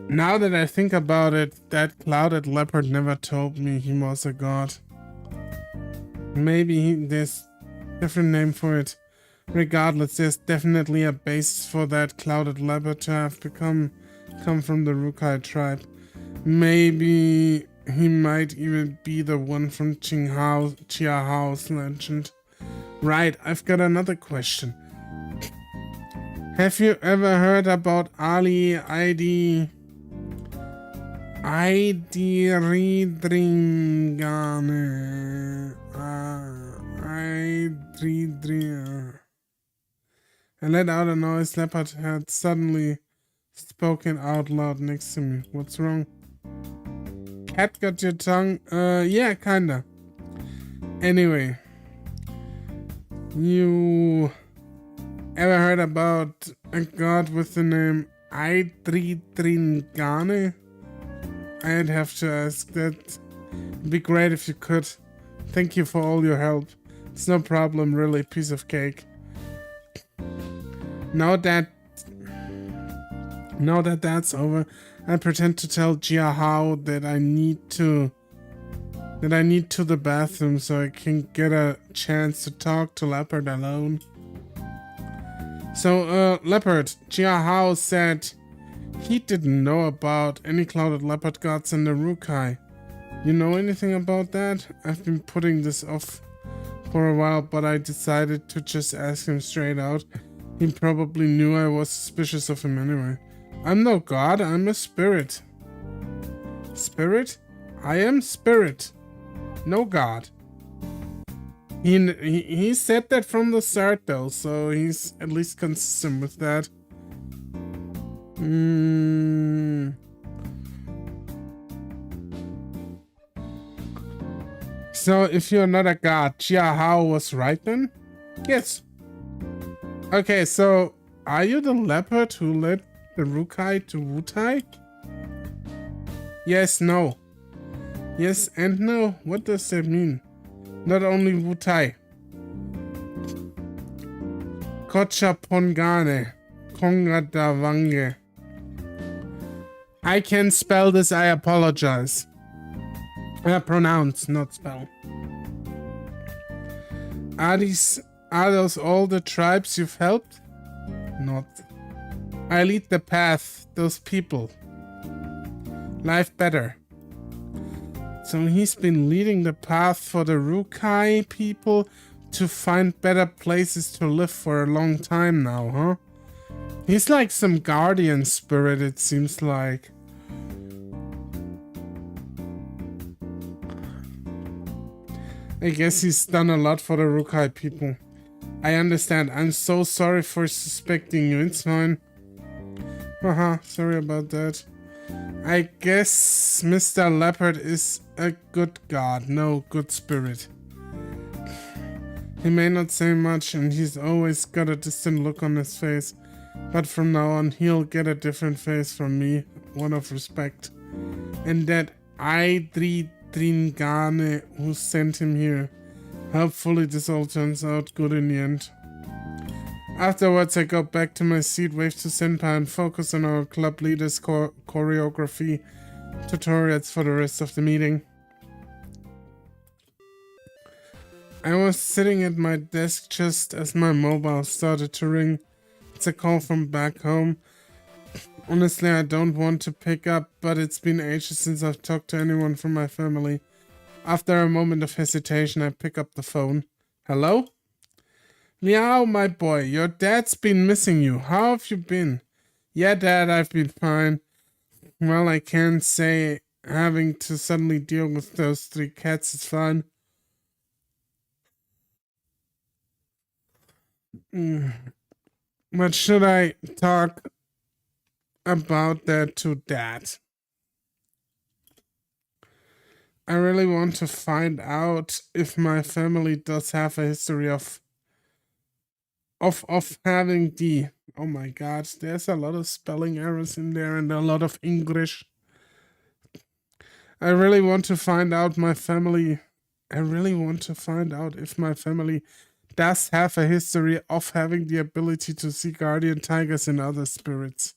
Now that I think about it, that clouded leopard never told me he was a god. Maybe there's a different name for it. Regardless, there's definitely a basis for that clouded leopard to have become come from the Rukai tribe. Maybe he might even be the one from Chia Hao's legend. Right, I've got another question. Have you ever heard about Ali Ridringane? I let out a noise. Leopard had suddenly spoken out loud next to me. What's wrong? Cat got your tongue? Yeah, kinda. Anyway, you ever heard about a god with the name Aidridringane? I'd have to ask that. It'd be great if you could. Thank you for all your help. It's no problem, really. Piece of cake. Now that that's over, I pretend to tell Jia Hao that I need to the bathroom so I can get a chance to talk to Leopard alone. So, Leopard, Jia Hao said he didn't know about any clouded leopard gods in the Rukai. You know anything about that? I've been putting this off for a while, but I decided to just ask him straight out. He probably knew I was suspicious of him anyway. I'm no god, I'm a spirit. Spirit? I am spirit. No god. He said that from the start though, so he's at least consistent with that. So if you're not a god, Jia Hao was right then? Yes. Okay, so are you the leopard who led the Rukai to Wutai? Yes, no. Yes and no. What does that mean? Not only Wutai. Kocha Pongane. Kongadawange. I can spell this, I apologize. Pronounce, not spell. Are those all the tribes you've helped? Not. I lead the path, those people. Life better. So he's been leading the path for the Rukai people to find better places to live for a long time now, huh? He's like some guardian spirit, it seems like. I guess he's done a lot for the Rukai people. I understand. I'm so sorry for suspecting you. It's fine. Haha, sorry about that. I guess Mr. Leopard is a good god, no good spirit. He may not say much and he's always got a distant look on his face, but from now on he'll get a different face from me, one of respect. And that Aidridringane who sent him here. Hopefully this all turns out good in the end. Afterwards, I go back to my seat, wave to Senpai, and focus on our club leader's choreography tutorials for the rest of the meeting. I was sitting at my desk just as my mobile started to ring. It's a call from back home. Honestly, I don't want to pick up, but it's been ages since I've talked to anyone from my family. After a moment of hesitation, I pick up the phone. Hello? Meow, my boy, your dad's been missing you. How have you been? Yeah, Dad, I've been fine. Well, I can't say having to suddenly deal with those 3 cats is fun. But should I talk about that to Dad? I really want to find out if my family does have a history of having the, oh my god, there's a lot of spelling errors in there and a lot of English. I really want to find out if my family does have a history of having the ability to see guardian tigers and other spirits.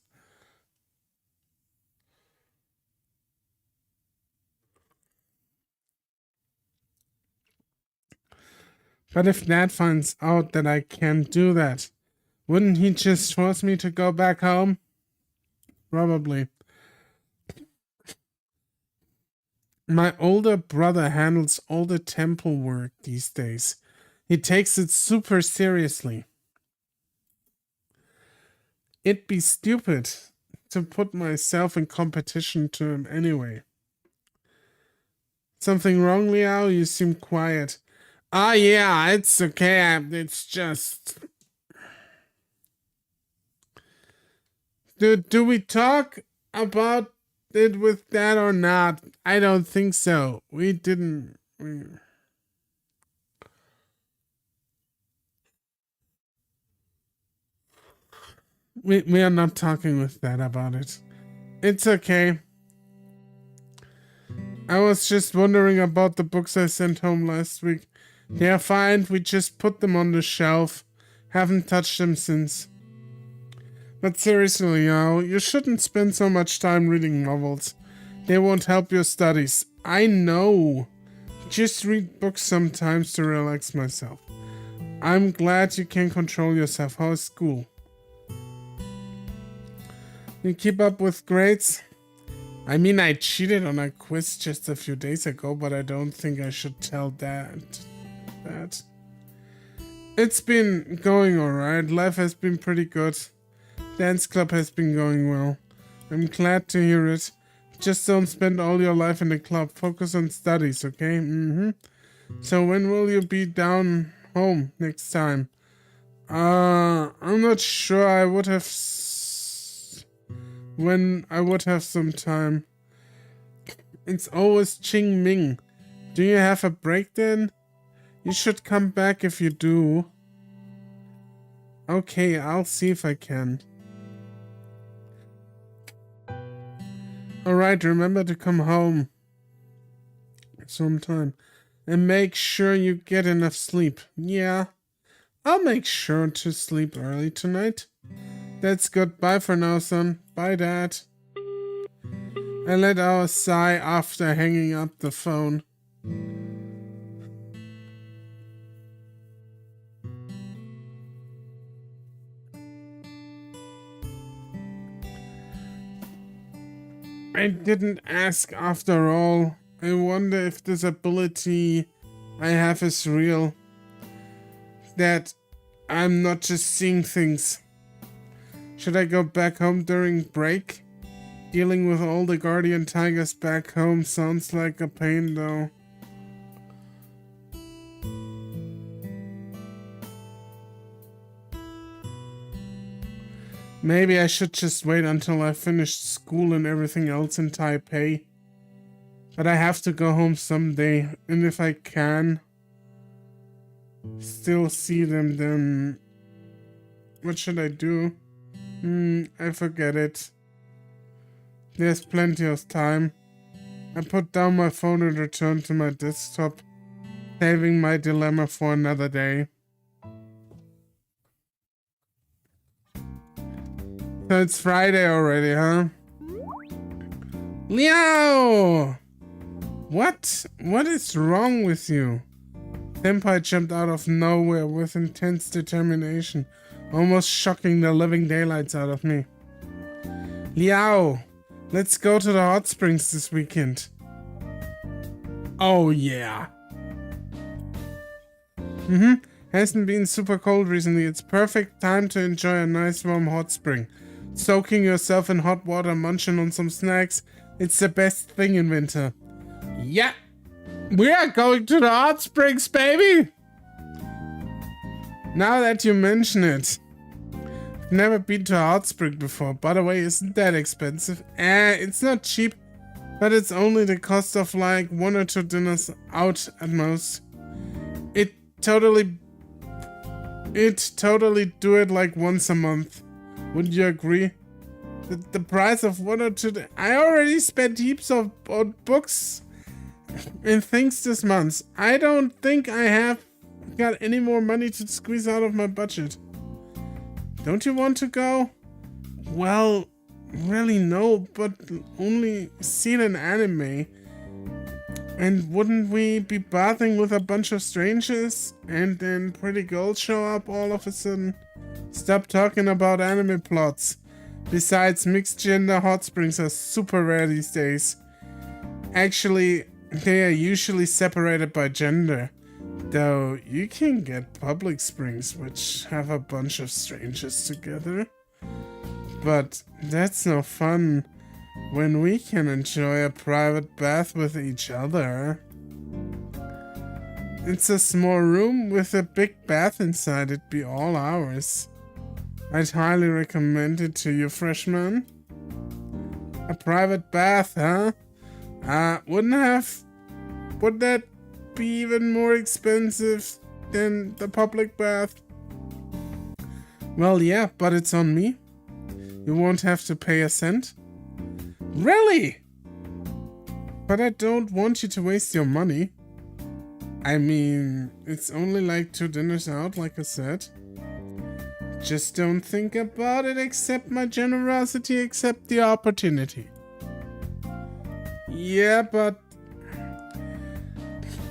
But if Dad finds out that I can't do that, wouldn't he just force me to go back home? Probably. My older brother handles all the temple work these days. He takes it super seriously. It'd be stupid to put myself in competition to him anyway. Something wrong, Liao? You seem quiet. Ah, yeah, it's okay. It's just... Do we talk about it with Dad or not? I don't think so. We didn't... We are not talking with Dad about it. It's okay. I was just wondering about the books I sent home last week. They are fine. We just put them on the shelf. Haven't touched them since. But seriously, you shouldn't spend so much time reading novels. They won't help your studies. I know. Just read books sometimes to relax myself. I'm glad you can control yourself. How's school? You keep up with grades? I mean, I cheated on a quiz just a few days ago, but I don't think I should tell Dad that. It's been going alright. Life has been pretty good. Dance club has been going well. I'm glad to hear it. Just don't spend all your life in the club. Focus on studies, okay? So when will you be down home next time? I'm not sure. I would have... when I would have some time. It's always Ching Ming. Do you have a break then? You should come back if you do. Okay, I'll see if I can. Alright, remember to come home sometime. And make sure you get enough sleep. Yeah, I'll make sure to sleep early tonight. That's good. Bye for now, son. Bye, Dad. I let out a sigh after hanging up the phone. I didn't ask after all. I wonder if this ability I have is real. That I'm not just seeing things. Should I go back home during break? Dealing with all the guardian tigers back home sounds like a pain though. Maybe I should just wait until I finish school and everything else in Taipei. But I have to go home someday, and if I can still see them, then what should I do? I forget it. There's plenty of time. I put down my phone and returned to my desktop, saving my dilemma for another day. So it's Friday already, huh? Leo! What? What is wrong with you? Senpai jumped out of nowhere with intense determination, almost shocking the living daylights out of me. Liao, let's go to the hot springs this weekend. Oh yeah. Hasn't been super cold recently. It's perfect time to enjoy a nice warm hot spring. Soaking yourself in hot water, munching on some snacks. It's the best thing in winter. Yeah, we are going to the hot springs, baby! Now that you mention it. I've never been to a hot spring before. By the way, isn't that expensive? It's not cheap, but it's only the cost of like 1 or 2 dinners out at most. It totally do it like once a month. Wouldn't you agree? The price of 1 or 2... I already spent heaps on books and things this month. I don't think I have got any more money to squeeze out of my budget. Don't you want to go? Well, really no, but only seen an anime. And wouldn't we be bathing with a bunch of strangers and then pretty girls show up all of a sudden? Stop talking about anime plots. Besides, mixed gender hot springs are super rare these days. Actually, they are usually separated by gender. Though you can get public springs which have a bunch of strangers together. But that's no fun when we can enjoy a private bath with each other. It's a small room with a big bath inside. It'd be all ours. I'd highly recommend it to you, freshman. A private bath, huh? Would that be even more expensive than the public bath? Well, yeah, but it's on me. You won't have to pay a cent. Really? But I don't want you to waste your money. I mean, it's only like 2 dinners out, like I said. Just don't think about it, accept my generosity, accept the opportunity. Yeah, but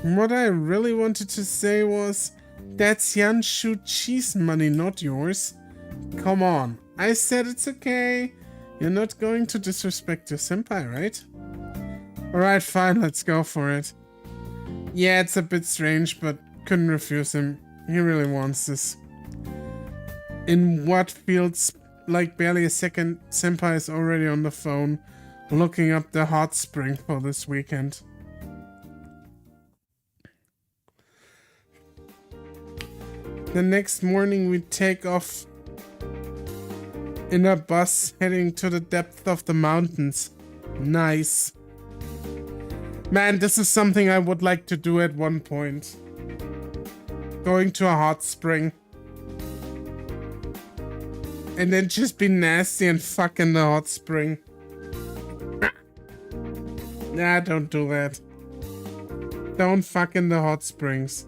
what I really wanted to say was, that's Yanshu cheese money, not yours. Come on, I said it's okay. You're not going to disrespect your senpai, right? Alright, fine, let's go for it. Yeah, it's a bit strange, but couldn't refuse him. He really wants this. In what feels like barely a second, senpai is already on the phone, looking up the hot spring for this weekend. The next morning we take off in a bus heading to the depth of the mountains. Nice. Man, this is something I would like to do at one point. Going to a hot spring. And then just be nasty and fuck in the hot spring. Nah, don't do that. Don't fuck in the hot springs.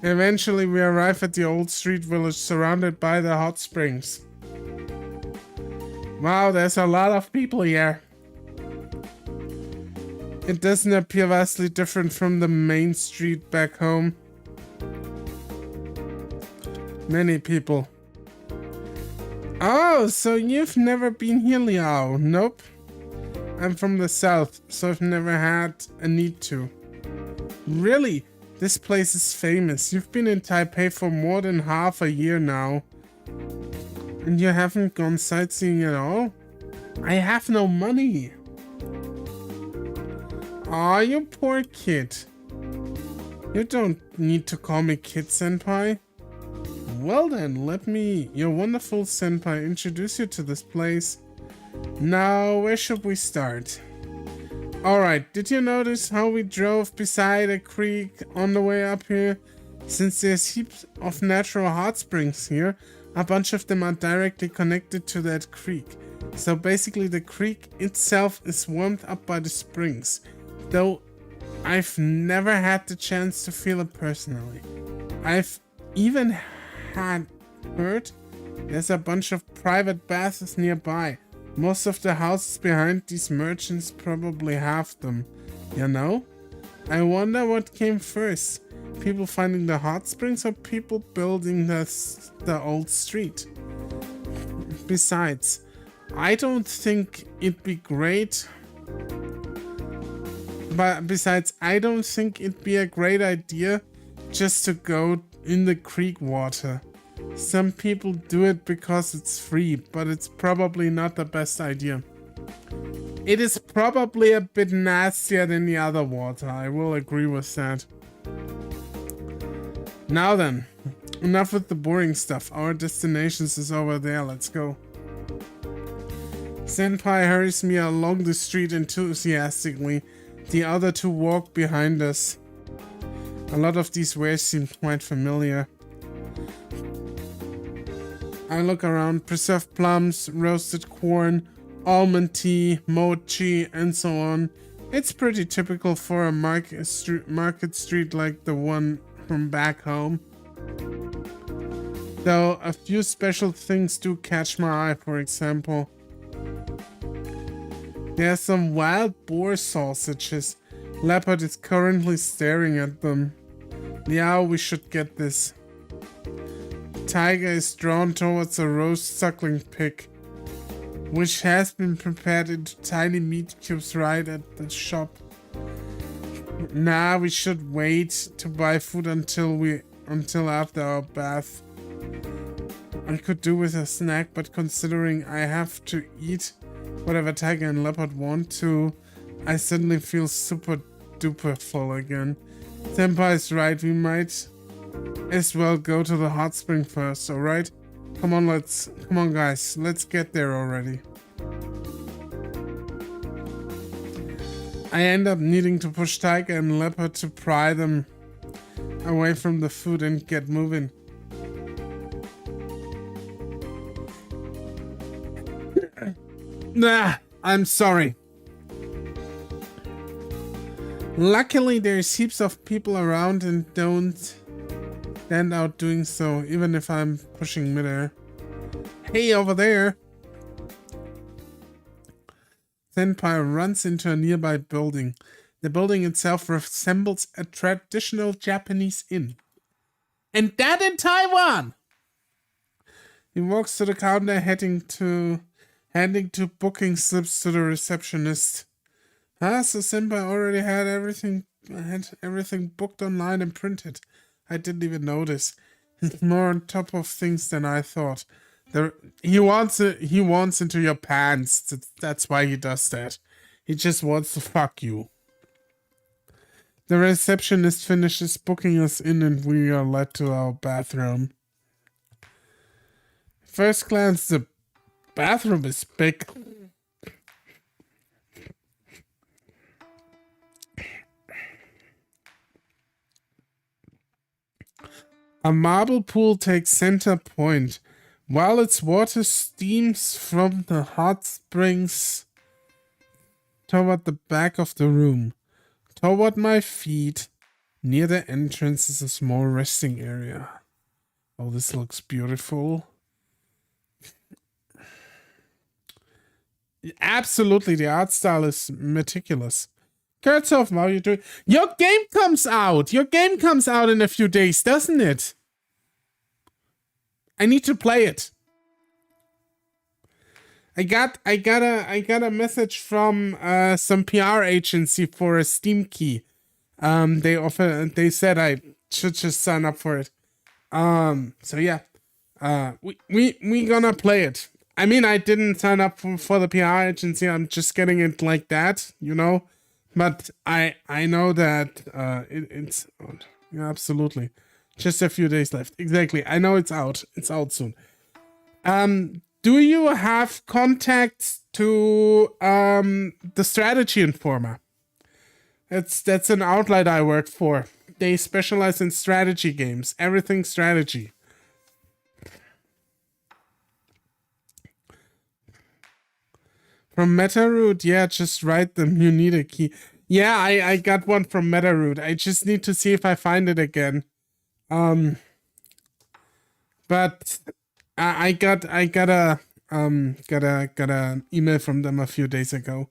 Eventually we arrive at the old street village surrounded by the hot springs. Wow, there's a lot of people here. It doesn't appear vastly different from the main street back home. Many people. Oh, so you've never been here, Liao? Nope. I'm from the south, so I've never had a need to. Really? This place is famous. You've been in Taipei for more than half a year now. And you haven't gone sightseeing at all? I have no money. Aw, you poor kid. You don't need to call me kid senpai. Well then, let me, your wonderful senpai, introduce you to this place. Now, where should we start? Alright, did you notice how we drove beside a creek on the way up here? Since there's heaps of natural hot springs here, a bunch of them are directly connected to that creek. So basically the creek itself is warmed up by the springs. Though I've never had the chance to feel it personally. I've even heard there's a bunch of private baths nearby. Most of the houses behind these merchants probably have them, you know? I wonder what came first. People finding the hot springs or people building the old street? Besides, I don't think it'd be great. I don't think it'd be a great idea just to go in the creek water. Some people do it because it's free, but it's probably not the best idea. It is probably a bit nastier than the other water, I will agree with that. Now then, enough with the boring stuff. Our destination is over there, let's go. Senpai hurries me along the street enthusiastically. The other two walk behind us. A lot of these wares seem quite familiar. I look around. Preserved plums, roasted corn, almond tea, mochi, and so on. It's pretty typical for a market street like the one from back home. Though a few special things do catch my eye, for example. There's some wild boar sausages Leopard is currently staring at them. Yeah, we should get this. Tiger is drawn towards a roast suckling pig, which has been prepared into tiny meat cubes right at the shop. Nah, we should wait to buy food until after our bath. I could do with a snack, but considering I have to eat whatever Tiger and Leopard want to, I suddenly feel super duper full again. Senpai is right, we might as well go to the hot spring first, alright? Come on guys, let's get there already. I end up needing to push Tiger and Leopard to pry them away from the food and get moving. Nah, I'm sorry. Luckily, there's heaps of people around and don't stand out doing so, even if I'm pushing midair. Hey, over there! Senpai runs into a nearby building. The building itself resembles a traditional Japanese inn. And that in Taiwan! He walks to the counter, handing two booking slips to the receptionist. So Senpai already had everything booked online and printed. I didn't even notice. He's more on top of things than I thought. He wants into your pants. That's why he does that. He just wants to fuck you. The receptionist finishes booking us in and we are led to our bathroom. First glance, the bathroom is big. A marble pool takes center point, while its water steams from the hot springs toward the back of the room. Toward my feet, near the entrance, is a small resting area. Oh, this looks beautiful. Absolutely, the art style is meticulous. Kurtzhoff, how are you doing? Your game comes out! Your game comes out in a few days, doesn't it? I need to play it. I got a message from some PR agency for a Steam key. They said I should just sign up for it. So yeah. We gonna play it. I mean, I didn't sign up for the PR agency. I'm just getting it like that, you know. But I know that it's yeah, absolutely just a few days left. Exactly. I know it's out. It's out soon. Do you have contacts to the Strategy Informer? That's an outlet I work for. They specialize in strategy games. Everything strategy. From MetaRoot, yeah, just write them. You need a key. Yeah, I got one from MetaRoot. I just need to see if I find it again. But I got an email from them a few days ago.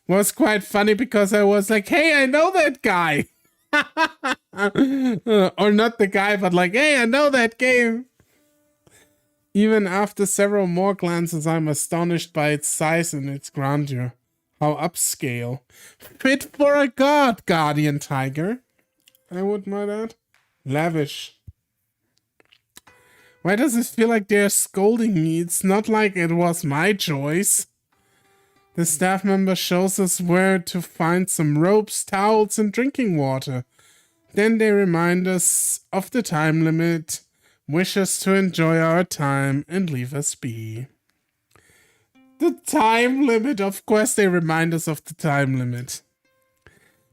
It was quite funny because I was like, hey, I know that guy. Or not the guy, but like, hey, I know that game. Even after several more glances, I'm astonished by its size and its grandeur. How upscale. Fit for a god, Guardian Tiger. I would know that. Lavish. Why does it feel like they're scolding me? It's not like it was my choice. The staff member shows us where to find some ropes, towels, and drinking water. Then they remind us of the time limit, wish us to enjoy our time, and leave us be. The time limit, of course they remind us of the time limit.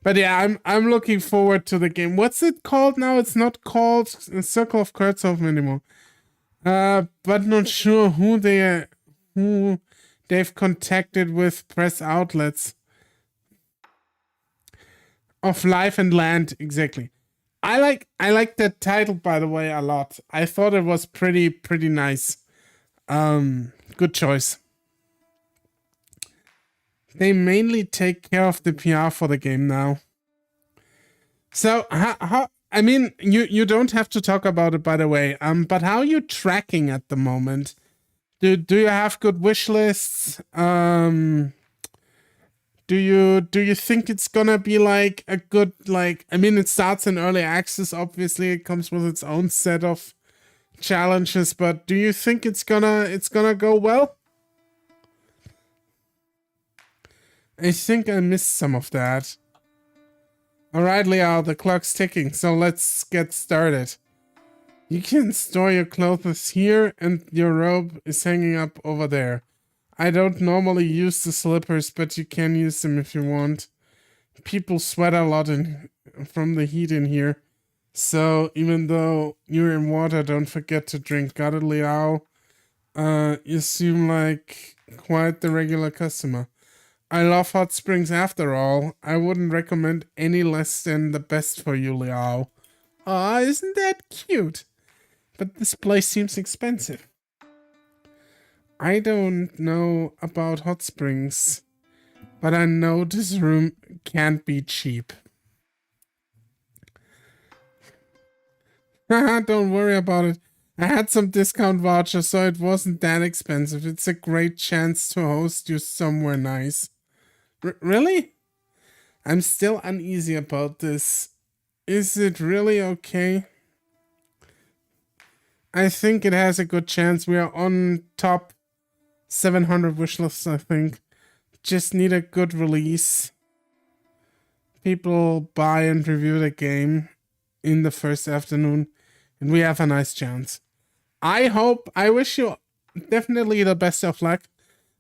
But yeah, I'm looking forward to the game. What's it called now? It's not called Circle of Kurtzhoff anymore. But not sure who they've contacted with press outlets. Of Life and Land, exactly. I like that title, by the way, a lot. I thought it was pretty nice. Good choice. They mainly take care of the PR for the game now. So how I mean, you don't have to talk about it, by the way. But how are you tracking at the moment? Do you have good wish lists? Do you think it's gonna be like a good, like, I mean, it starts in early access, obviously it comes with its own set of challenges, but do you think it's gonna go well? I think I missed some of that. Alright, Leo, the clock's ticking, so let's get started. You can store your clothes here, and your robe is hanging up over there. I don't normally use the slippers, but you can use them if you want. People sweat a lot from the heat in here. So even though you're in water, don't forget to drink. Got it, Liao? You seem like quite the regular customer. I love hot springs after all. I wouldn't recommend any less than the best for you, Liao. Aw, isn't that cute? But this place seems expensive. I don't know about hot springs, but I know this room can't be cheap. Haha, don't worry about it. I had some discount voucher, so it wasn't that expensive. It's a great chance to host you somewhere nice. Really? I'm still uneasy about this. Is it really okay? I think it has a good chance. We are on top 700 wish lists, I think. Just need a good release. People buy and review the game in the first afternoon, and we have a nice chance. I wish you definitely the best of luck,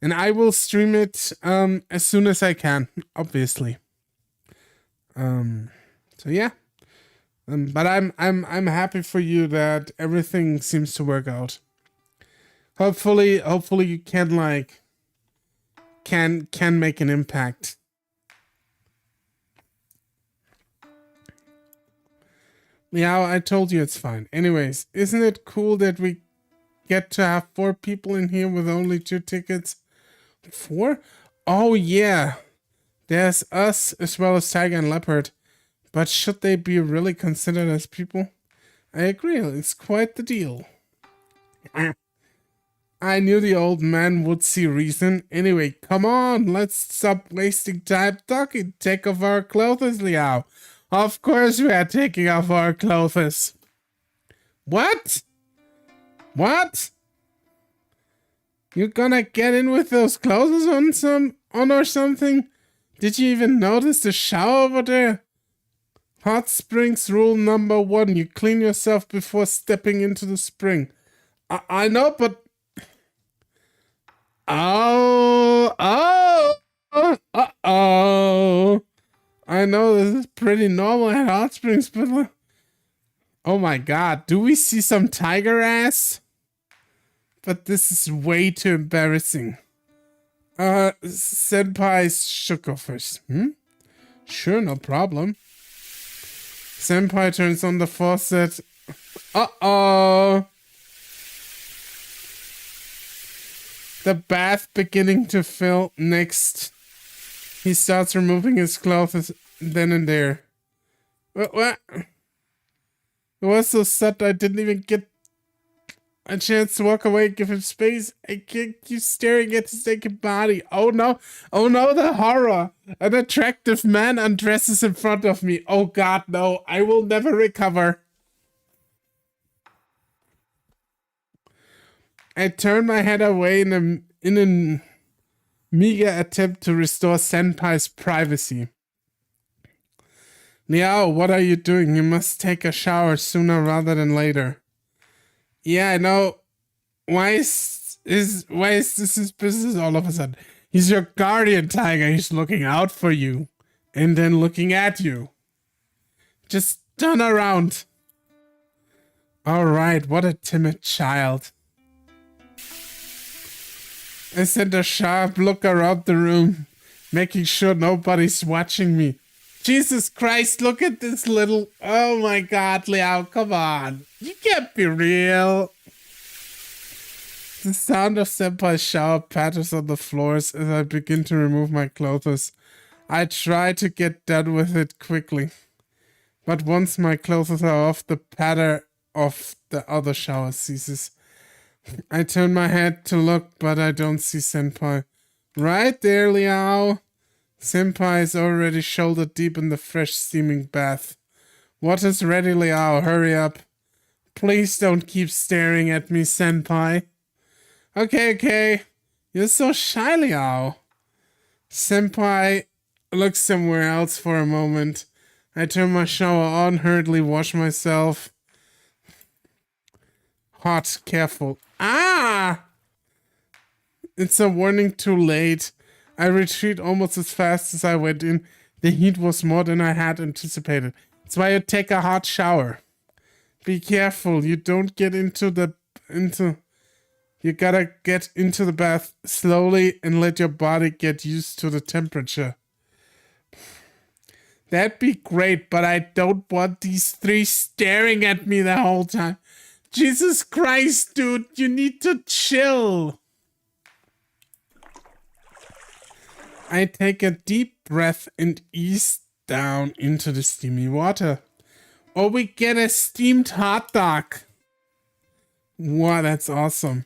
and I will stream it as soon as I can, obviously. So yeah. But I'm happy for you that everything seems to work out. Hopefully you can make an impact. Yeah, I told you it's fine. Anyways, isn't it cool that we get to have 4 people in here with only 2 tickets? 4? Oh yeah. There's us as well as Tiger and Leopard. But should they be really considered as people? I agree, it's quite the deal. I knew the old man would see reason. Anyway, come on, let's stop wasting time talking. Take off our clothes, Liao. Of course we are taking off our clothes. What? What? You gonna get in with those clothes on or something? Did you even notice the shower over there? Hot springs rule number 1. You clean yourself before stepping into the spring. I know, but... Oh. I know this is pretty normal at hot springs, but... Oh my god, do we see some tiger ass? But this is way too embarrassing. Senpai's sugarfish. Sure, no problem. Senpai turns on the faucet. Uh-oh. The bath beginning to fill. Next, he starts removing his clothes then and there. What? It was so sudden I didn't even get a chance to walk away and give him space. I can't keep staring at his naked body. Oh no, the horror. An attractive man undresses in front of me. Oh god, no, I will never recover. I turn my head away in a meager attempt to restore Senpai's privacy. Liao, what are you doing? You must take a shower sooner rather than later. Yeah, I know. Why is this his business all of a sudden? He's your guardian, Tiger. He's looking out for you. And then looking at you. Just turn around. Alright, what a timid child. I sent a sharp look around the room, making sure nobody's watching me. Jesus Christ, look at this little... Oh my god, Liao, come on. You can't be real. The sound of Senpai's shower patters on the floors as I begin to remove my clothes. I try to get done with it quickly. But once my clothes are off, the patter of the other shower ceases. I turn my head to look, but I don't see Senpai. Right there, Liao. Senpai is already shoulder deep in the fresh steaming bath. Water's ready, Liao. Hurry up. Please don't keep staring at me, Senpai. Okay. You're so shy, Liao. Senpai looks somewhere else for a moment. I turn my shower on, hurriedly wash myself. Hot, careful. Ah! It's a warning too late. I retreat almost as fast as I went in. The heat was more than I had anticipated. That's why you take a hot shower. Be careful, you don't get you gotta get into the bath slowly and let your body get used to the temperature. That'd be great, but I don't want these three staring at me the whole time. Jesus Christ, dude, you need to chill. I take a deep breath and ease down into the steamy water. Or we get a steamed hot dog. Wow, that's awesome.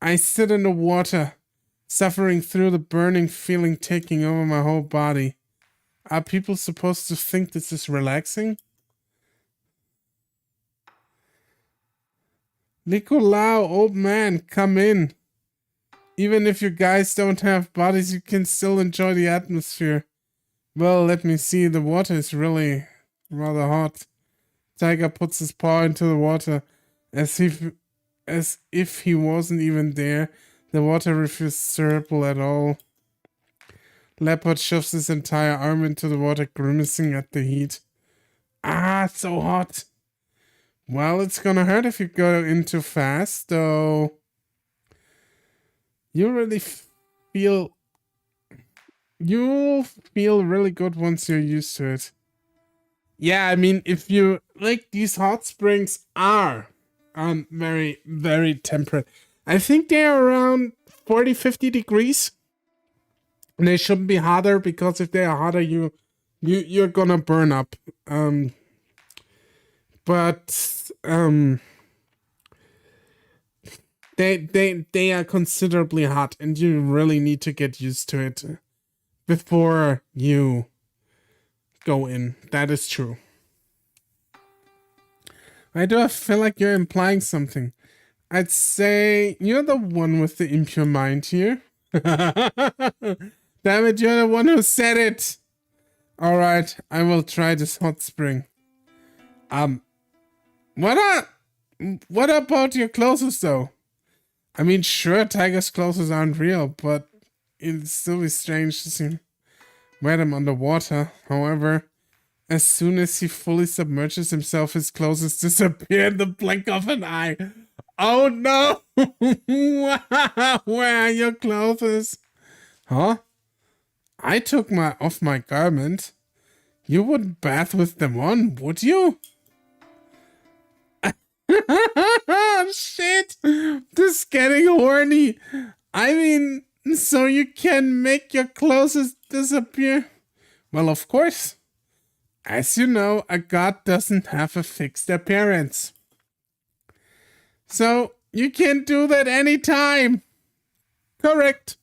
I sit in the water, suffering through the burning feeling taking over my whole body. Are people supposed to think this is relaxing? Nicolau, old man, come in. Even if you guys don't have bodies, you can still enjoy the atmosphere. Well, let me see. The water is really rather hot. Tiger puts his paw into the water as if he wasn't even there. The water refused to ripple at all. Leopard shoves his entire arm into the water, grimacing at the heat. Ah, it's so hot. Well, it's gonna hurt if you go in too fast, though. You'll feel really good once you're used to it. Yeah, I mean, if you like, these hot springs are very, very temperate. I think they're around 40-50 degrees. And they shouldn't be hotter, because if they are hotter, you're gonna burn up. They are considerably hot, and you really need to get used to it before you go in. That is true. I do feel like you're implying something. I'd say you're the one with the impure mind here. Damn it, you're the one who said it. Alright, I will try this hot spring. What about your clothes though? I mean, sure, Tiger's clothes aren't real, but it'd still be strange to see wear them underwater. However, as soon as he fully submerges himself, his clothes disappear in the blink of an eye. Oh no! Where are your clothes? Huh? I took off my garment. You wouldn't bath with them on, would you? Shit! This is getting horny. I mean, so you can make your clothes disappear? Well, of course. As you know, a god doesn't have a fixed appearance. So, you can do that anytime. Correct.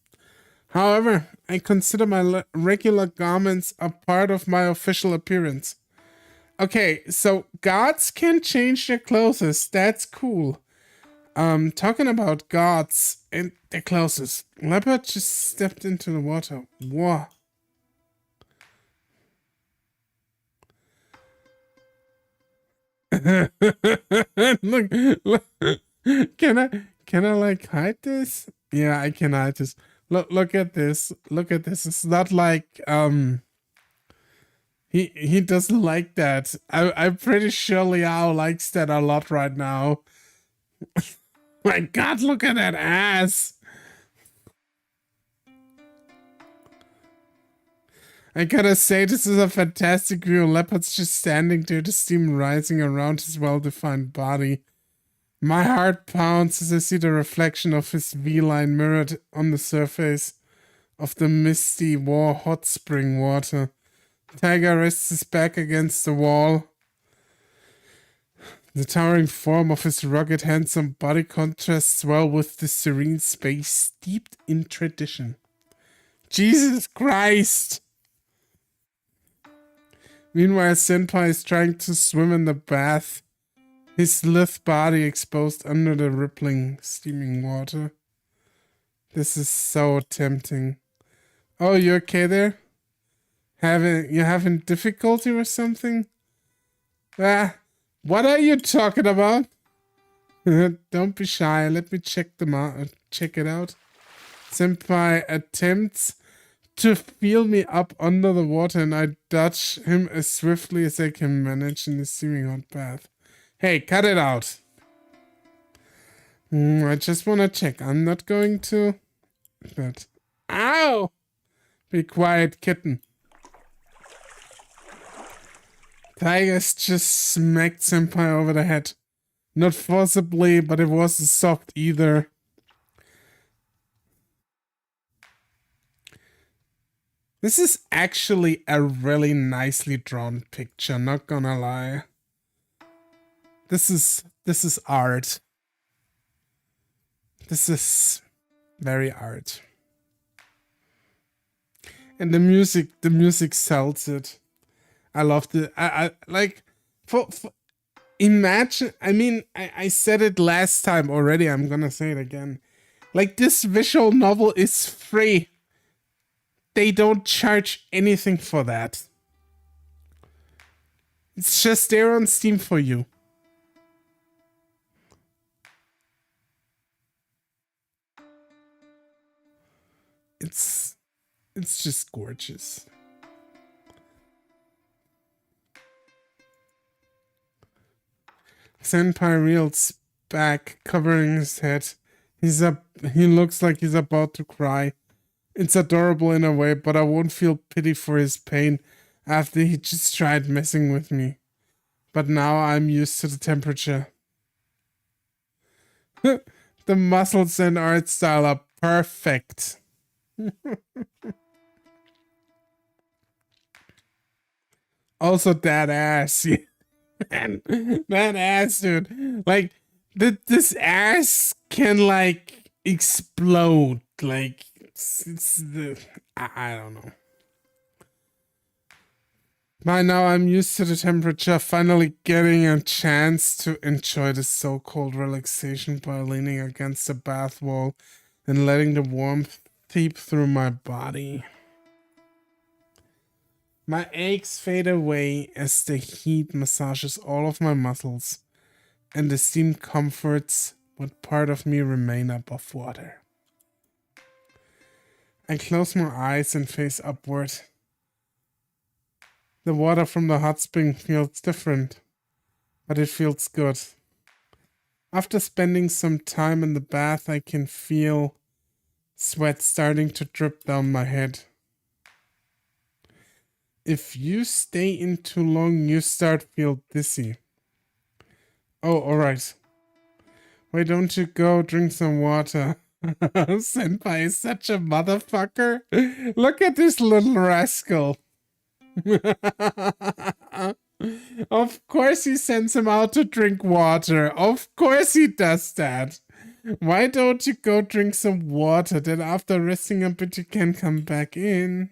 However, I consider my regular garments a part of my official appearance. Okay, so gods can change their clothes. That's cool. Talking about gods and their clothes. Leopard just stepped into the water. Whoa. look. Can I like hide this? Yeah, I can hide this. Look at this. Look at this. It's not like he doesn't like that. I'm pretty sure Liao likes that a lot right now. My god, look at that ass. I gotta say, this is a fantastic view. Leopard's just standing there, the steam rising around his well-defined body. My heart pounds as I see the reflection of his V-line mirrored on the surface of the misty, hot spring water. Tiger rests his back against the wall. The towering form of his rugged, handsome body contrasts well with the serene space steeped in tradition. Jesus Christ! Meanwhile, Senpai is trying to swim in the bath, his lithe body exposed under the rippling, steaming water. This is so tempting. Oh, you okay there? You having difficulty with something? Ah, what are you talking about? Don't be shy. Let me check them out. Check it out. Senpai attempts to feel me up under the water, and I dodge him as swiftly as I can manage in the steaming hot bath. Hey, cut it out. I just want to check. I'm not going to. But ow! Be quiet, kitten. Tigers just smacked Senpai over the head. Not forcibly, but it wasn't soft either. This is actually a really nicely drawn picture, not gonna lie. This is art. This is very art. And the music sells it. I loved it. I like for imagine, I mean, I said it last time already, I'm gonna say it again. Like, this visual novel is free. They don't charge anything for that. It's just there on Steam for you. It's just gorgeous. Senpai reels back, covering his head. He looks like he's about to cry. It's adorable in a way, but I won't feel pity for his pain after he just tried messing with me. But now I'm used to the temperature. The muscles and art style are perfect. Also, that ass. Man, that ass, dude. Like, this ass can, like, explode. Like, it's the... I don't know. By now, I'm used to the temperature, finally getting a chance to enjoy the so-called relaxation by leaning against the bath wall and letting the warmth seep through my body. My aches fade away as the heat massages all of my muscles, and the steam comforts what part of me remain above water. I close my eyes and face upward. The water from the hot spring feels different, but it feels good. After spending some time in the bath, I can feel sweat starting to drip down my head. If you stay in too long, you start to feel dizzy. Oh, alright. Why don't you go drink some water? Senpai is such a motherfucker. Look at this little rascal. Of course he sends him out to drink water. Of course he does that. Why don't you go drink some water? Then after resting a bit you can come back in.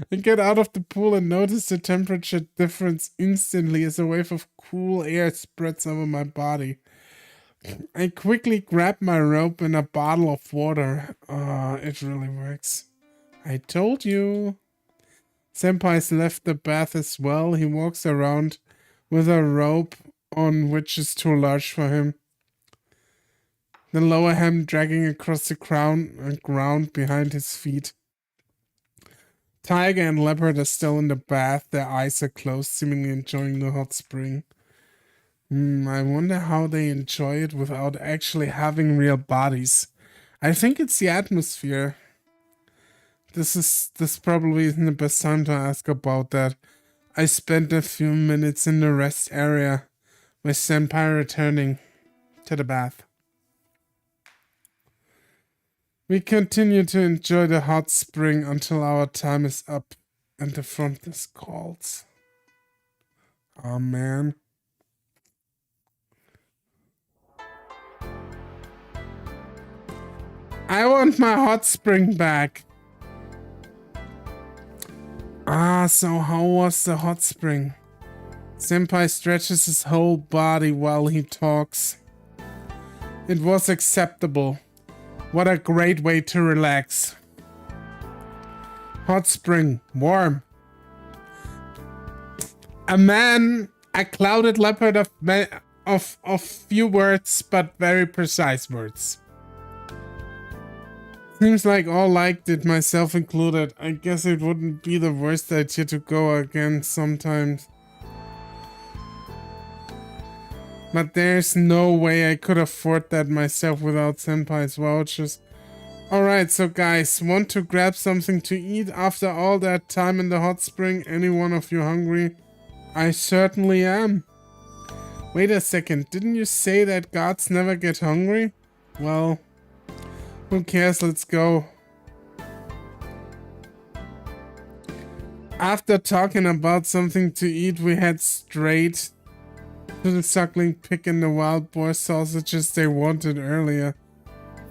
I get out of the pool and notice the temperature difference instantly as a wave of cool air spreads over my body. I quickly grab my rope and a bottle of water. It really works. I told you. Senpai's left the bath as well. He walks around with a rope on which is too large for him. The lower hem dragging across the ground behind his feet. Tiger and leopard are still in the bath. Their eyes are closed, seemingly enjoying the hot spring. I wonder how they enjoy it without actually having real bodies. I think it's the atmosphere. This probably isn't the best time to ask about that. I spent a few minutes in the rest area with Senpai returning to the bath. We continue to enjoy the hot spring until our time is up and the front desk calls. Oh man. I want my hot spring back. So how was the hot spring? Senpai stretches his whole body while he talks. It was acceptable. What a great way to relax. Hot spring, warm. A clouded leopard of few words, but very precise words. Seems like all liked it, myself included. I guess it wouldn't be the worst idea to go again sometimes. But there's no way I could afford that myself without Senpai's vouchers. Alright, so guys, want to grab something to eat after all that time in the hot spring? Any one of you hungry? I certainly am. Wait a second, didn't you say that gods never get hungry? Well, who cares, let's go. After talking about something to eat, we head straight to the suckling pig and the wild boar sausages they wanted earlier.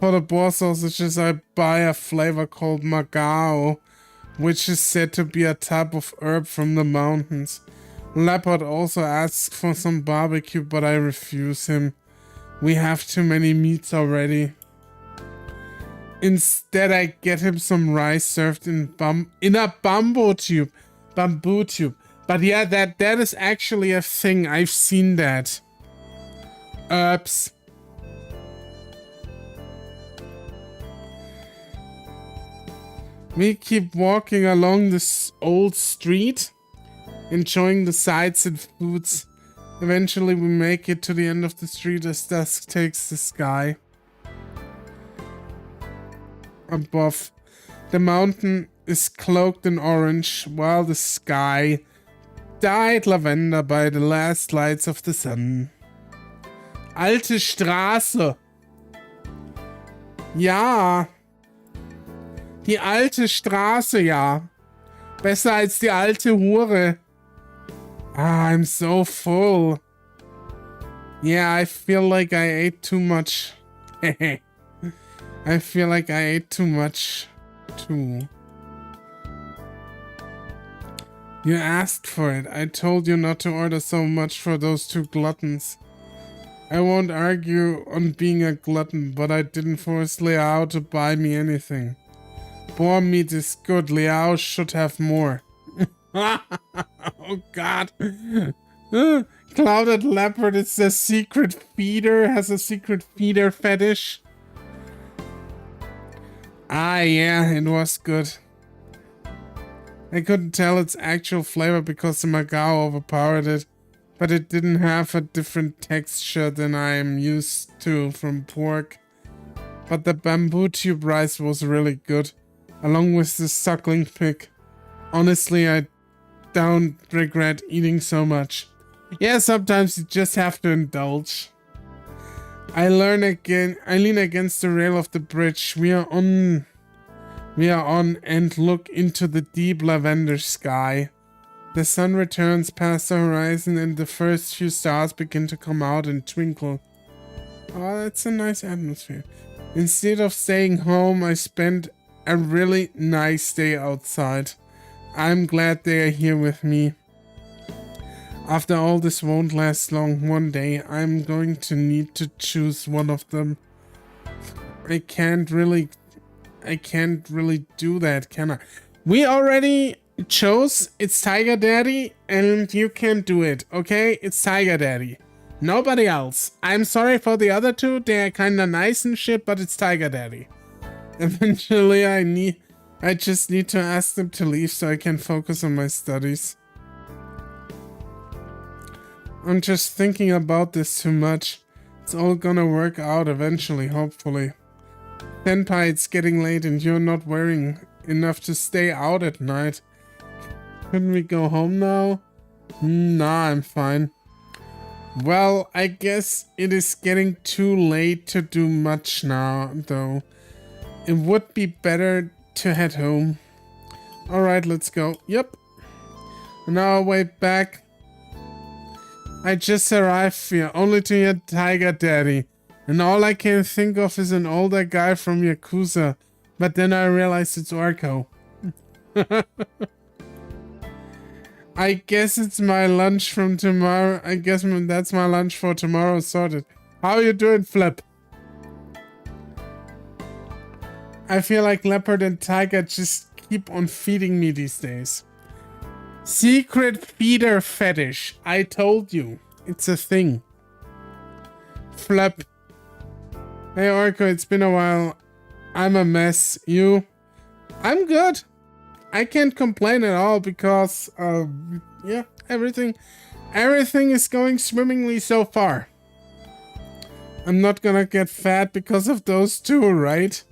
For the boar sausages, I buy a flavor called magao, which is said to be a type of herb from the mountains. Leopard also asks for some barbecue, but I refuse him. We have too many meats already. Instead, I get him some rice served in a bamboo tube. But yeah, that is actually a thing. I've seen that. Herbs. We keep walking along this old street, enjoying the sights and foods. Eventually we make it to the end of the street as dusk takes the sky. Above, the mountain is cloaked in orange, while the sky dyed lavender by the last lights of the sun. Alte Straße. Ja. Die alte Straße, ja. Besser als die alte Hure. I'm so full. Yeah, I feel like I ate too much. I feel like I ate too much, too. You asked for it. I told you not to order so much for those two gluttons. I won't argue on being a glutton, but I didn't force Liao to buy me anything. Boar meat is good. Liao should have more. Oh god. Clouded leopard is a secret feeder, has a secret feeder fetish. Ah yeah, it was good. I couldn't tell its actual flavor because the magao overpowered it, but it didn't have a different texture than I am used to from pork. But the bamboo tube rice was really good, along with the suckling pig. Honestly, I don't regret eating so much. Yeah, sometimes you just have to indulge. I lean against the rail of the bridge. We are on and look into the deep lavender sky. The sun returns past the horizon and the first few stars begin to come out and twinkle. Oh, that's a nice atmosphere. Instead of staying home, I spent a really nice day outside. I'm glad they are here with me. After all, this won't last long. One day, I'm going to need to choose one of them. I can't really do that, can I? We already chose. It's Tiger Daddy, and you can't do it, okay? It's Tiger Daddy. Nobody else. I'm sorry for the other two. They're kinda nice and shit, but it's Tiger Daddy. Eventually, I just need to ask them to leave so I can focus on my studies. I'm just thinking about this too much. It's all gonna work out eventually, hopefully. Senpai, it's getting late and you're not wearing enough to stay out at night. Couldn't we go home now? Nah, I'm fine. Well, I guess it is getting too late to do much now, though. It would be better to head home. Alright, let's go. Yep. On our way back, I just arrived here only to hear Tiger Daddy. And all I can think of is an older guy from Yakuza. But then I realized it's Orko. I guess it's my lunch from tomorrow. I guess that's my lunch for tomorrow sorted. How you doing, Flip? I feel like Leopard and Tiger just keep on feeding me these days. Secret feeder fetish. I told you. It's a thing. Flip. Hey, Orko, it's been a while. I'm a mess. You? I'm good. I can't complain at all because, yeah, everything is going swimmingly so far. I'm not gonna get fat because of those two, right?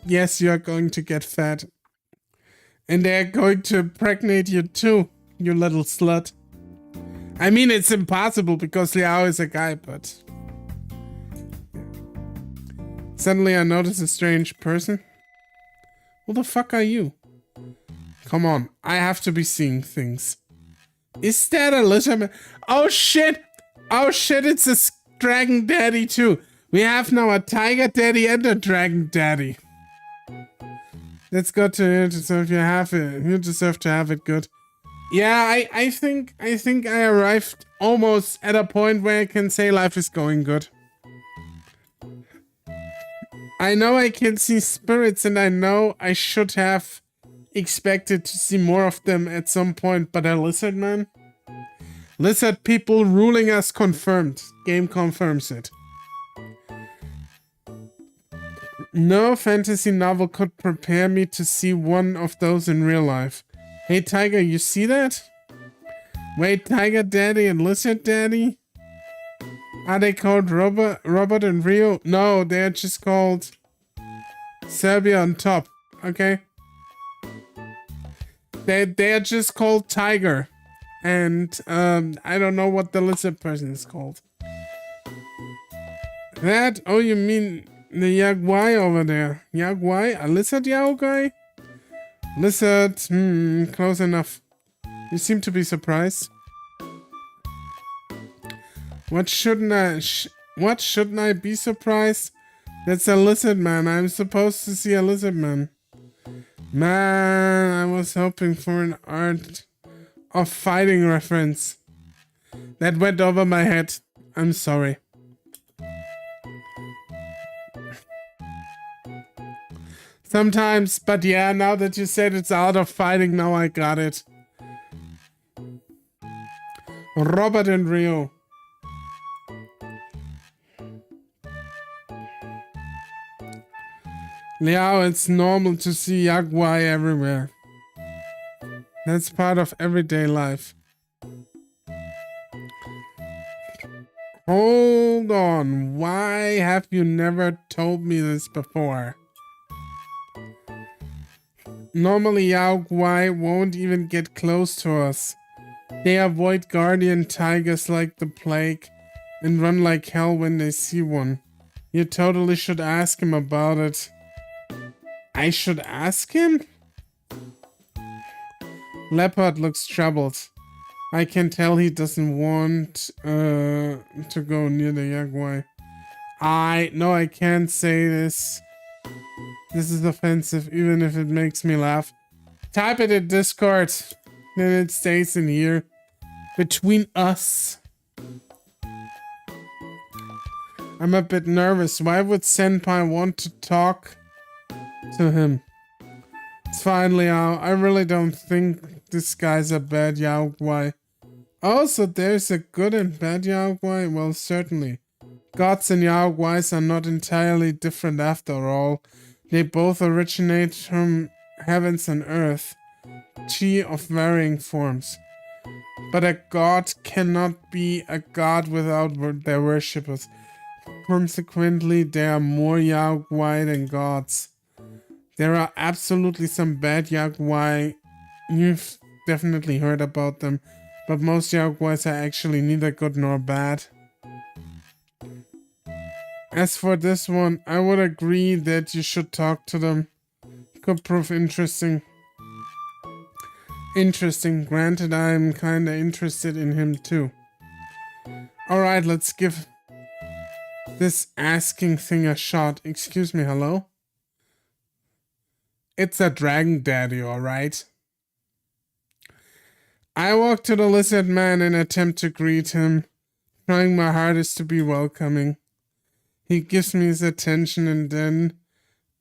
Yes, you're going to get fat. And they're going to impregnate you too, you little slut. I mean, it's impossible because Liao is a guy, but... Suddenly I notice a strange person. Who the fuck are you? Come on, I have to be seeing things. Is that a lizard? Oh shit! Oh shit, it's a dragon daddy too. We have now a tiger daddy and a dragon daddy. Let's go to you. Deserve you have it. You deserve to have it good. Yeah, I think I arrived almost at a point where I can say life is going good. I know I can see spirits and I know I should have expected to see more of them at some point, but a lizard man? Lizard people ruling us confirmed. Game confirms it. No fantasy novel could prepare me to see one of those in real life. Hey Tiger, you see that? Wait, Tiger Daddy and Lizard Daddy? Are they called Robert and Rio? No, they're just called Serbia on top. Okay? They're just called Tiger. And I don't know what the lizard person is called. That? Oh, you mean the Yaguai over there? Yaguai? A lizard Yaguai? Lizard, close enough. You seem to be surprised. What shouldn't I be surprised? That's a lizard man. I'm supposed to see a lizard man. Man, I was hoping for an art of fighting reference. That went over my head. I'm sorry. Sometimes, but yeah, now that you said it's out of fighting, now I got it. Robert and Rio. Liao, it's normal to see Yaguai everywhere. That's part of everyday life. Hold on, why have you never told me this before? Normally Yaguai won't even get close to us. They avoid guardian tigers like the plague and run like hell when they see one. You totally should ask him about it. I should ask him? Leopard looks troubled. I can tell he doesn't want to go near the Yaguai. No, I can't say this. This is offensive, even if it makes me laugh. Type it in Discord, then it stays in here. Between us. I'm a bit nervous. Why would Senpai want to talk to him? It's fine, Liao. I really don't think this guy's a bad Yaguai. Also, there's a good and bad Yaguai? Well, certainly. Gods and Yaguais are not entirely different after all. They both originate from heavens and earth, chi of varying forms. But a god cannot be a god without their worshippers. Consequently, there are more Yaguai than gods. There are absolutely some bad Yaguai. You've definitely heard about them, but most Yaguais are actually neither good nor bad. As for this one, I would agree that you should talk to them. Could prove interesting. Interesting. Granted, I'm kinda interested in him too. Alright, let's give this asking thing a shot. Excuse me, hello? It's a dragon daddy, alright? I walk to the lizard man and attempt to greet him, trying my hardest to be welcoming. He gives me his attention and then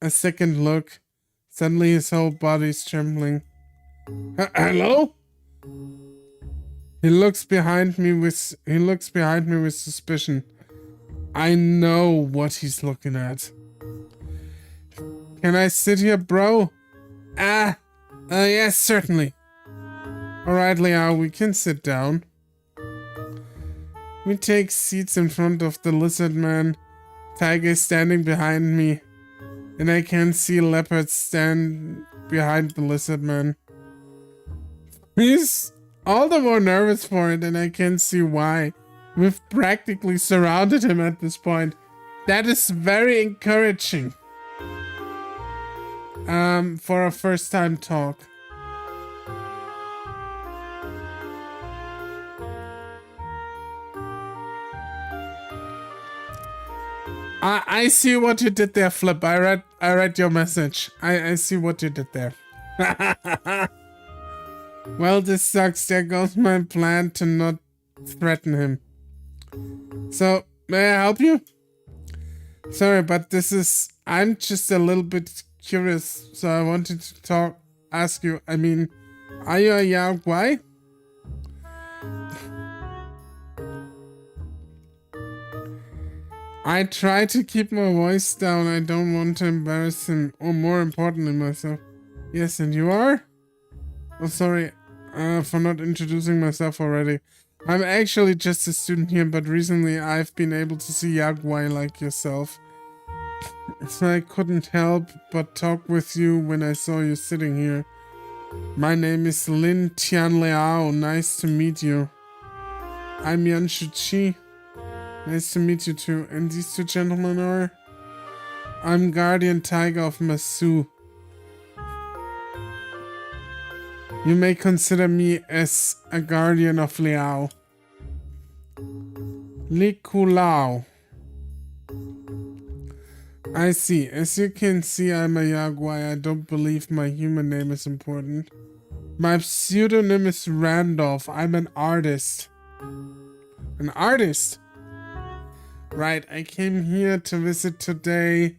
a second look. Suddenly his whole body's trembling. Hello? He looks behind me with suspicion. I know what he's looking at. Can I sit here, bro? Yes, certainly. Alright, Liao, we can sit down. We take seats in front of the lizard man. Tiger is standing behind me, and I can see leopards stand behind the lizard man. He's all the more nervous for it, and I can see why. We've practically surrounded him at this point. That is very encouraging. For a first time talk. I see what you did there, Flip. I read your message. I see what you did there. Well, this sucks. There goes my plan to not threaten him. So, may I help you? Sorry, but I'm just a little bit curious, so I wanted to ask you, I mean, are you a Yaguai? I try to keep my voice down. I don't want to embarrass him, or more importantly, myself. Yes, and you are? Oh, sorry for not introducing myself already. I'm actually just a student here, but recently I've been able to see Yaguai like yourself. So I couldn't help but talk with you when I saw you sitting here. My name is Lin Tian Liao. Nice to meet you. I'm Yan Shuqi. Nice to meet you too. And these two gentlemen are? I'm Guardian Tiger of Masu. You may consider me as a guardian of Liao. Liku Lao. I see. As you can see, I'm a Yaguai. I don't believe my human name is important. My pseudonym is Randolph. I'm an artist. An artist? Right, I came here to visit today,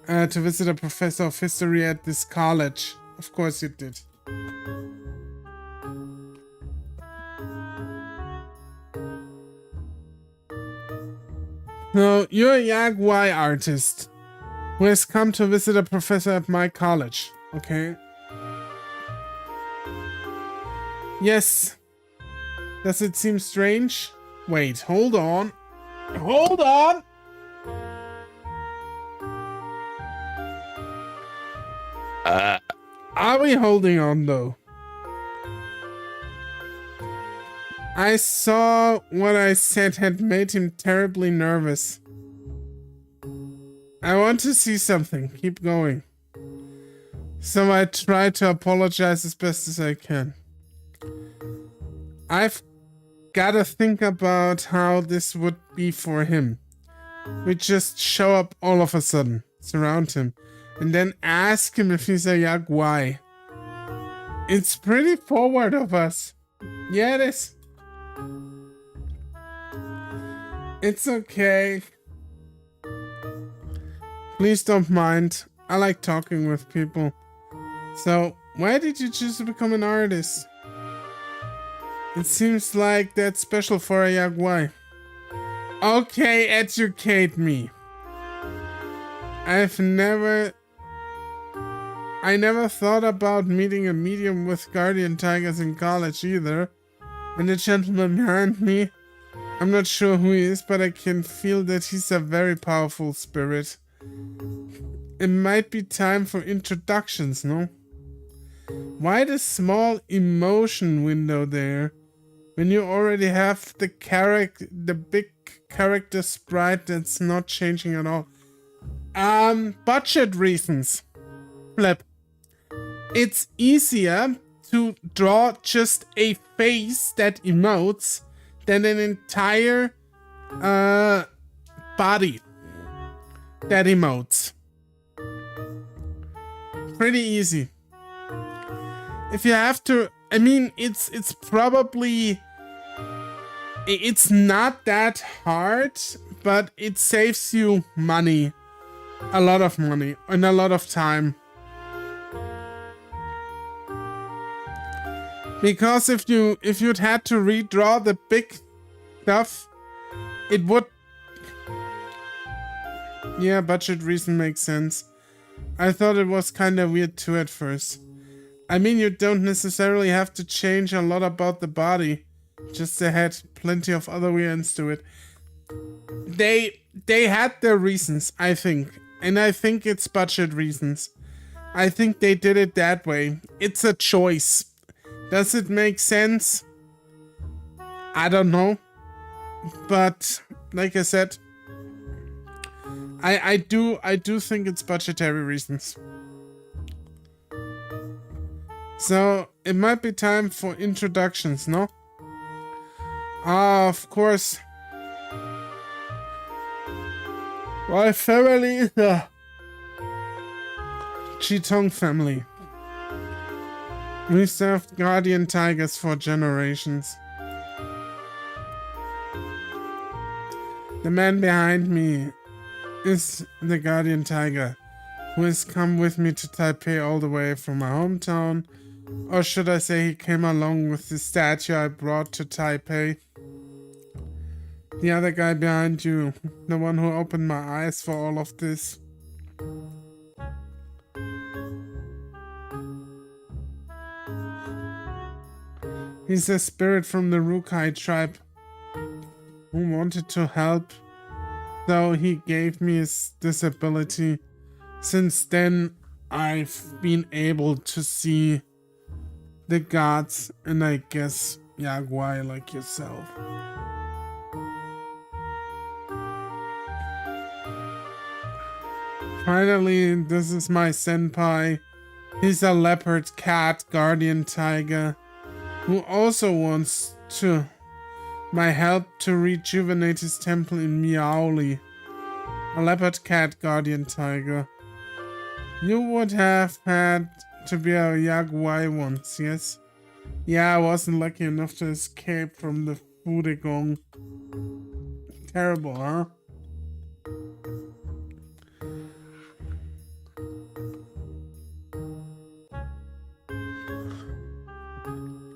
to visit a professor of history at this college. Of course you did. So, you're a Yaguai artist who has come to visit a professor at my college, okay? Yes. Does it seem strange? Wait, hold on. Hold on! Are we holding on though? I saw what I said had made him terribly nervous. I want to see something. Keep going. So I try to apologize as best as I can. I've gotta think about how this would be for him. We just show up all of a sudden, surround him, and then ask him if he's a Yaguai. It's pretty forward of us. Yeah, it is. It's okay. Please don't mind. I like talking with people. So, why did you choose to become an artist? It seems like that's special for a Yaguai. Okay, educate me. I never thought about meeting a medium with guardian tigers in college either. And the gentleman behind me, I'm not sure who he is, but I can feel that he's a very powerful spirit. It might be time for introductions, no? Why the small emotion window there? When you already have the big character sprite that's not changing at all. Budget reasons. Flip. It's easier to draw just a face that emotes than an entire body that emotes. Pretty easy. If you have to, I mean, it's probably, it's not that hard, but it saves you money. A lot of money and a lot of time. Because if you'd had to redraw the big stuff, it would. Yeah, budget reason makes sense. I thought it was kind of weird too at first. I mean, you don't necessarily have to change a lot about the body. Just they had plenty of other weirds to it. They had their reasons, I think. And I think it's budget reasons. I think they did it that way. It's a choice. Does it make sense? I don't know. But like I said, I do think it's budgetary reasons. So it might be time for introductions, no? Of course. My family is the Chitong family. We served guardian tigers for generations. The man behind me is the guardian tiger who has come with me to Taipei all the way from my hometown. Or should I say he came along with the statue I brought to Taipei. The other guy behind you, the one who opened my eyes for all of this. He's a spirit from the Rukai tribe who wanted to help, though he gave me his disability. Since then, I've been able to see the gods and I guess Yaguai like yourself. Finally, this is my senpai. He's a leopard cat guardian tiger who also wants my help to rejuvenate his temple in Miaoli. A leopard cat guardian tiger. You would have had to be a Yaguai once, yes? Yeah, I wasn't lucky enough to escape from the Fudegong. Terrible, huh?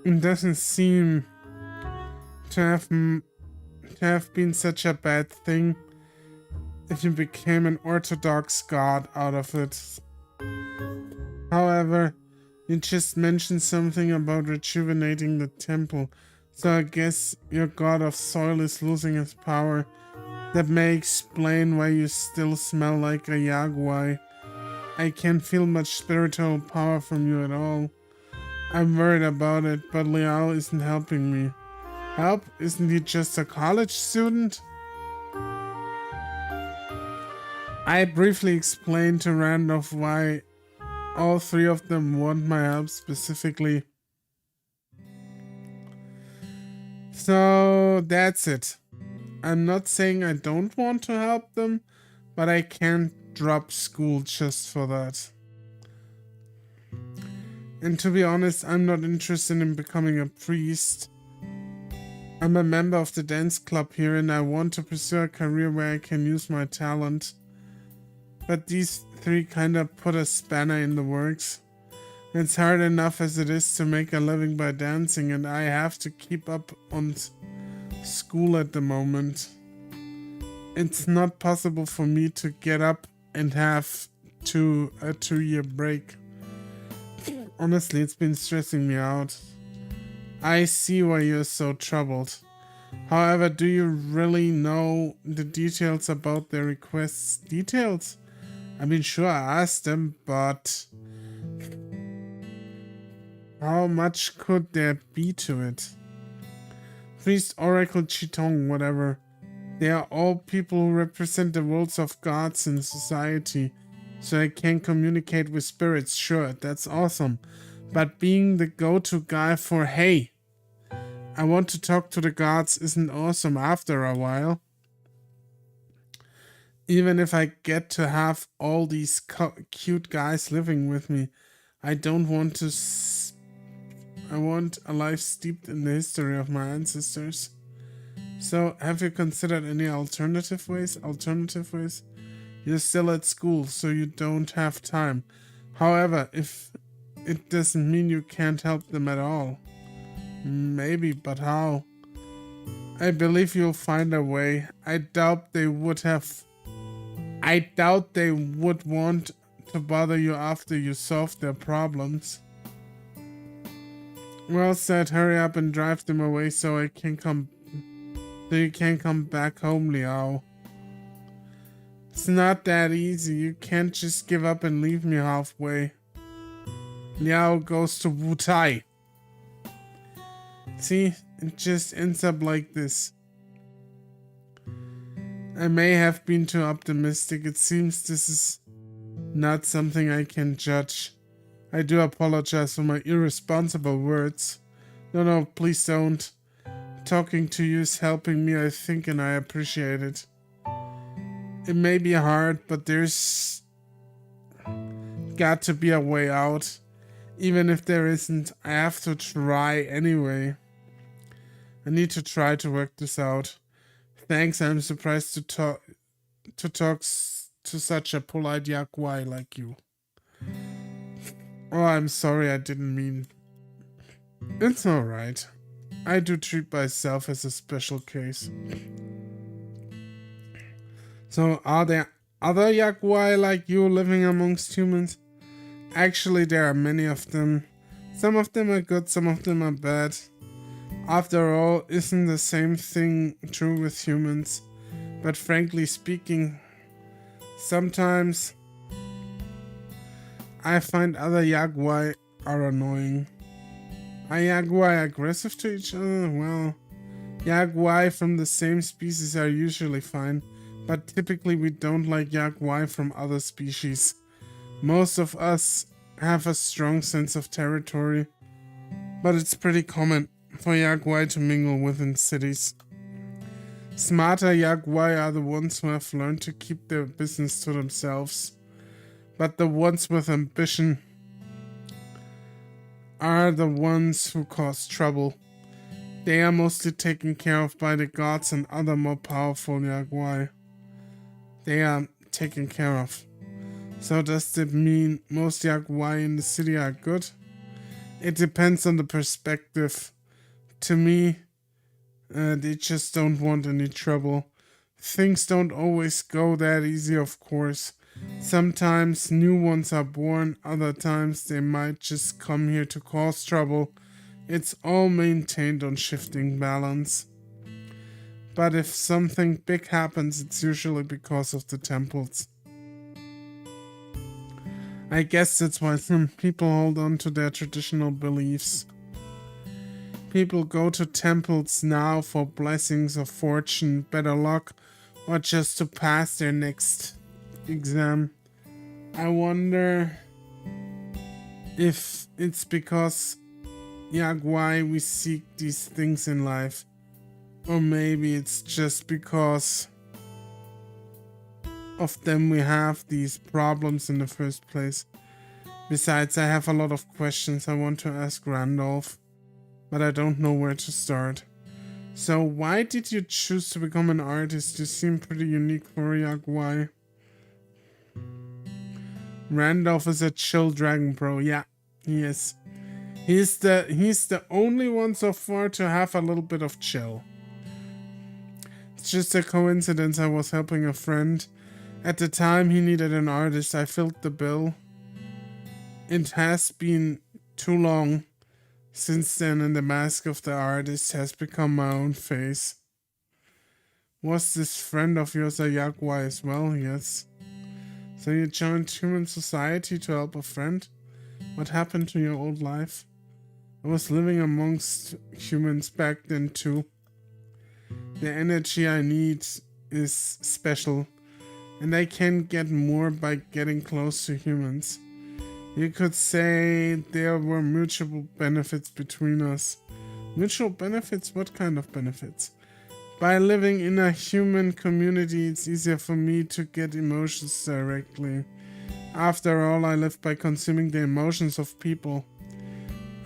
It doesn't seem to have been such a bad thing if you became an orthodox god out of it. However, you just mentioned something about rejuvenating the temple, so I guess your god of soil is losing his power. That may explain why you still smell like a Yaguai. I can't feel much spiritual power from you at all. I'm worried about it, but Liao isn't helping me. Help? Isn't he just a college student? I briefly explained to Randolph why all three of them want my help specifically. So that's it. I'm not saying I don't want to help them, but I can't drop school just for that. And to be honest, I'm not interested in becoming a priest. I'm a member of the dance club here and I want to pursue a career where I can use my talent. But these three kinda put a spanner in the works. It's hard enough as it is to make a living by dancing and I have to keep up on school at the moment. It's not possible for me to get up and have a 2-year break. Honestly, it's been stressing me out. I see why you're so troubled. However, do you really know the details about their requests? Details? I mean, sure, I asked them, but how much could there be to it? priest, oracle, chitong, whatever. They are all people who represent the roles of gods in society. So I can communicate with spirits, sure, that's awesome. But being the go-to guy for, hey, I want to talk to the gods isn't awesome after a while. Even if I get to have all these cute guys living with me, I don't want to... I want a life steeped in the history of my ancestors. So, have you considered any alternative ways? You're still at school, so you don't have time. However, if it doesn't mean you can't help them at all. Maybe, but how? I believe you'll find a way. I doubt they would want to bother you after you solved their problems. Well said, hurry up and drive them away so you can come back home, Liao. It's not that easy. You can't just give up and leave me halfway. Liao goes to Wutai. See, it just ends up like this. I may have been too optimistic. It seems this is not something I can judge. I do apologize for my irresponsible words. No, please don't. Talking to you is helping me, I think, and I appreciate it. It may be hard, but there's got to be a way out. Even if there isn't, I have to try anyway. I need to try to work this out. Thanks, I'm surprised to talk to such a polite yakuai like you. Oh, I'm sorry, I didn't mean... It's alright. I do treat myself as a special case. So, are there other yakuai like you living amongst humans? Actually, there are many of them. Some of them are good, some of them are bad. After all, isn't the same thing true with humans? But frankly speaking, sometimes I find other yakuai are annoying. Are yakuai aggressive to each other? Well, yakuai from the same species are usually fine, but typically we don't like yakuai from other species. Most of us have a strong sense of territory, but it's pretty common for yakuai to mingle within cities. Smarter yakuai are the ones who have learned to keep their business to themselves, but the ones with ambition are the ones who cause trouble. They are mostly taken care of by the gods and other more powerful yakuai. They are taken care of. So does that mean most yakuai in the city are good? It depends on the perspective. To me, they just don't want any trouble. Things don't always go that easy, of course. Sometimes new ones are born, other times they might just come here to cause trouble. It's all maintained on shifting balance. But if something big happens, it's usually because of the temples. I guess that's why some people hold on to their traditional beliefs. People go to temples now for blessings of fortune, better luck, or just to pass their next exam. I wonder if it's because yakuai we seek these things in life, or maybe it's just because of them we have these problems in the first place. Besides, I have a lot of questions I want to ask Randolph, but I don't know where to start. So why did you choose to become an artist? You seem pretty unique for a yakuai. Randolph is a chill dragon bro. Yeah, he is. He's the only one so far to have a little bit of chill. It's just a coincidence. I was helping a friend. At the time he needed an artist. I filled the bill. It has been too long since then, and the mask of the artist has become my own face. Was this friend of yours a yakuai as well? Yes. So you joined human society to help a friend? What happened to your old life? I was living amongst humans back then too. The energy I need is special, and I can get more by getting close to humans. You could say there were mutual benefits between us. Mutual benefits? What kind of benefits? By living in a human community, it's easier for me to get emotions directly. After all, I live by consuming the emotions of people.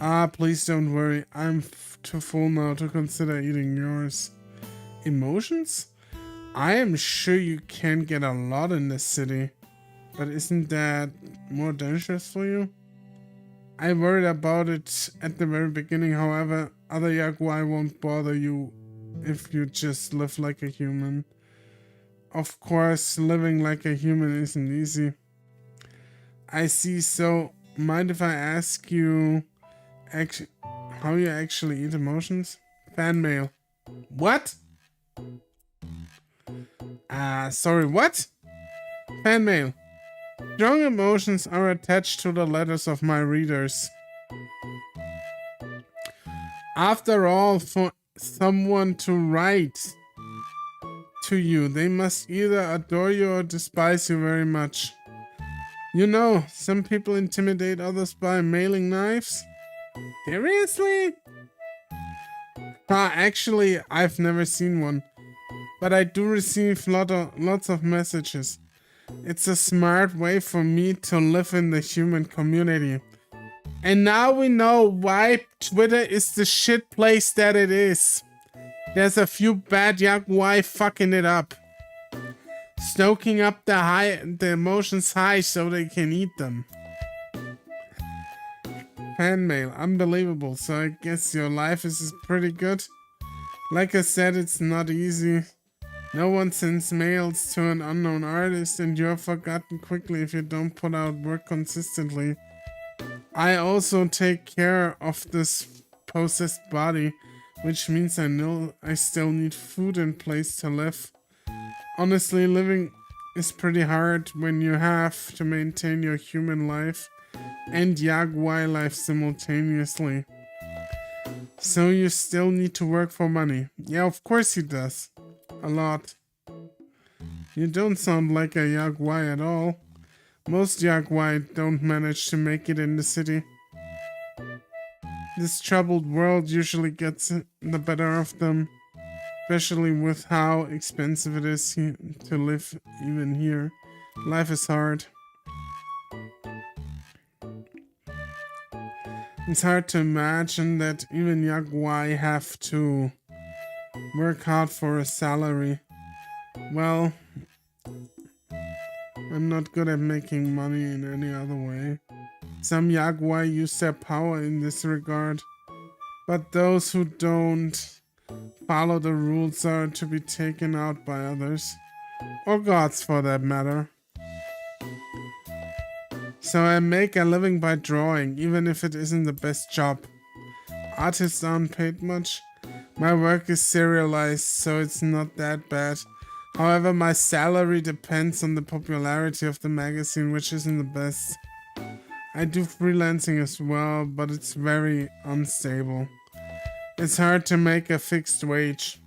Ah, please don't worry. I'm too full now to consider eating yours. Emotions? I am sure you can get a lot in this city. But isn't that more dangerous for you? I worried about it at the very beginning, however, other Yaguai won't bother you if you just live like a human. Of course, living like a human isn't easy. I see, so mind if I ask you how you actually eat emotions? Fan mail. What? Sorry, what? Fan mail. Strong emotions are attached to the letters of my readers. After all, for someone to write to you, they must either adore you or despise you very much. You know, some people intimidate others by mailing knives. Seriously? Actually, I've never seen one. But I do receive lots of messages. It's a smart way for me to live in the human community. And now we know why Twitter is the shit place that it is. There's a few bad Yaguai fucking it up. Stoking up the emotions high so they can eat them. Fan mail, unbelievable. So I guess your life is pretty good. Like I said, it's not easy. No one sends mails to an unknown artist, and you're forgotten quickly if you don't put out work consistently. I also take care of this possessed body, which means I know I still need food and place to live. Honestly, living is pretty hard when you have to maintain your human life and Yaguai life simultaneously. So you still need to work for money. Yeah, of course he does. A lot. You don't sound like a Yaguai at all. Most Yaguai don't manage to make it in the city. This troubled world usually gets the better of them, especially with how expensive it is to live even here. Life is hard. It's hard to imagine that even Yaguai have to work hard for a salary. Well, I'm not good at making money in any other way. Some Yaguai use their power in this regard, but those who don't follow the rules are to be taken out by others, or gods for that matter. So I make a living by drawing, even if it isn't the best job. Artists aren't paid much. My work is serialized, so it's not that bad. However, my salary depends on the popularity of the magazine, which isn't the best. I do freelancing as well, but it's very unstable. It's hard to make a fixed wage.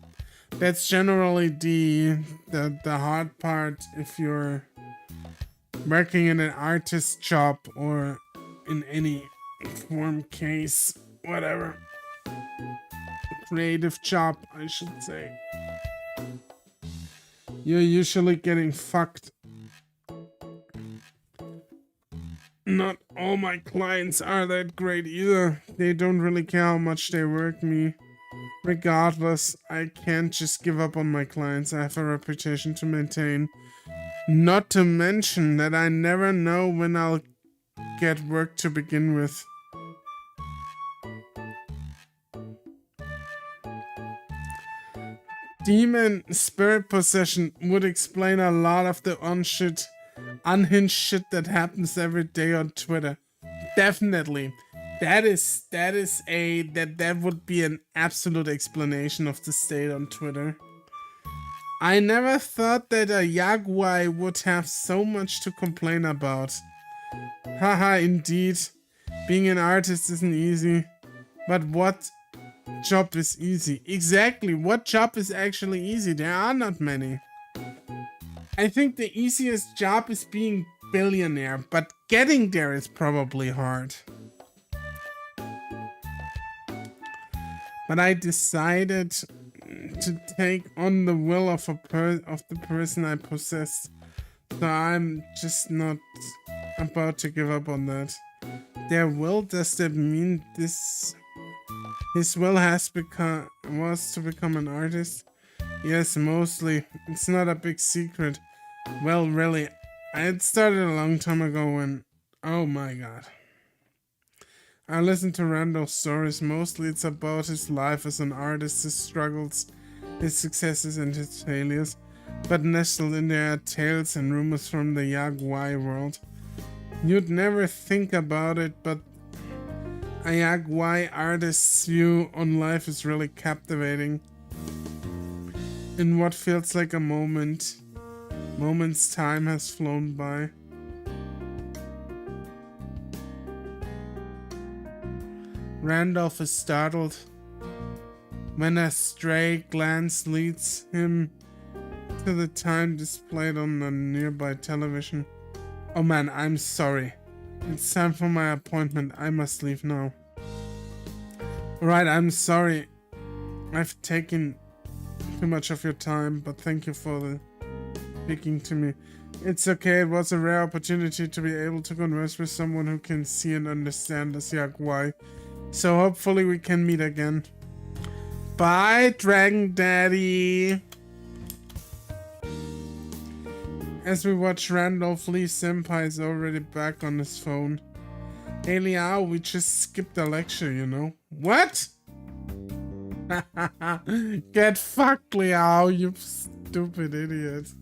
That's generally the hard part if you're working in an artist job or in any form case, whatever. Creative job, I should say. You're usually getting fucked. Not all my clients are that great either. They don't really care how much they work me. Regardless, I can't just give up on my clients. I have a reputation to maintain. Not to mention that I never know when I'll get work to begin with. Demon spirit possession would explain a lot of the unhinged shit that happens every day on Twitter. Definitely. That would be an absolute explanation of the state on Twitter. I never thought that a Yaguai would have so much to complain about. Haha, indeed. Being an artist isn't easy. But what job is easy. Exactly. What job is actually easy? There are not many. I think the easiest job is being billionaire, but getting there is probably hard. But I decided to take on the will of the person I possess. So I'm just not about to give up on that. Their will, does that mean this? His will was to become an artist? Yes, mostly. It's not a big secret. Well, really, I had started a long time ago when... Oh my god. I listened to Randall's stories. Mostly it's about his life as an artist, his struggles, his successes and his failures. But nestled in there are tales and rumors from the Yaguai world. You'd never think about it, but a Yaguai artist's view on life is really captivating. In what feels like a moment's time has flown by. Randolph is startled when a stray glance leads him to the time displayed on the nearby television. Oh man, I'm sorry. It's time for my appointment. I must leave now. Alright, I'm sorry. I've taken too much of your time, but thank you for speaking to me. It's okay, it was a rare opportunity to be able to converse with someone who can see and understand us Yaguai. So hopefully we can meet again. Bye, Dragon Daddy! As we watch Randolph leave, Senpai is already back on his phone. Hey Liao, we just skipped a lecture, you know. What? Get fucked, Liao, you stupid idiot.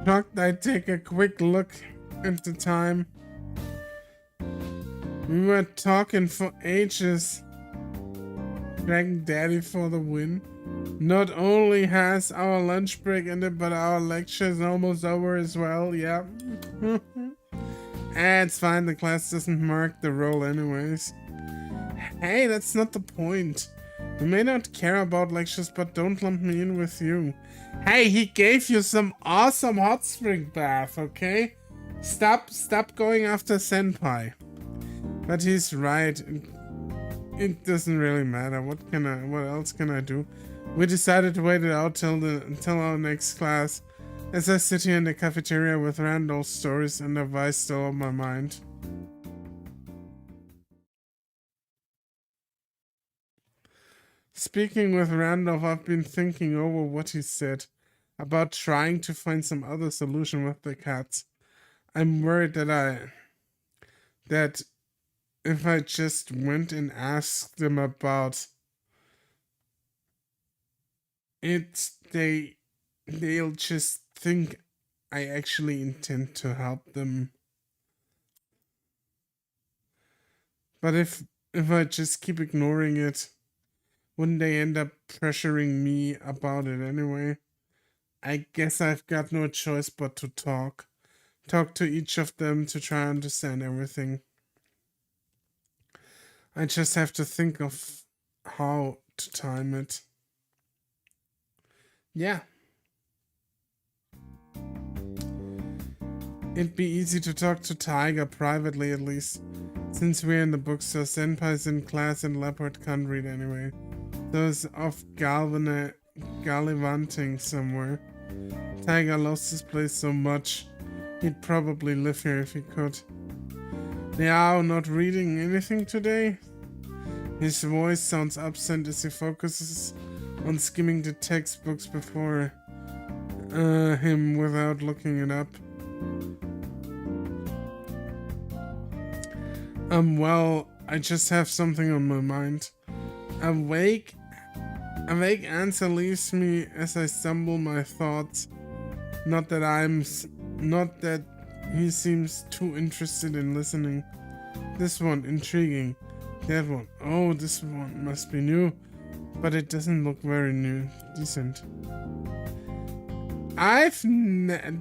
Shocked, I take a quick look at the time. We were talking for ages. Dragon Daddy for the win. Not only has our lunch break ended, but our lecture is almost over as well, yeah. It's fine, the class doesn't mark the roll anyways. Hey, that's not the point. We may not care about lectures, but don't lump me in with you. Hey, he gave you some awesome hot spring bath, okay? Stop going after Senpai. But he's right. It doesn't really matter. What else can I do? We decided to wait it out until our next class. As I sit here in the cafeteria with Randall's stories and advice still on my mind. Speaking with Randolph, I've been thinking over what he said about trying to find some other solution with the cats. I'm worried that if I just went and asked them about it, they'll just think I actually intend to help them. But if I just keep ignoring it, wouldn't they end up pressuring me about it anyway? I guess I've got no choice but to talk. Talk to each of them to try and understand everything. I just have to think of how to time it. Yeah. It'd be easy to talk to Tiger privately at least. Since we're in the bookstore, Senpai's in class and Leopard can't read anyway. Those off gallivanting somewhere. Tiger loves this place so much, he'd probably live here if he could. Liao not reading anything today? His voice sounds absent as he focuses on skimming the textbooks before him without looking it up. Well, I just have something on my mind. A vague answer leaves me as I stumble my thoughts. Not that he seems too interested in listening. This one, intriguing. That one, oh, this one must be new. but it doesn't look very decent. I've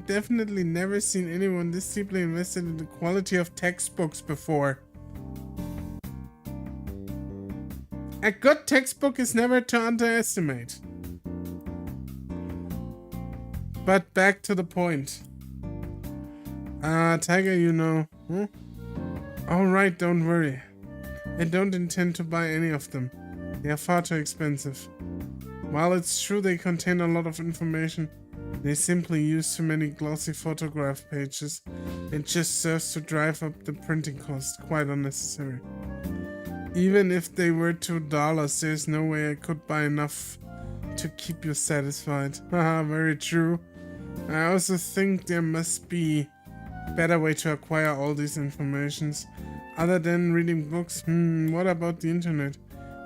definitely never seen anyone this deeply invested in the quality of textbooks before. A good textbook is never to underestimate. But back to the point. Tiger, you know. Huh? Alright, don't worry. I don't intend to buy any of them. They are far too expensive. While it's true they contain a lot of information, they simply use too many glossy photograph pages. It just serves to drive up the printing cost, quite unnecessary. Even if they were $2, there's no way I could buy enough to keep you satisfied. Haha, very true. I also think there must be a better way to acquire all these informations. Other than reading books, what about the internet?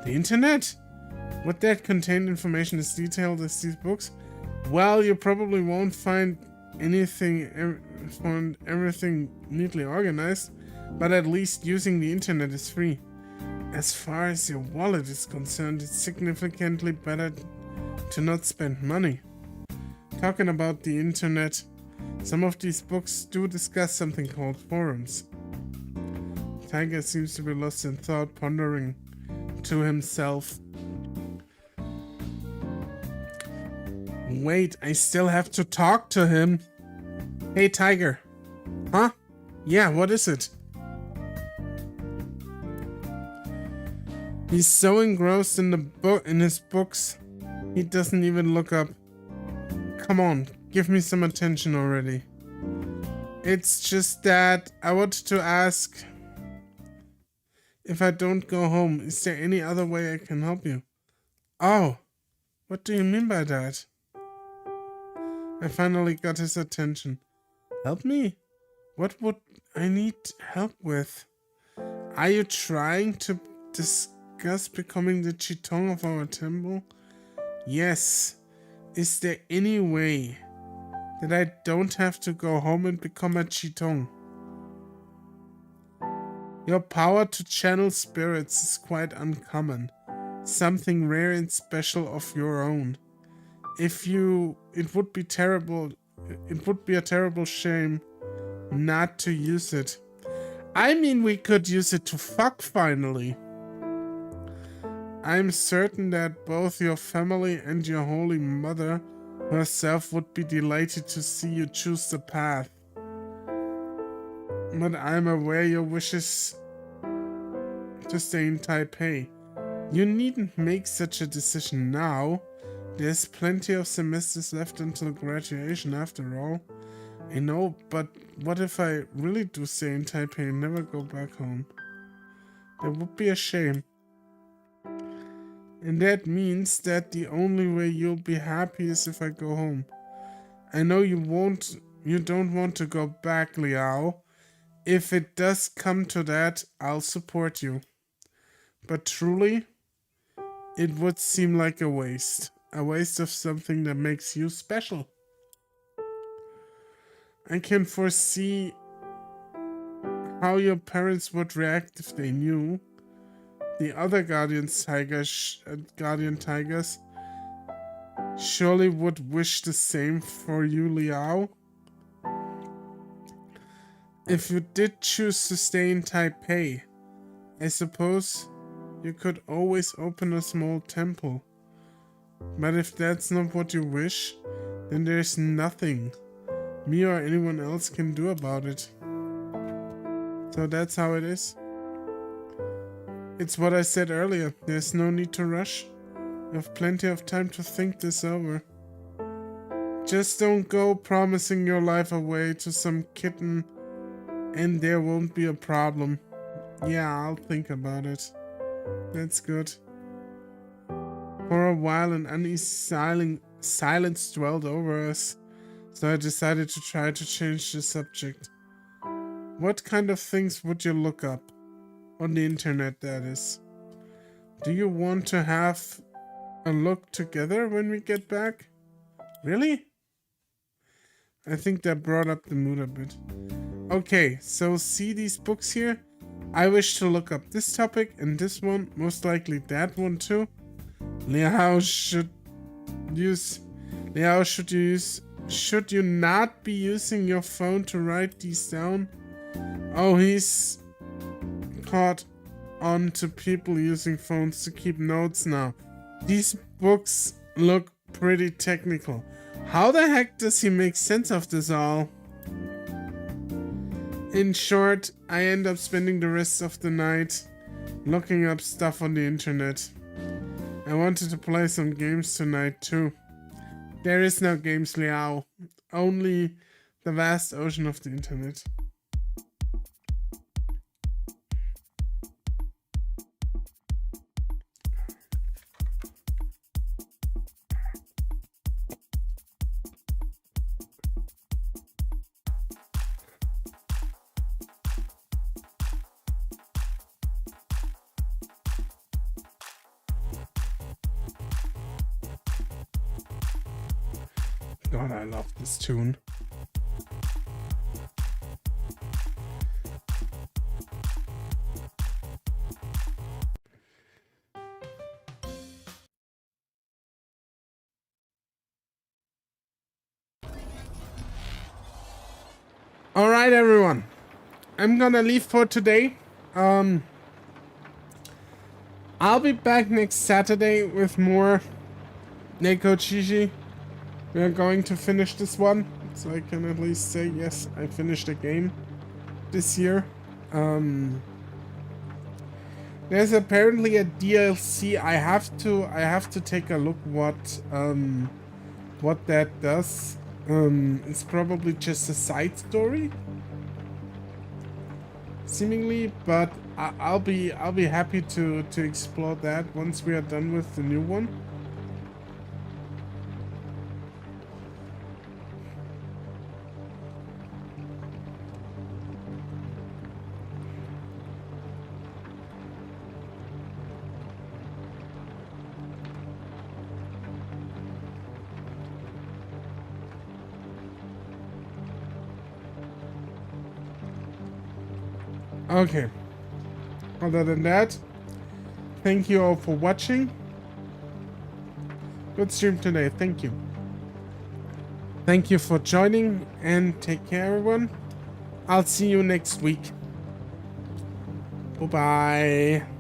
The internet? Would that contain information as detailed as these books? Well, you probably won't find everything neatly organized, but at least using the internet is free. As far as your wallet is concerned, it's significantly better to not spend money. Talking about the internet, some of these books do discuss something called forums. Tiger seems to be lost in thought, pondering to himself. Wait, I still have to talk to him. Hey, Tiger. Huh? Yeah, what is it? He's so engrossed in his books, he doesn't even look up. Come on, give me some attention already. It's just that I wanted to ask, if I don't go home, is there any other way I can help you? Oh, what do you mean by that? I finally got his attention. Help me? What would I need help with? Are you trying to discuss becoming the Chitong of our temple? Yes. Is there any way that I don't have to go home and become a Chitong? Your power to channel spirits is quite uncommon. Something rare and special of your own. It would be a terrible shame not to use it. I mean, we could use it to fuck finally. I'm certain that both your family and your Holy Mother herself would be delighted to see you choose the path. But I'm aware your wishes to stay in Taipei. You needn't make such a decision now. There's plenty of semesters left until graduation after all. I know, but what if I really do stay in Taipei and never go back home? That would be a shame. And that means that the only way you'll be happy is if I go home. I know you don't want to go back, Liao. If it does come to that, I'll support you. But truly, it would seem like a waste. A waste of something that makes you special. I can foresee how your parents would react if they knew. The other guardian tigers surely would wish the same for you, Liao. If you did choose to stay in Taipei, I suppose you could always open a small temple. But if that's not what you wish, then there's nothing me or anyone else can do about it. So that's how it is. It's what I said earlier, there's no need to rush. You have plenty of time to think this over. Just don't go promising your life away to some kitten and there won't be a problem. Yeah, I'll think about it. That's good. For a while an uneasy silence dwelled over us, so I decided to try to change the subject. What kind of things would you look up? On the internet, that is. Do you want to have a look together when we get back? Really? I think that brought up the mood a bit. Okay, so see these books here? I wish to look up this topic and this one, most likely that one too. Liao should use. Liao, should you not be using your phone to write these down? Oh, he's caught on to people using phones to keep notes now. These books look pretty technical. How the heck does he make sense of this all? In short, I end up spending the rest of the night looking up stuff on the internet. I wanted to play some games tonight too. There is no games, Liao. Only the vast ocean of the internet. God, I love this tune. Alright, everyone. I'm gonna leave for today. I'll be back next Saturday with more Nekojishi. We are going to finish this one, so I can at least say yes, I finished a game this year. There's apparently a DLC. I have to take a look what that does. It's probably just a side story, seemingly, but I'll be happy to explore that once we are done with the new one. Okay. Other than that, thank you all for watching. Good stream today. Thank you. Thank you for joining and take care, everyone. I'll see you next week. Bye-bye.